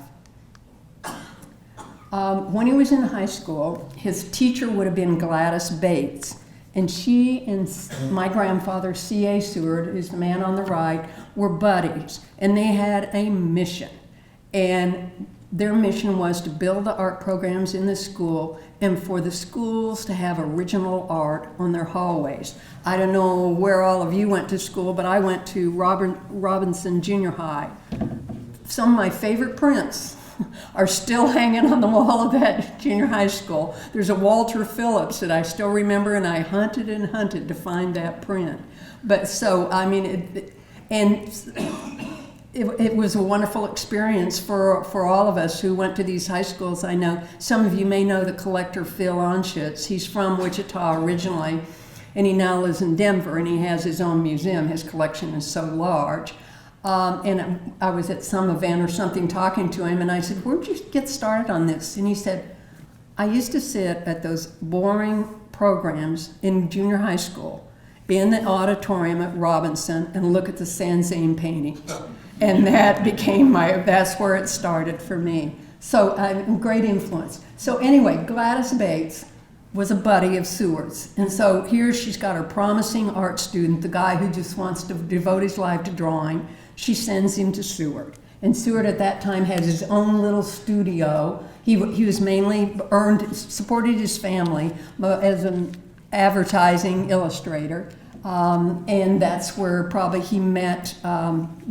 When he was in high school, his teacher would have been Gladys Bates. And she and my grandfather, C.A. Seward, who's the man on the right, were buddies. And they had a mission. And their mission was to build the art programs in the school and for the schools to have original art on their hallways. I don't know where all of you went to school, but I went to Robinson Junior High. Some of my favorite prints are still hanging on the wall of that junior high school. There's a Walter Phillips that I still remember, and I hunted and hunted to find that print. But so, I mean, it was a wonderful experience for all of us who went to these high schools. I know some of you may know the collector Phil Onschitz. He's from Wichita originally, and he now lives in Denver, and he has his own museum. His collection is so large. And I was at some event or something talking to him, and I said, where'd you get started on this? And he said, I used to sit at those boring programs in junior high school in the auditorium at Robinson and look at the Sanzane paintings. And that became that's where it started for me. So great influence. So anyway, Gladys Bates was a buddy of Seward's. And so here she's got her promising art student, the guy who just wants to devote his life to drawing. She sends him to Seward. And Seward at that time had his own little studio. He was mainly supported his family as an advertising illustrator. And that's where probably he met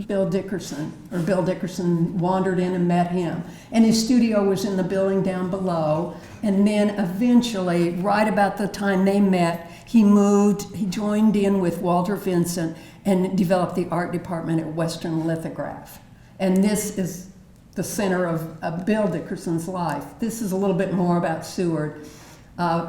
Bill Dickerson, or Bill Dickerson wandered in and met him. And his studio was in the building down below. And then eventually, right about the time they met, he joined in with Walter Vincent and developed the art department at Western Lithograph. And this is the center of Bill Dickerson's life. This is a little bit more about Seward.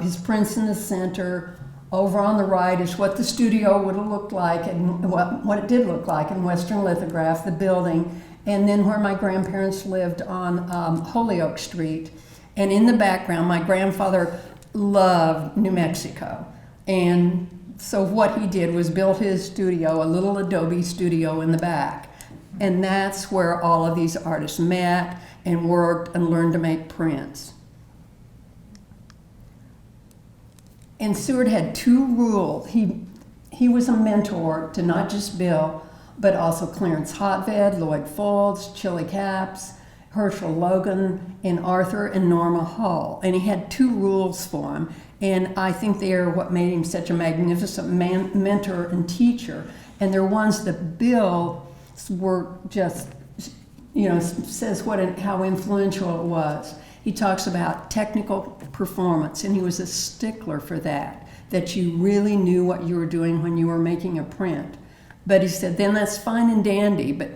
His prints in the center. Over on the right is what the studio would have looked like and what it did look like in Western Lithograph, the building, and then where my grandparents lived on Holyoke Street. And in the background, my grandfather loved New Mexico. And so what he did was build his studio, a little adobe studio in the back. And that's where all of these artists met and worked and learned to make prints. And Seward had two rules. He was a mentor to not just Bill, but also Clarence Hotved, Lloyd Folds, Chili Caps, Herschel Logan, and Arthur and Norma Hall. And he had two rules for him. And I think they are what made him such a magnificent mentor and teacher. And they're ones that Bill were just, says how influential it was. He talks about technical performance, and he was a stickler for that you really knew what you were doing when you were making a print. But he said, then that's fine and dandy, but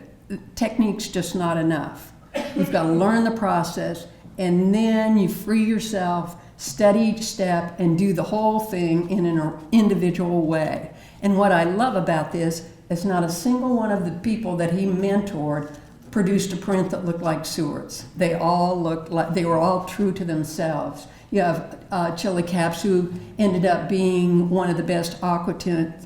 technique's just not enough. You've got to learn the process, and then you free yourself, study each step, and do the whole thing in an individual way. And what I love about this is not a single one of the people that he mentored produced a print that looked like Seward's. They all looked like, they were all true to themselves. You have Chili Caps, who ended up being one of the best aquatint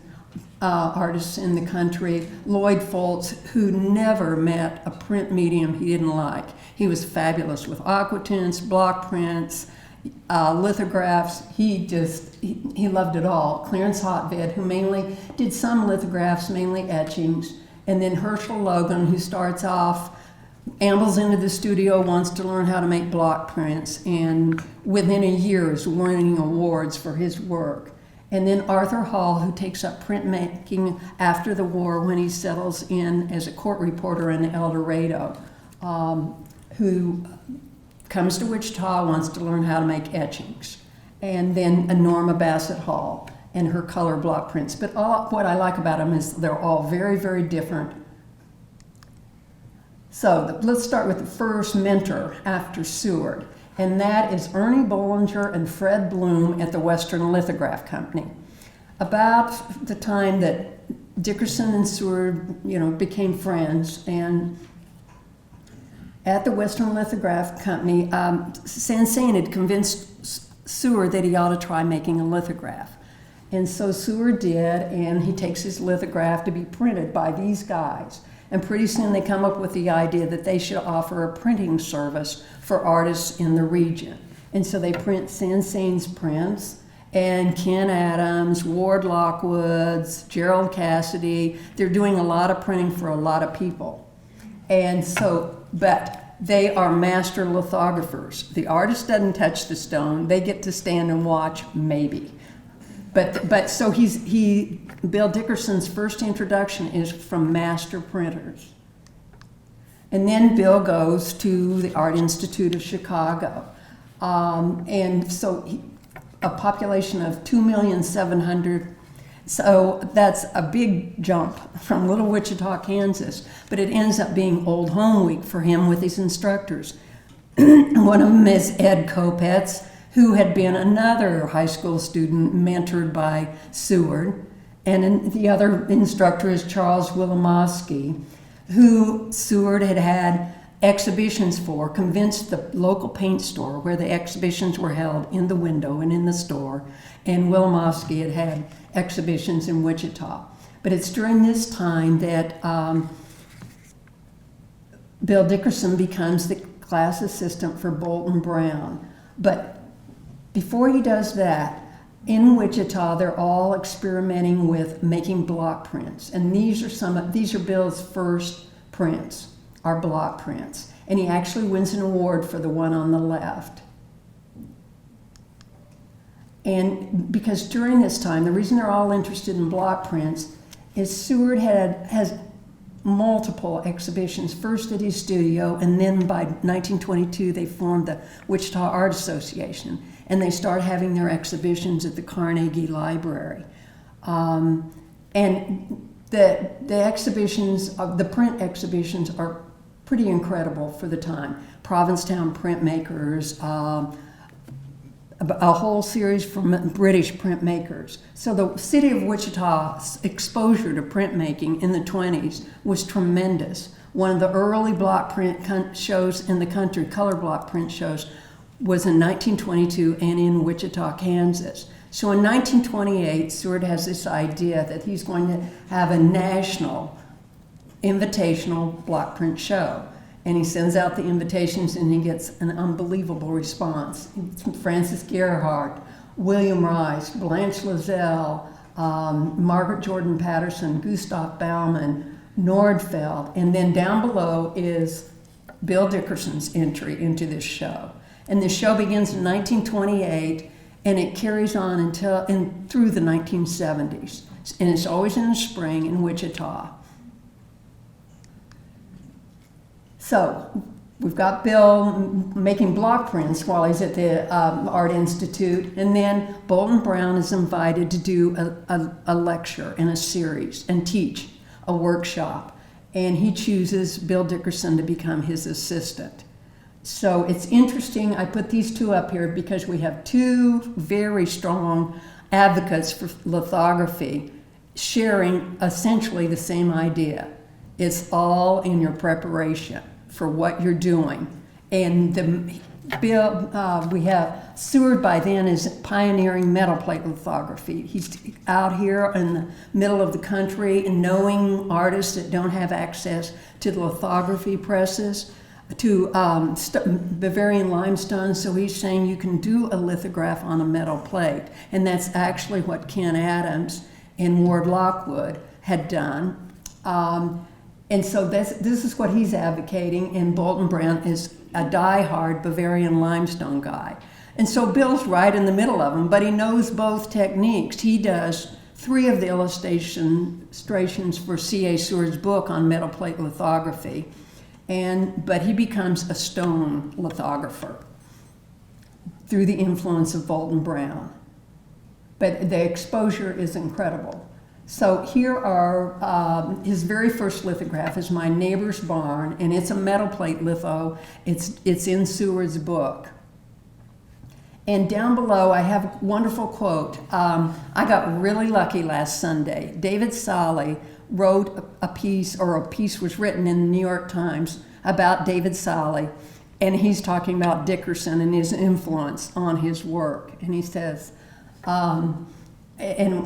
artists in the country. Lloyd Foltz, who never met a print medium he didn't like. He was fabulous with aquatints, block prints, lithographs. He loved it all. Clarence Hotved, who mainly did some lithographs, mainly etchings. And then Herschel Logan, who starts off, ambles into the studio, wants to learn how to make block prints, and within a year is winning awards for his work. And then Arthur Hall, who takes up printmaking after the war when he settles in as a court reporter in El Dorado, who comes to Wichita, wants to learn how to make etchings. And then Norma Bassett Hall and her color block prints. But what I like about them is they're all very, very different. So let's start with the first mentor after Seward, and that is Ernie Bollinger and Fred Bloom at the Western Lithograph Company. About the time that Dickerson and Seward, became friends, and at the Western Lithograph Company, Sansane had convinced Seward that he ought to try making a lithograph. And so Seward did, and he takes his lithograph to be printed by these guys. And pretty soon they come up with the idea that they should offer a printing service for artists in the region. And so they print Sansane's prints, and Ken Adams, Ward Lockwood's, Gerald Cassidy. They're doing a lot of printing for a lot of people. And so, but they are master lithographers. The artist doesn't touch the stone. They get to stand and watch, maybe. But so Bill Dickerson's first introduction is from master printers. And then Bill goes to the Art Institute of Chicago. And so a population of 2,700,000. So that's a big jump from little Wichita, Kansas. But it ends up being Old Home Week for him with his instructors. One of them is Ed Kopetz, who had been another high school student mentored by Seward. And the other instructor is Charles Wilimowski, who Seward had exhibitions for, convinced the local paint store where the exhibitions were held in the window and in the store, and Wilimowski had exhibitions in Wichita. But it's during this time that Bill Dickerson becomes the class assistant for Bolton Brown. But before he does that, in Wichita, they're all experimenting with making block prints. And these are Bill's first prints, are block prints. And he actually wins an award for the one on the left. And because during this time, the reason they're all interested in block prints is Seward has multiple exhibitions, first at his studio, and then by 1922 they formed the Wichita Art Association, and they start having their exhibitions at the Carnegie Library. And the exhibitions, the print exhibitions, are pretty incredible for the time. Provincetown Print Makers, a whole series from British printmakers. So the city of Wichita's exposure to printmaking in the 20s was tremendous. One of the early block print shows in the country, color block print shows, was in 1922 and in Wichita, Kansas. So in 1928, Seward has this idea that he's going to have a national invitational block print show. And he sends out the invitations and he gets an unbelievable response. Francis Gerhardt, William Rice, Blanche Lazelle, Margaret Jordan Patterson, Gustav Bauman, Nordfeld, and then down below is Bill Dickerson's entry into this show. And the show begins in 1928 and it carries on through the 1970s. And it's always in the spring in Wichita. So we've got Bill making block prints while he's at the Art Institute, and then Bolton Brown is invited to do a lecture and a series and teach a workshop, and he chooses Bill Dickerson to become his assistant. So it's interesting, I put these two up here because we have two very strong advocates for lithography sharing essentially the same idea. It's all in your preparation for what you're doing. And we have Seward by then is pioneering metal plate lithography. He's out here in the middle of the country and knowing artists that don't have access to the lithography presses, to Bavarian limestone. So he's saying you can do a lithograph on a metal plate. And that's actually what Ken Adams and Ward Lockwood had done. And so this is what he's advocating, and Bolton Brown is a die-hard Bavarian limestone guy. And so Bill's right in the middle of them, but he knows both techniques. He does 3 of the illustrations for C.A. Seward's book on metal plate lithography, but he becomes a stone lithographer through the influence of Bolton Brown. But the exposure is incredible. So here are his very first lithograph is My Neighbor's Barn, and it's a metal plate litho. It's in Seward's book. And down below I have a wonderful quote. I got really lucky last Sunday. David Solly wrote a piece was written in the New York Times about David Solly, and he's talking about Dickerson and his influence on his work. And he says, and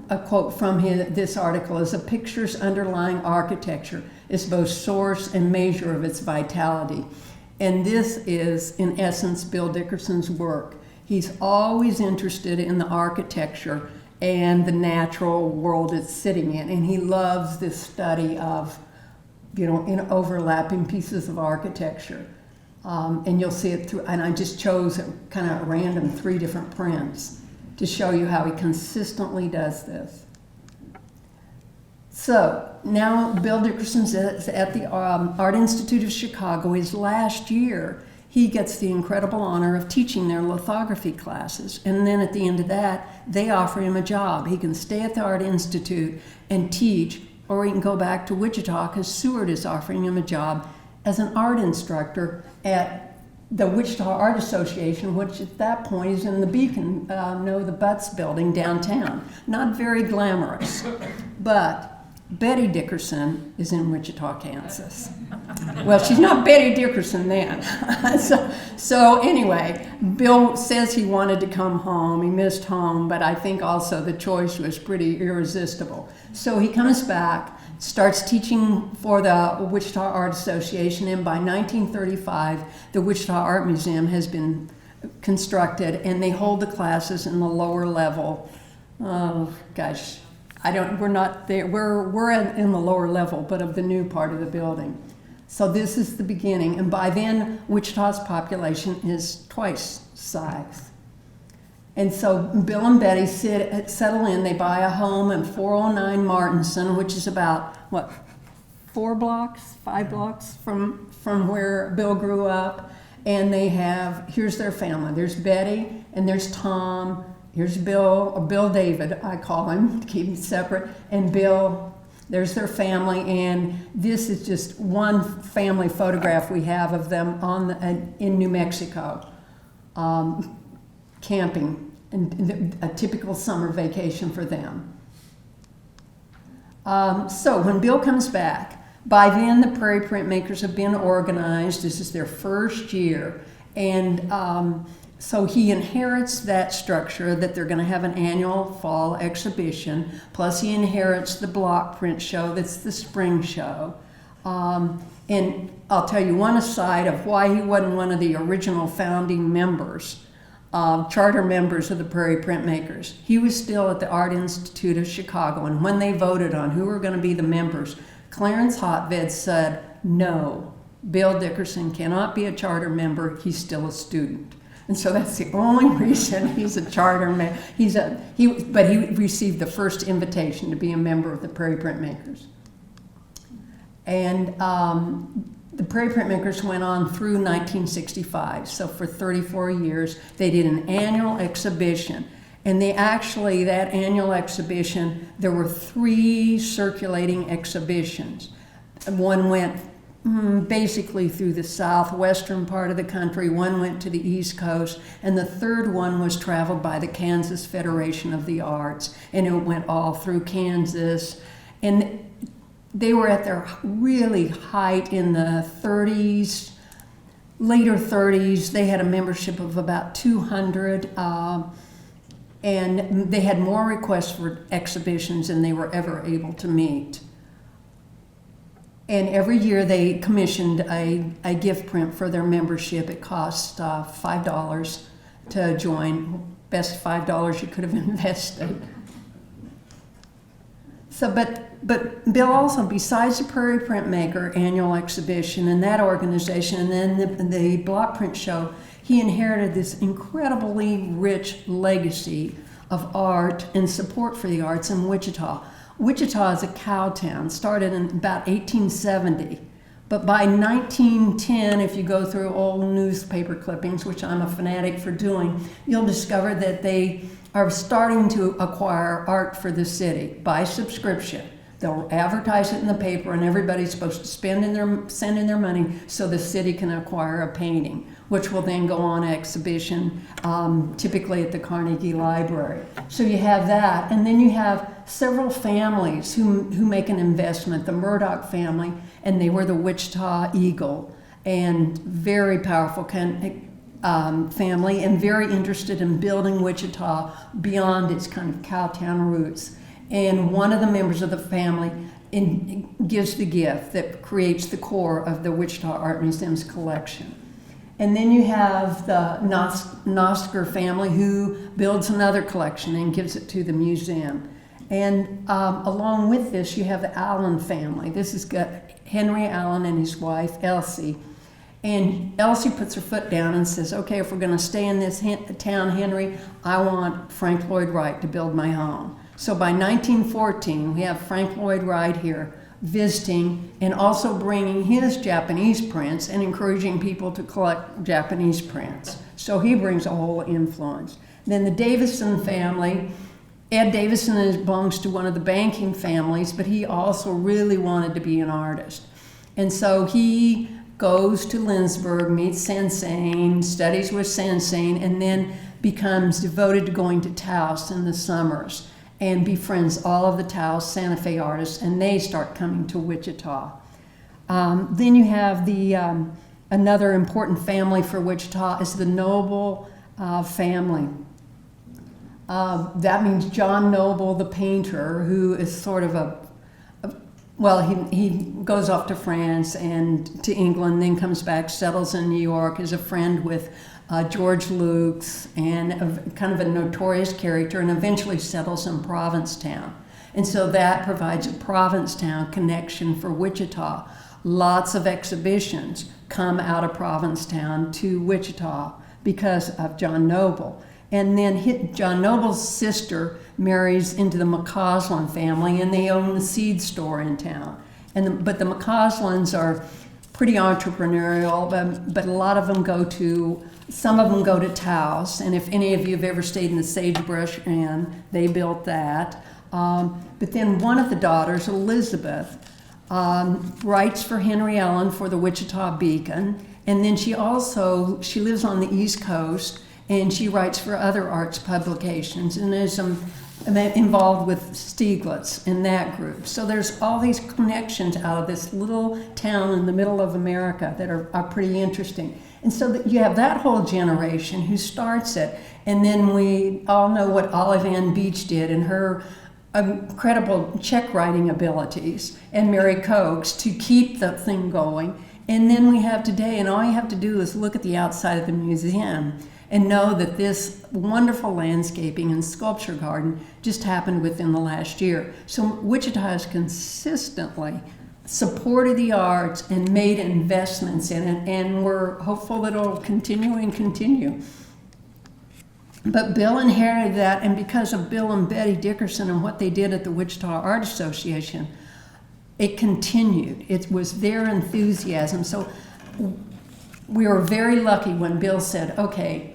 a quote from this article is, a picture's underlying architecture is both source and measure of its vitality. And this is, in essence, Bill Dickerson's work. He's always interested in the architecture and the natural world it's sitting in. And he loves this study of, in overlapping pieces of architecture. And you'll see it through, and I just chose kind of random 3 different prints to show you how he consistently does this. So now Bill Dickerson's at the Art Institute of Chicago. His last year, he gets the incredible honor of teaching their lithography classes. And then at the end of that, they offer him a job. He can stay at the Art Institute and teach, or he can go back to Wichita because Seward is offering him a job as an art instructor at the Wichita Art Association, which at that point is in the Beacon, the Butts building downtown. Not very glamorous, but Betty Dickerson is in Wichita, Kansas. Well, she's not Betty Dickerson then. so anyway, Bill says he wanted to come home. He missed home, but I think also the choice was pretty irresistible. So he comes back, starts teaching for the Wichita Art Association, and by 1935, the Wichita Art Museum has been constructed, and they hold the classes in the lower level. Oh, gosh, we're not there. We're in the lower level, but of the new part of the building. So this is the beginning, and by then, Wichita's population is twice size. And so Bill and Betty settle in. They buy a home in 409 Martinson, which is about, 5 blocks from where Bill grew up. And here's their family. There's Betty, and there's Tom. Here's Bill, or Bill David, I call him, to keep them separate. And Bill, there's their family. And this is just one family photograph we have of them in New Mexico. Camping, and a typical summer vacation for them. So when Bill comes back, by then the Prairie Print Makers have been organized. This is their first year, And so he inherits that structure, that they're going to have an annual fall exhibition, plus he inherits the block print show that's the spring show. And I'll tell you one aside of why he wasn't one of the original founding members, charter members of the Prairie Print Makers. He was still at the Art Institute of Chicago, and when they voted on who were going to be the members, Clarence Hotved said, no, Bill Dickerson cannot be a charter member, he's still a student. And so that's the only reason he's a charter member. But he received the first invitation to be a member of the Prairie Print Makers. And the Prairie Print Makers went on through 1965. So for 34 years, they did an annual exhibition. And they actually, that annual exhibition, there were 3 circulating exhibitions. One went basically through the southwestern part of the country, one went to the East Coast, and the third one was traveled by the Kansas Federation of the Arts, and it went all through Kansas. And they were at their really height in the 30s, later 30s. They had a membership of about 200, and they had more requests for exhibitions than they were ever able to meet. And every year they commissioned a gift print for their membership. It cost $5 to join. Best $5 you could have invested. So, but Bill also, besides the Prairie Print Maker annual exhibition and that organization, and then the block print show, he inherited this incredibly rich legacy of art and support for the arts in Wichita. Wichita is a cow town, started in about 1870, but by 1910, if you go through old newspaper clippings, which I'm a fanatic for doing, you'll discover that they are starting to acquire art for the city by subscription. They'll advertise it in the paper, and everybody's supposed to send in their money so the city can acquire a painting, which will then go on exhibition, typically at the Carnegie Library. So you have that, and then you have several families who make an investment. The Murdoch family, and they were the Wichita Eagle, and very powerful family, and very interested in building Wichita beyond its kind of cowtown roots. And one of the members of the family gives the gift that creates the core of the Wichita Art Museum's collection. And then you have the Nosker family, who builds another collection and gives it to the museum. And along with this, you have the Allen family. This is Henry Allen and his wife, Elsie. And Elsie puts her foot down and says, okay, if we're going to stay in this town, Henry, I want Frank Lloyd Wright to build my home. So by 1914, we have Frank Lloyd Wright here visiting and also bringing his Japanese prints and encouraging people to collect Japanese prints. So he brings a whole influence. Then the Davison family, Ed Davison belongs to one of the banking families, but he also really wanted to be an artist. And so he goes to Lindsberg, meets Sansane, studies with Sansane, and then becomes devoted to going to Taos in the summers, and befriends all of the Taos Santa Fe artists, and they start coming to Wichita. Then you have another important family for Wichita is the Noble family. That means John Noble, the painter, who is sort of he goes off to France and to England, then comes back, settles in New York, is a friend with George Lukes, and kind of a notorious character, and eventually settles in Provincetown. And so that provides a Provincetown connection for Wichita. Lots of exhibitions come out of Provincetown to Wichita because of John Noble. And then John Noble's sister marries into the McCausland family, and they own the seed store in town. But the McCauslands are pretty entrepreneurial, but a lot of them some of them go to Taos, and if any of you have ever stayed in the Sagebrush Inn, they built that. But then one of the daughters, Elizabeth, writes for Henry Allen for the Wichita Beacon, and then she lives on the East Coast, and she writes for other arts publications, and is involved with Stieglitz in that group. So there's all these connections out of this little town in the middle of America that are pretty interesting. And so that you have that whole generation who starts it. And then we all know what Olive Ann Beach did and her incredible check writing abilities, and Mary Cokes to keep the thing going. And then we have today, and all you have to do is look at the outside of the museum and know that this wonderful landscaping and sculpture garden just happened within the last year. So Wichita has consistently supported the arts and made investments in it, and we're hopeful that it'll continue and continue. But Bill inherited that, and because of Bill and Betty Dickerson and what they did at the Wichita Art Association, it continued. It was their enthusiasm. So we were very lucky when Bill said, okay,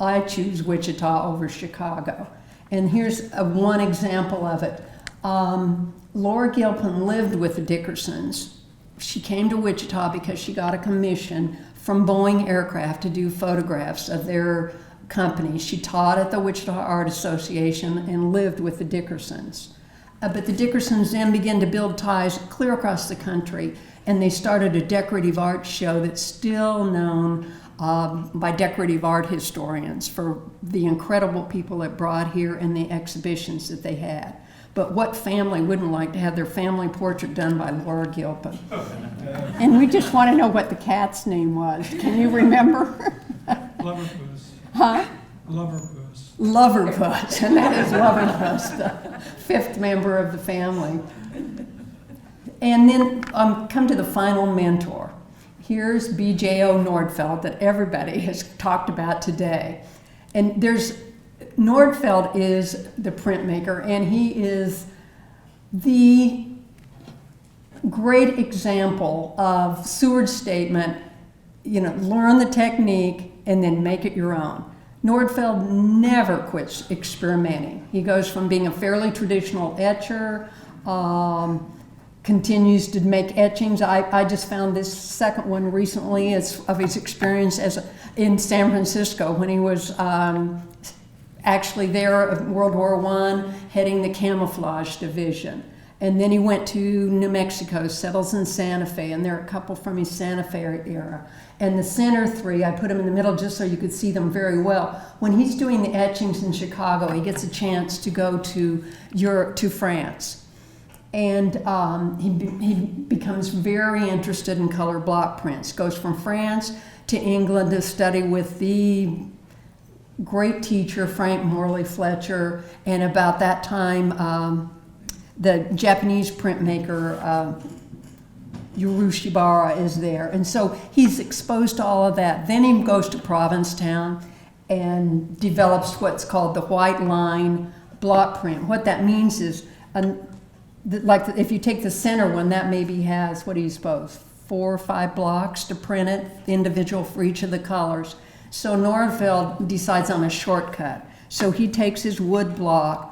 I choose Wichita over Chicago. And here's one example of it. Laura Gilpin lived with the Dickersons. She came to Wichita because she got a commission from Boeing Aircraft to do photographs of their company. She taught at the Wichita Art Association and lived with the Dickersons. But the Dickersons then began to build ties clear across the country, and they started a decorative art show that's still known by decorative art historians for the incredible people it brought here and the exhibitions that they had. But what family wouldn't like to have their family portrait done by Laura Gilpin? And we just want to know what the cat's name was. Can you remember? Loverpuss. Huh? Loverpuss. Loverpuss, and that is Loverpuss, the fifth member of the family. And then come to the final mentor. Here's B.J.O. Nordfeld that everybody has talked about today. And Nordfeld is the printmaker, and he is the great example of Seward's statement, learn the technique and then make it your own. Nordfeld never quits experimenting. He goes from being a fairly traditional etcher, continues to make etchings. I just found this second one recently of his experience in San Francisco when he was actually there of World War I, heading the camouflage division. And then he went to New Mexico, settles in Santa Fe, and there are a couple from his Santa Fe era. And the center three, I put them in the middle just so you could see them very well. When he's doing the etchings in Chicago, he gets a chance to go to France. And he becomes very interested in color block prints, goes from France to England to study with the great teacher, Frank Morley Fletcher, and about that time, the Japanese printmaker, Urushibara is there. And so he's exposed to all of that. Then he goes to Provincetown and develops what's called the white line block print. What that means is, if you take the center one, that maybe has, what do you suppose, 4 or 5 blocks to print it, individual for each of the colors. So Nordfeld decides on a shortcut. So he takes his wood block,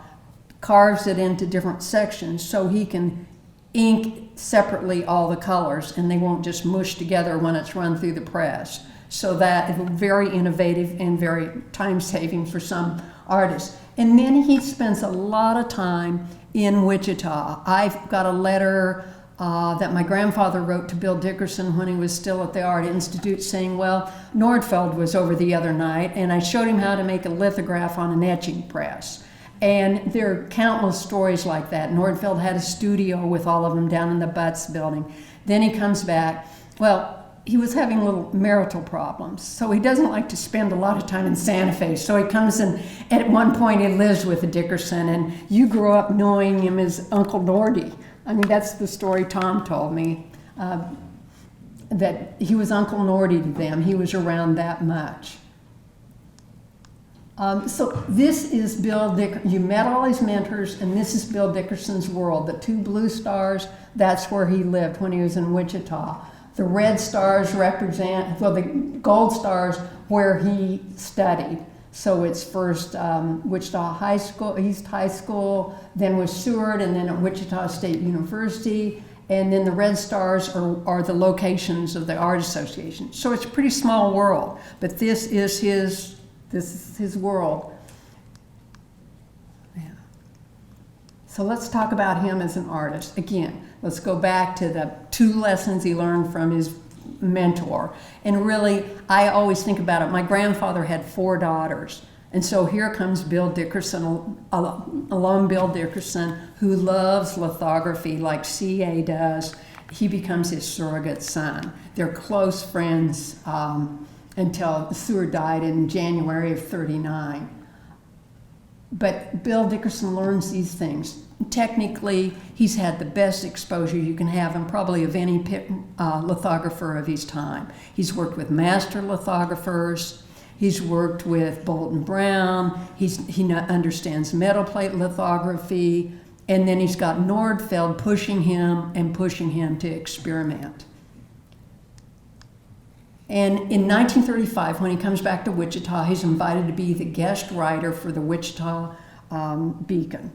carves it into different sections so he can ink separately all the colors and they won't just mush together when it's run through the press. So that is very innovative and very time-saving for some artists. And then he spends a lot of time in Wichita. I've got a letter that my grandfather wrote to Bill Dickerson when he was still at the Art Institute saying, well, Nordfeld was over the other night and I showed him how to make a lithograph on an etching press. And there are countless stories like that. Nordfeld had a studio with all of them down in the Butts building. Then he comes back. Well, he was having little marital problems, so he doesn't like to spend a lot of time in Santa Fe. So he comes in, at one point he lives with a Dickerson, and you grew up knowing him as Uncle Nordy. I mean, that's the story Tom told me, that he was Uncle Nordy to them. He was around that much. So this is Bill Dickerson. You met all his mentors, and this is Bill Dickerson's world. The 2 blue stars, that's where he lived when he was in Wichita. The red stars represent, well, the gold stars where he studied. So it's first Wichita High School, East High School, then was Seward, and then at Wichita State University. And then the red stars are the locations of the Art Association. So it's a pretty small world, but this is his world. Yeah. So let's talk about him as an artist. Again, let's go back to the 2 lessons he learned from his mentor. And really, I always think about it. My grandfather had 4 daughters. And so here comes Bill Dickerson, alum Bill Dickerson, who loves lithography like C.A. does. He becomes his surrogate son. They're close friends until Seward died in January of '39. But Bill Dickerson learns these things. Technically, he's had the best exposure you can have, and probably of any lithographer of his time. He's worked with master lithographers. He's worked with Bolton Brown. He understands metal plate lithography. And then he's got Nordfeld pushing him to experiment. And in 1935, when he comes back to Wichita, he's invited to be the guest writer for the Wichita Beacon.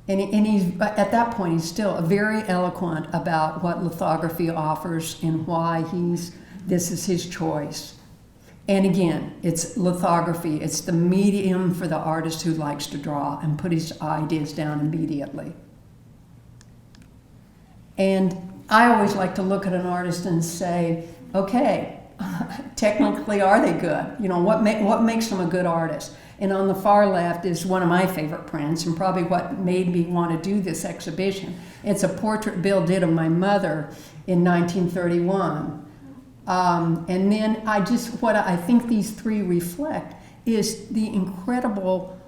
And he's, at that point, he's still very eloquent about what lithography offers and why this is his choice. And again, it's lithography. It's the medium for the artist who likes to draw and put his ideas down immediately. And I always like to look at an artist and say, okay, technically, are they good? You know, what makes them a good artist? And on the far left is one of my favorite prints, and probably what made me want to do this exhibition. It's a portrait Bill did of my mother in 1931. And then what I think these 3 reflect is the incredible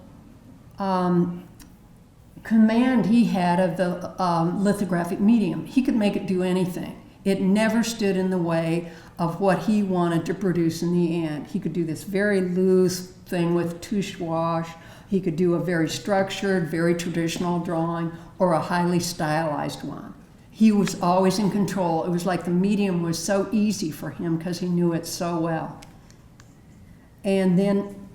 command he had of the lithographic medium. He could make it do anything. It never stood in the way of what he wanted to produce in the end. He could do this very loose thing with touche wash. He could do a very structured, very traditional drawing, or a highly stylized one. He was always in control. It was like the medium was so easy for him because he knew it so well. And then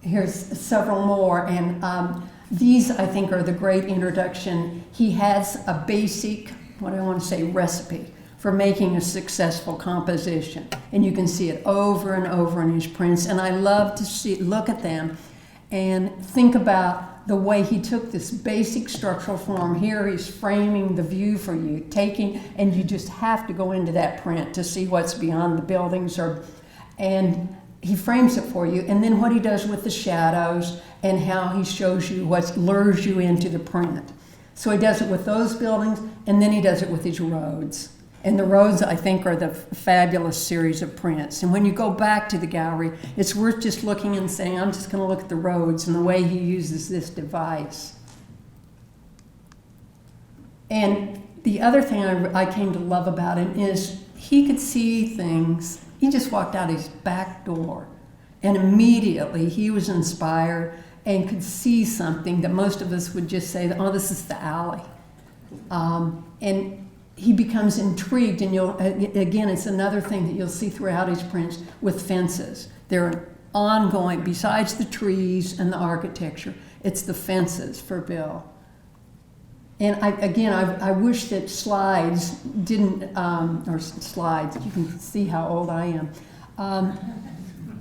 here's several more, and these I think are the great introduction. He has a basic, recipe for making a successful composition, and you can see it over and over in his prints. And I love to look at them and think about the way he took this basic structural form. Here he's framing the view for you, and you just have to go into that print to see what's beyond the buildings, and he frames it for you. And then what he does with the shadows and how he shows you what lures you into the print. So he does it with those buildings, and then he does it with his roads. And the roads, I think, are the fabulous series of prints. And when you go back to the gallery, it's worth just looking and saying, I'm just going to look at the roads and the way he uses this device. And the other thing I came to love about him is he could see things. He just walked out his back door, and immediately he was inspired and could see something that most of us would just say, oh, this is the alley. And he becomes intrigued, and again, it's another thing that you'll see throughout his prints with fences. They're ongoing, besides the trees and the architecture, it's the fences for Bill. And I wish that slides didn't, or slides, you can see how old I am.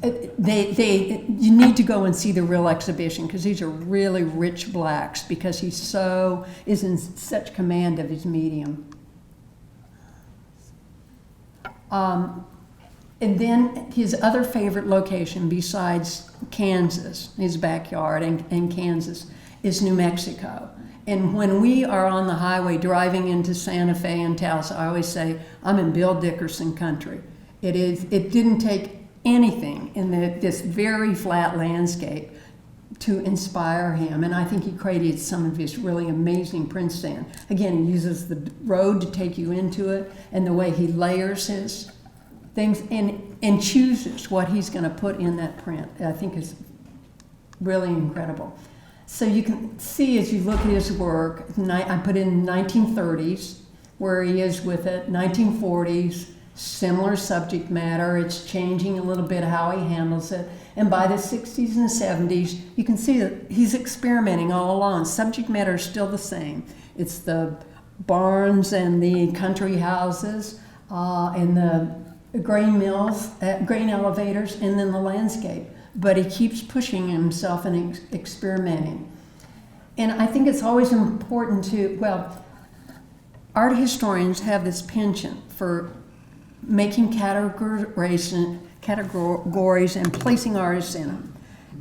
You need to go and see the real exhibition, because these are really rich blacks, because he is in such command of his medium. And then his other favorite location besides Kansas, his backyard and Kansas, is New Mexico. And when we are on the highway driving into Santa Fe and Taos, I always say, I'm in Bill Dickerson country. It didn't take anything in this very flat landscape to inspire him, and I think he created some of his really amazing prints then. Again, he uses the road to take you into it, and the way he layers his things and chooses what he's going to put in that print, I think is really incredible. So you can see as you look at his work, I put in 1930s, where he is with it, 1940s, similar subject matter. It's changing a little bit how he handles it. And by the 60s and 70s, you can see that he's experimenting all along. Subject matter is still the same. It's the barns and the country houses and the grain mills, grain elevators, and then the landscape. But he keeps pushing himself and experimenting. And I think it's always important to, well, art historians have this penchant for making categories and placing artists in them.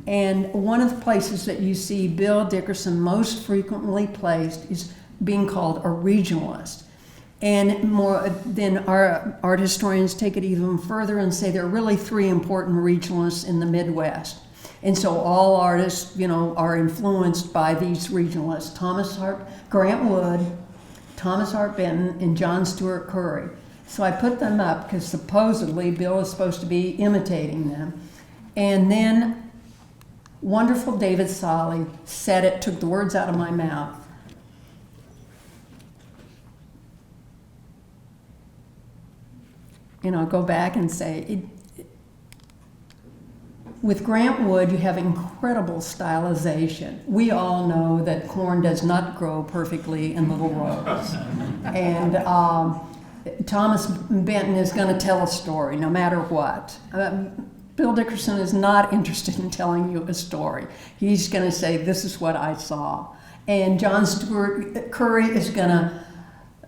And one of the places that you see Bill Dickerson most frequently placed is being called a regionalist. And more than our art historians take it even further and say there are really three important regionalists in the Midwest. And so all artists, are influenced by these regionalists: Grant Wood, Thomas Hart Benton, and John Stuart Curry. So I put them up because supposedly Bill is supposed to be imitating them. And then wonderful David Solly said it, took the words out of my mouth. And I'll go back and say, with Grant Wood, you have incredible stylization. We all know that corn does not grow perfectly in little rows. And Thomas Benton is going to tell a story no matter what. Bill Dickerson is not interested in telling you a story. He's going to say, this is what I saw. And John Stuart Curry is going to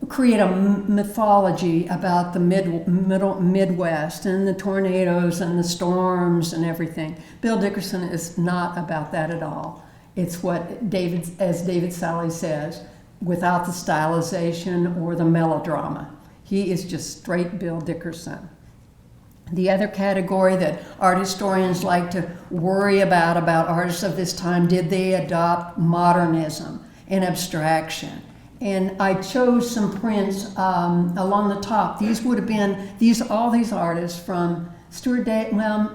create a mythology about the Midwest and the tornadoes and the storms and everything. Bill Dickerson is not about that at all. It's what as David Solly says, without the stylization or the melodrama. He is just straight Bill Dickerson. The other category that art historians like to worry about artists of this time, did they adopt modernism and abstraction? And I chose some prints along the top. These would have been all these artists from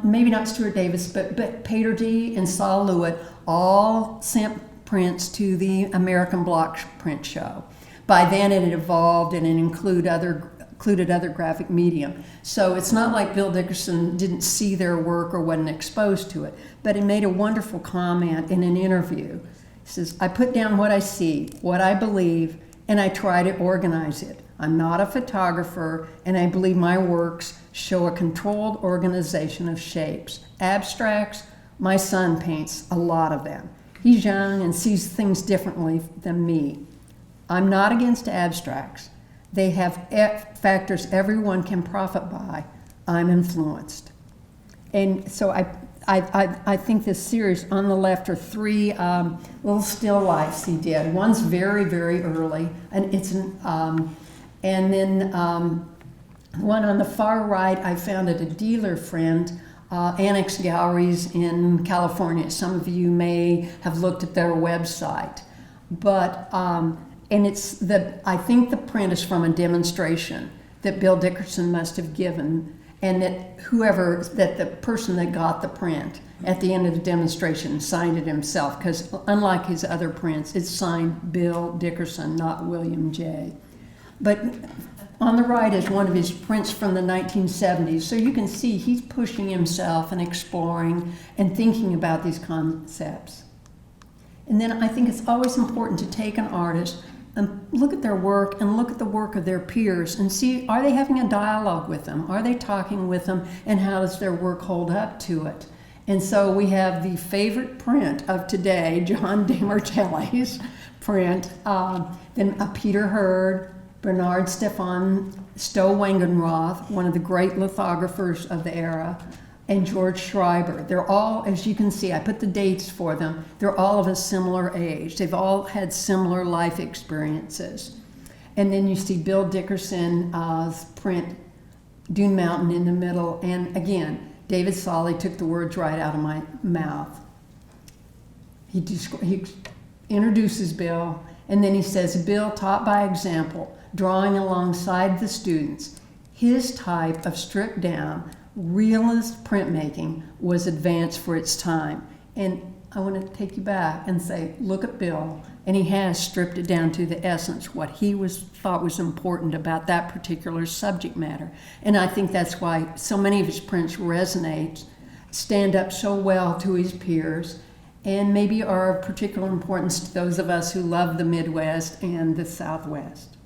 maybe not Stuart Davis, but Pater D and Saul Lewitt all sent prints to the American Block Print Show. By then it had evolved and it included other graphic medium. So it's not like Bill Dickerson didn't see their work or wasn't exposed to it, but he made a wonderful comment in an interview. He says, I put down what I see, what I believe, and I try to organize it. I'm not a photographer, and I believe my works show a controlled organization of shapes. Abstracts, my son paints a lot of them. He's young and sees things differently than me. I'm not against abstracts. They have factors everyone can profit by. I'm influenced. And so I think this series on the left are three little still lifes he did. One's very, very early, and then one on the far right I found at a dealer friend, Annex Galleries in California. Some of you may have looked at their website, but and I think the print is from a demonstration that Bill Dickerson must have given, and that the person that got the print at the end of the demonstration signed it himself, because unlike his other prints, it's signed Bill Dickerson, not William J. But on the right is one of his prints from the 1970s, so you can see he's pushing himself and exploring and thinking about these concepts. And then I think it's always important to take an artist and look at their work and look at the work of their peers and see, are they having a dialogue with them? Are they talking with them, and how does their work hold up to it? And so we have the favorite print of today, John DeMartelli's print, then a Peter Hurd, Bernard Stefan Stowe Wangenroth, one of the great lithographers of the era, and George Schreiber. They're all, as you can see, I put the dates for them, they're all of a similar age. They've all had similar life experiences. And then you see Bill Dickerson's print, Dune Mountain, in the middle. And again, David Solly took the words right out of my mouth. He introduces Bill, and then he says, Bill taught by example, drawing alongside the students. His type of stripped down, realist printmaking was advanced for its time. And I want to take you back and say, look at Bill, and he has stripped it down to the essence, what he thought was important about that particular subject matter. And I think that's why so many of his prints resonate, stand up so well to his peers, and maybe are of particular importance to those of us who love the Midwest and the Southwest.